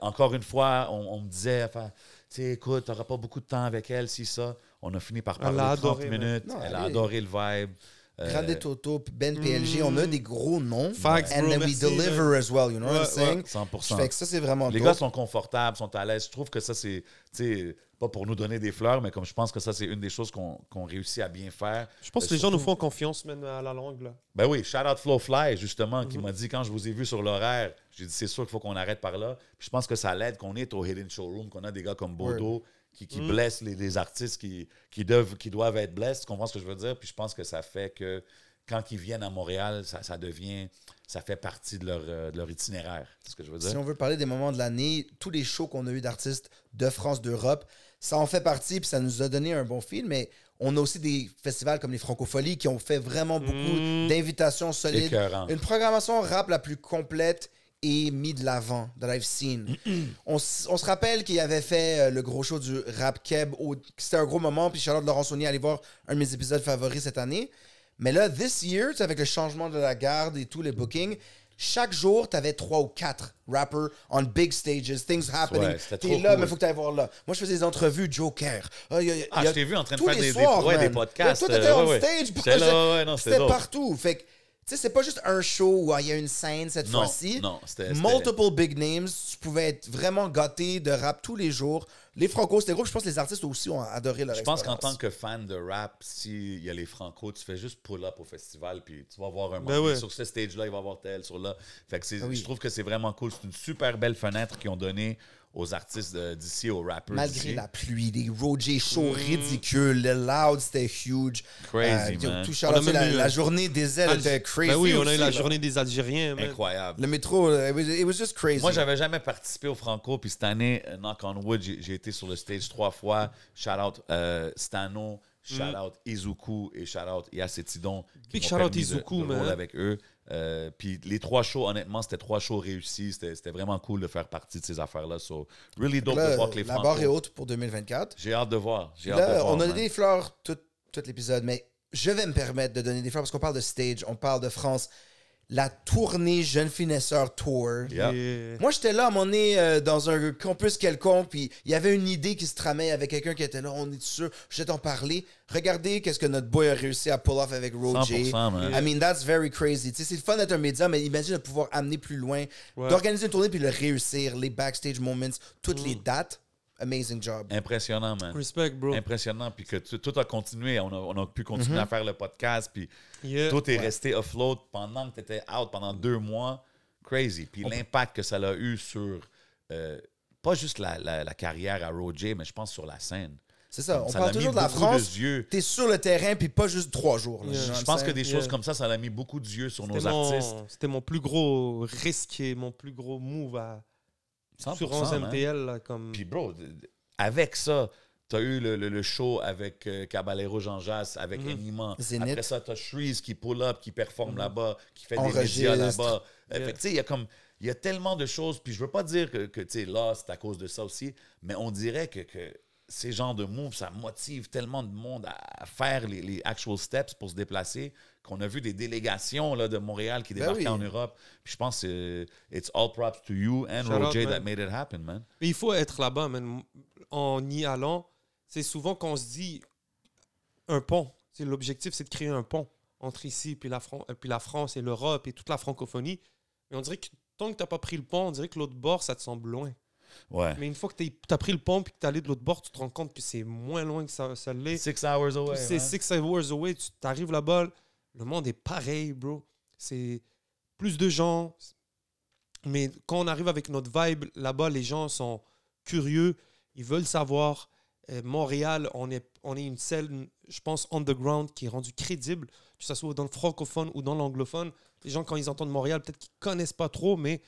Encore une fois, on me disait, enfin, tu sais, écoute, t'auras pas beaucoup de temps avec elle, si ça. On a fini par Elle parler a 30 adoré, minutes. man. Non, elle a elle est- adoré le vibe. Grande Toto, puis Ben PLG, on a des gros noms. Facts, And bro, then we merci, deliver as well, you know what I'm Ouais, saying? 100%. Fait que ça, c'est vraiment Les dope. gars sont confortables, sont à l'aise. Je trouve que ça, c'est, tu sais, pas pour nous donner des fleurs, mais comme je pense que ça, c'est une des choses qu'on réussit à bien faire. Je pense que les gens nous surtout- font confiance, même à la langue. Là. Ben oui, shout out Flowfly, justement, qui m'a dit, quand je vous ai vu sur l'horaire, j'ai dit, c'est sûr qu'il faut qu'on arrête par là. Puis je pense que ça l'aide qu'on est au Hidden Showroom, qu'on a des gars comme Bodo qui blessent les artistes qui doivent être blessés. Tu comprends ce que je veux dire? Puis je pense que ça fait que quand ils viennent à Montréal, ça fait partie de leur itinéraire. C'est ce que je veux dire? Si on veut parler des moments de l'année, tous les shows qu'on a eu d'artistes de France, d'Europe, ça en fait partie, puis ça nous a donné un bon fil, mais on a aussi des festivals comme les Francopholies qui ont fait vraiment beaucoup d'invitations solides. Écœurant. Une programmation rap la plus complète et mis de l'avant that I've seen. On se rappelle qu'il avait fait le gros show du Rap Keb. C'était un gros moment, puis Charlotte Laurent Saunier allait voir un de mes épisodes favoris cette année. Mais là, this year, tu sais, avec le changement de la garde et tous les bookings, chaque jour, tu avais 3 ou 4 rappers on big stages, things happening. Ouais, c'était T'es trop là, cool. mais il faut que tu ailles voir là. Moi, je faisais des entrevues Joker. Je t'ai vu en train de tous faire les des soirs, man. podcasts. Toi, t'étais on ouais. stage. J'étais là, ouais, non, C'était dope. partout. Fait que, tu sais, c'est pas juste un show où il y a une scène cette Non, fois-ci. non, c'était- Multiple big names. Tu pouvais être vraiment gâté de rap tous les jours. Les Franco, c'était gros. Je pense que les artistes aussi ont adoré leur Je pense qu'en expérience. tant que fan de rap, s'il y a les Franco, tu fais juste pull-up au festival, puis tu vas voir un Ben moment. ouais. Sur ce stage-là, il va y avoir tel, sur là. Fait que Ah oui. je trouve que c'est vraiment cool. C'est une super belle fenêtre qu'ils ont donnée aux artistes d'ici, aux rappers Malgré d'ici. la pluie, des Roger shows ridicules, le loud, c'était huge. Crazy, man. Tout On a Charlotte, même eu, la journée des ailes était crazy. Ben oui, on a eu aussi, la là. journée des Algériens. man. Incroyable. Le métro, it was just crazy. Moi, j'avais jamais participé au Franco, puis cette année, knock on wood, j'ai été sur le stage 3 fois. Shout out Stano, shout out Izuku et shout out Yasetidon. Big shout out Izuku, man. man. Avec eux. Puis les 3 shows, honnêtement, c'était 3 shows réussis. C'était vraiment cool de faire partie de ces affaires-là. So, really dope Là, de voir que les la Franco. barre est haute pour 2024. J'ai hâte de voir. J'ai hâte Là, de voir, on a man. donné des fleurs tout l'épisode, mais je vais me permettre de donner des fleurs parce qu'on parle de stage, on parle de France. La tournée Jeune Finesseur Tour. Yeah. Et- Moi, j'étais là à un moment donné dans un campus quelconque, puis il y avait une idée qui se tramait avec quelqu'un qui était là, on est sûr, je vais t'en parler. Regardez qu'est-ce que notre boy a réussi à pull off avec Roger. 100%, man. I mean, that's very crazy. Tu sais, c'est le fun d'être un média, mais imagine de pouvoir amener plus loin, d'organiser une tournée puis le réussir, les backstage moments, toutes les dates. Amazing job. Impressionnant, man. Respect, bro. Impressionnant. Puis que tout a continué. On a pu continuer à faire le podcast. Puis Yeah. tout est resté afloat pendant que tu étais out pendant 2 mois. Crazy. Puis l'impact que ça a eu sur pas juste la carrière à Roger, mais je pense sur la scène. C'est ça. On Ça parle l'a toujours mis de la beaucoup France. d'yeux. T'es sur le terrain, puis pas juste 3 jours. là. Yeah. You know Je what pense I'm que des saying? choses Yeah. comme ça a mis beaucoup d'yeux sur nos C'était artistes. c'était mon plus gros risque et mon plus gros move sur 100%, 11 man. MTL. Là, comme... Puis, bro, avec ça, tu as eu le show avec Caballero Jean Jass, avec Enima. Zénith. Après ça, tu as Shreeze qui pull up, qui performe là-bas, qui fait Enregistre. des médias là-bas. Yeah. Fait que, tu sais, il y a tellement de choses. Puis, je veux pas dire que tu sais, là, c'est à cause de ça aussi, mais on dirait que ces genres de moves, ça motive tellement de monde à faire les actual steps pour se déplacer, qu'on a vu des délégations là, de Montréal qui débarquaient oui. en Europe. Puis je pense que it's all props to you and Shout out, Roger man. that made it happen, man. Mais il faut être là-bas, man. En y allant, c'est souvent qu'on se dit un pont. L'objectif, c'est de créer un pont entre ici puis la France et l'Europe et toute la francophonie. Mais on dirait que tant que t'as pas pris le pont, on dirait que l'autre bord, ça te semble loin. Ouais. Mais une fois que t'as pris le pont et que t'es allé de l'autre bord, tu te rends compte que c'est moins loin que ça l'est. 6 hours away. C'est man. 6 hours away. Tu t'arrives là-bas, le monde est pareil, bro. C'est plus de gens. Mais quand on arrive avec notre vibe, là-bas, les gens sont curieux. Ils veulent savoir. Montréal, on est une scène, je pense, underground qui est rendue crédible, que ce soit dans le francophone ou dans l'anglophone. Les gens, quand ils entendent Montréal, peut-être qu'ils ne connaissent pas trop, mais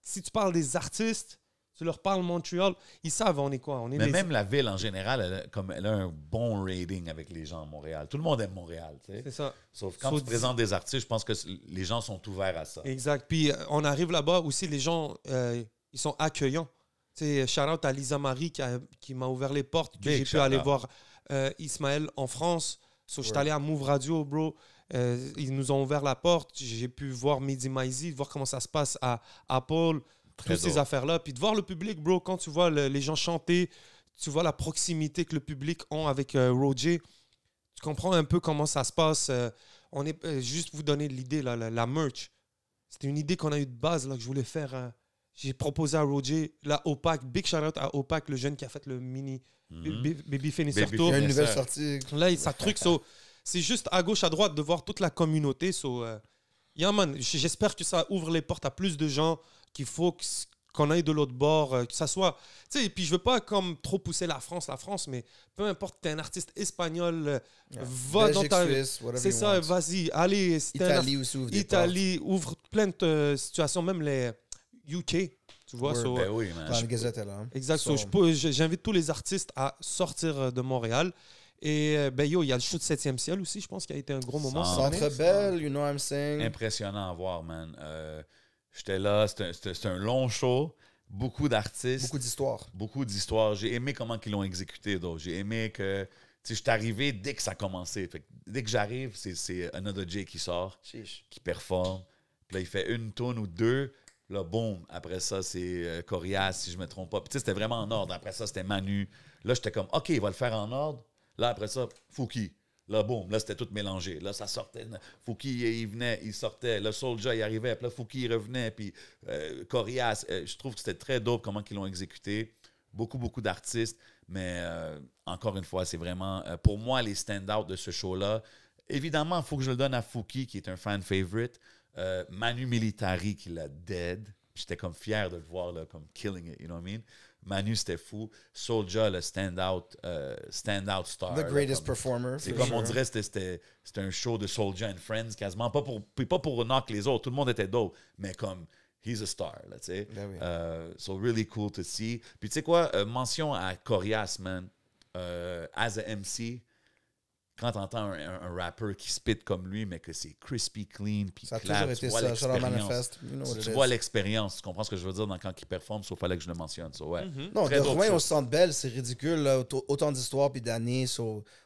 si tu parles des artistes, tu leur parles Montréal, ils savent on est quoi. On est Mais même la ville en général, elle a un bon rating avec les gens à Montréal. Tout le monde aime Montréal, tu sais. C'est ça. Sauf quand tu présentes des artistes, je pense que les gens sont ouverts à ça. Exact. Puis on arrive là-bas aussi, les gens, ils sont accueillants. Tu sais, shout-out à Lisa Marie qui m'a ouvert les portes, que j'ai pu aller voir Ismaël en France. So, je suis allé à Move Radio, bro. Ils nous ont ouvert la porte. J'ai pu voir Mehdi Maizi, voir comment ça se passe à Apple, toutes ces affaires-là. Puis de voir le public, bro, quand tu vois les gens chanter, tu vois la proximité que le public a avec Roger, tu comprends un peu comment ça se passe. On est juste vous donner l'idée, la merch. C'était une idée qu'on a eue de base là, que je voulais faire. J'ai proposé à Roger, la Opac, big shout-out à Opac, le jeune qui a fait le mini Baby Finisher Tour. Il y a une nouvelle sortie. Là, ça truc, c'est juste à gauche, à droite de voir toute la communauté. Yeah, man, j'espère que ça ouvre les portes à plus de gens, qu'il faut qu'on aille de l'autre bord, que ça soit... Tu sais, puis je veux pas comme trop pousser la France, mais peu importe, t'es un artiste espagnol, va Belgique, dans ta... Suisse, whatever C'est you ça, want. vas-y, allez. Italie aussi ouvre des Italie ouvre plein de situations, même les UK, tu vois. Word. Ben oui, man. Dans la Gazette, là. hein. Exact. So- J'invite tous les artistes à sortir de Montréal. Et ben yo, il y a le show de 7e ciel aussi, je pense qu'il a été un gros moment. cette année. Centre Bell, you know what I'm saying? Impressionnant à voir, man. J'étais là, c'était un long show, beaucoup d'artistes. Beaucoup d'histoires. Beaucoup d'histoires. J'ai aimé comment ils l'ont exécuté, donc. J'ai aimé que... Tu sais, je suis arrivé dès que ça a commencé. Fait que dès que j'arrive, c'est Another J qui sort, Chiche. qui performe. Puis là, il fait une tune ou deux. Là, boum. Après ça, c'est Corias, si je ne me trompe pas. Puis tu sais, c'était vraiment en ordre. Après ça, c'était Manu. Là, j'étais comme, OK, il va le faire en ordre. Là, après ça, Fouki. Là, boum. Là, c'était tout mélangé. Là, ça sortait. Fouki, il venait, il sortait. Là, Soulja, il arrivait. Puis là, Fouki, il revenait. Puis Corias. Je trouve que c'était très dope comment ils l'ont exécuté. Beaucoup, beaucoup d'artistes. Mais encore une fois, c'est vraiment, pour moi, les stand-out de ce show-là. Évidemment, il faut que je le donne à Fouki, qui est un fan favorite. Manu Militari, qui l'a dead. J'étais comme fier de le voir là, comme killing it, you know what I mean? Manu, c'était fou. Soulja, le stand-out star. The greatest là, comme, performer. c'est for comme sure. on dirait, c'était un show de Soulja and Friends, quasiment. Pas pour knock les autres. Tout le monde était dope. Mais comme, he's a star, là, tu sais. Ben oui. So really cool to see. Puis tu sais quoi, mention à Corias, man. As a MC, quand t'entends un rapper qui spit comme lui, mais que c'est crispy, clean, puis Ça a clair, toujours tu été vois ça. Shout out l'expérience. Manifest. You know what Tu it vois is. l'expérience, tu comprends ce que je veux dire quand il performe, sauf fallait que je le mentionne. So, ouais. Non, Très de dope Rouen show. au Centre Bell, c'est ridicule. Là, autant d'histoires puis d'années.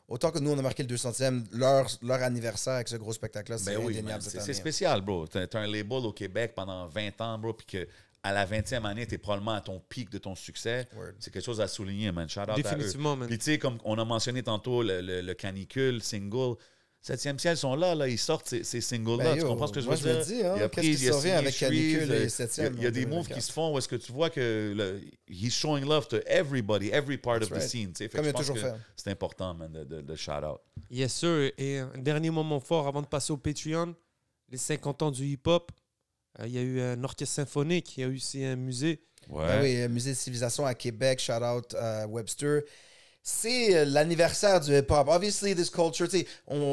Autant que nous, on a marqué le 200e, leur anniversaire avec ce gros spectacle-là, c'est Ben oui, indéniable man, cette c'est année. spécial, bro. T'as un label au Québec pendant 20 ans, bro, puis que à la 20e année, t'es probablement à ton pic de ton succès. Word. C'est quelque chose à souligner, man. Shout out à eux. Définitivement, man. Puis tu sais, comme on a mentionné tantôt, le canicule, single, 7e ciel sont là, ils sortent ces singles-là. Ben tu yo, comprends ce que je moi, veux je dire? me dis, hein, Il a qu'est-ce pris- qui il a s'en vient signé avec Shreeze, Canicule et il 7e y a des en moves 2024. qui se font où est-ce que tu vois que he's showing love to everybody, every part That's of the right. scene. tu sais. Fait Comme que il a je pense toujours que fait. c'est important, man, de shout out. Yes, sir. Et un dernier moment fort avant de passer au Patreon, les 50 ans du hip-hop. Il y a eu un orchestre symphonique, il y a eu aussi un musée. Ouais. Ben oui, Musée de civilisation à Québec, shout out Webster. C'est l'anniversaire du hip-hop. Obviously, this culture, tu sais,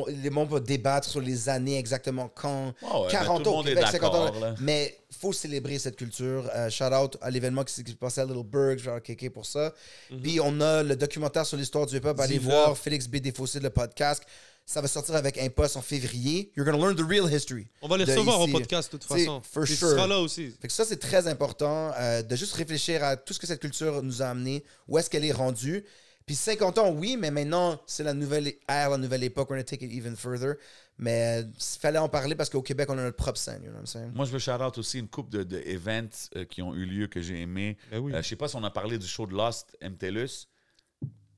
les gens vont débattre sur les années exactement quand. Ouais, ouais, 40 ben, tout le ans au monde est Québec, 50 d'accord, ans. là. Mais il faut célébrer cette culture. Shout out à l'événement qui s'est passé à Little Burg, genre KK pour ça. Puis on a le documentaire sur l'histoire du hip-hop. Allez Dis-le. voir Félix B. Desfossés, le podcast. Ça va sortir avec un post en février. You're gonna learn the real history. On va les de recevoir au ici. podcast de toute T'sais, façon. for Puis tu sure. seras là aussi. Fait que ça, c'est très important de juste réfléchir à tout ce que cette culture nous a amené, où est-ce qu'elle est rendue. Puis 50 ans, oui, mais maintenant, c'est la nouvelle ère, la nouvelle époque. We're going to take it even further. Mais il fallait en parler parce qu'au Québec, on a notre propre scène. You know what I'm saying? Moi, je veux shout out aussi une couple de events qui ont eu lieu que j'ai aimé. Ben oui. Je sais pas si on a parlé du show de Lost, MTLUS.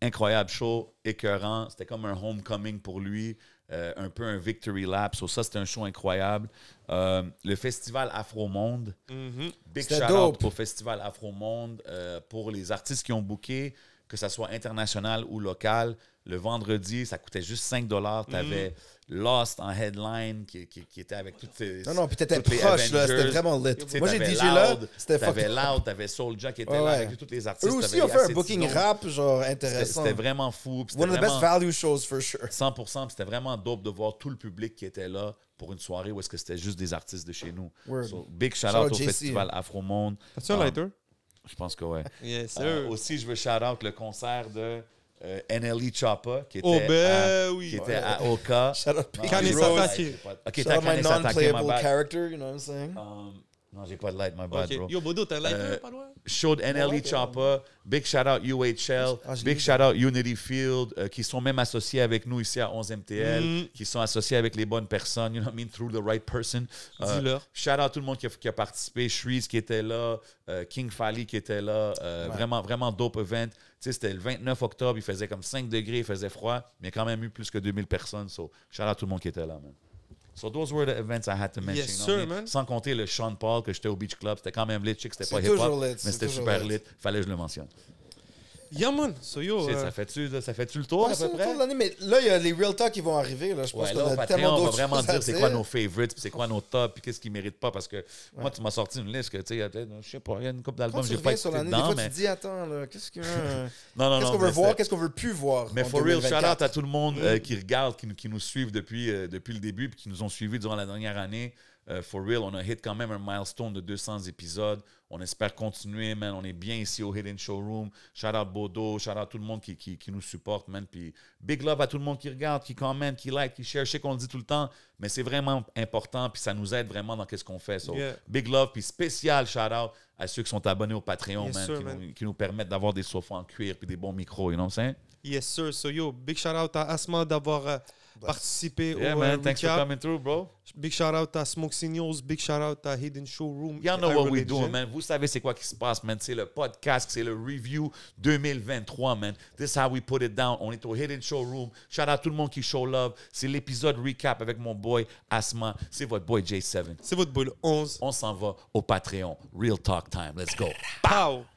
Incroyable show, écœurant. C'était comme un homecoming pour lui. un peu un victory lap. So, ça, c'était un show incroyable. Le festival Afro-Monde. Big C'était shout-out dope. au festival Afro-Monde pour les artistes qui ont booké, que ça soit international ou local. Le vendredi, ça coûtait juste 5 $. Tu avais Lost en headline qui était avec toutes ces. Non, puis t'étais toutes les proche, là. Avengers. C'était vraiment lit. Tu sais, Moi, j'ai t'avais DJ là. Loud, C'était T'avais fucking... Loud, t'avais Soulja qui était Ouais, là ouais. avec tous les artistes. Eux aussi T'avais ont fait un Acid booking Snow. rap, genre, intéressant. C'était vraiment fou. puis c'était One of the best vraiment- value shows, for sure. 100%, puis c'était vraiment dope de voir tout le public qui était là pour une soirée où est-ce que c'était juste des artistes de chez nous. Word. So, big Shout shout-out out au JC. festival Afro-Monde. As-tu un lighter? Je pense que ouais. Yes, sir. Aussi, je veux shout-out le concert de NLE Choppa qui était, Oh, ben oui. qui était à Oka. Shout out Non, Big Kane j'ai Rose. pas de Satake. light, j'ai pas de- Ok, Shout t'as out my Kane Satake, my non-playable bad. character, you know what I'm saying? Non, j'ai pas de light, my bad, Ok. bro. Yo, Bodo, t'as un lighter pas loin? Showed NLE Choppa, big shout out UHL, Ah, je l'ai big vu. shout out Unity Field, qui sont même associés avec nous ici à 11MTL, qui sont associés avec les bonnes personnes, you know what I mean, through the right person. Dis-leur. Shout out tout le monde qui a participé, Shreeze qui était là, King Fally qui était là, vraiment, vraiment dope event. Tu sais, c'était le 29 octobre, il faisait comme 5 degrés, il faisait froid, mais il y a quand même eu plus que 2000 personnes. So, shout out tout le monde qui était là, man. So those were the events I had to mention. Yes, you know sir, what I mean? man. Sans compter le Sean Paul que j'étais au Beach Club, c'était quand même lit, chick, c'était C'est pas hip-hop, toujours lit, mais c'est c'était toujours super lit. lit. Fallait que je le mentionne. Yeah, man. So, yo. Shit, ça fait-tu le tour Ouais, à c'est peu le près? tour de l'année, mais là, il y a les Real Talk qui vont arriver. Là. Je pense Ouais, qu'on là, au a Patreon, tellement on va d'autres vraiment choses à dire c'est quoi nos favorites, puis c'est quoi nos tops, puis qu'est-ce qu'ils méritent pas, parce que moi, tu m'as sorti une liste que, tu sais, il y a peut-être, je sais pas, il y a une couple Quand d'albums, tu j'ai pas reviens sur écouté l'année, des dedans, fois, mais... tu te dis, attends, là, qu'est-ce Non, qu'on veut mais voir, c'est- qu'est-ce qu'on veut plus voir Mais en for real, 2024. shout out à tout le monde qui regarde, qui nous suivent depuis le début, puis qui nous ont suivis durant la dernière année. For real, on a hit quand même un milestone de 200 épisodes. On espère continuer, man. On est bien ici au Hidden Showroom. Shout out Bodo, shout out tout le monde qui nous supporte, man. Puis big love à tout le monde qui regarde, qui commente, qui like, qui share. Je sais qu'on le dit tout le temps, mais c'est vraiment important, puis ça nous aide vraiment dans ce qu'on fait. So, Yeah. big love, puis spécial shout out à ceux qui sont abonnés au Patreon, Yes, man, sir, qui man. nous permettent d'avoir des sofas en cuir puis des bons micros, you know what I'm saying? Yes, sir. So, yo, big shout out à Asma d'avoir participé Yeah, au man. Thanks for recap. coming through, bro. Big shout out à Smoke Signals. Big shout out à Hidden Showroom. Y'all know et what Ira we Legend. doing, man. Vous savez c'est quoi qui se passe, man. C'est le podcast, c'est le review 2023, man. This is how we put it down. On est au Hidden Showroom. Shout out tout le monde qui show love. C'est l'épisode recap avec mon boy Asma. C'est votre boy J7. C'est votre boy, le 11. On s'en va au Patreon. Real talk time. Let's go. Pow!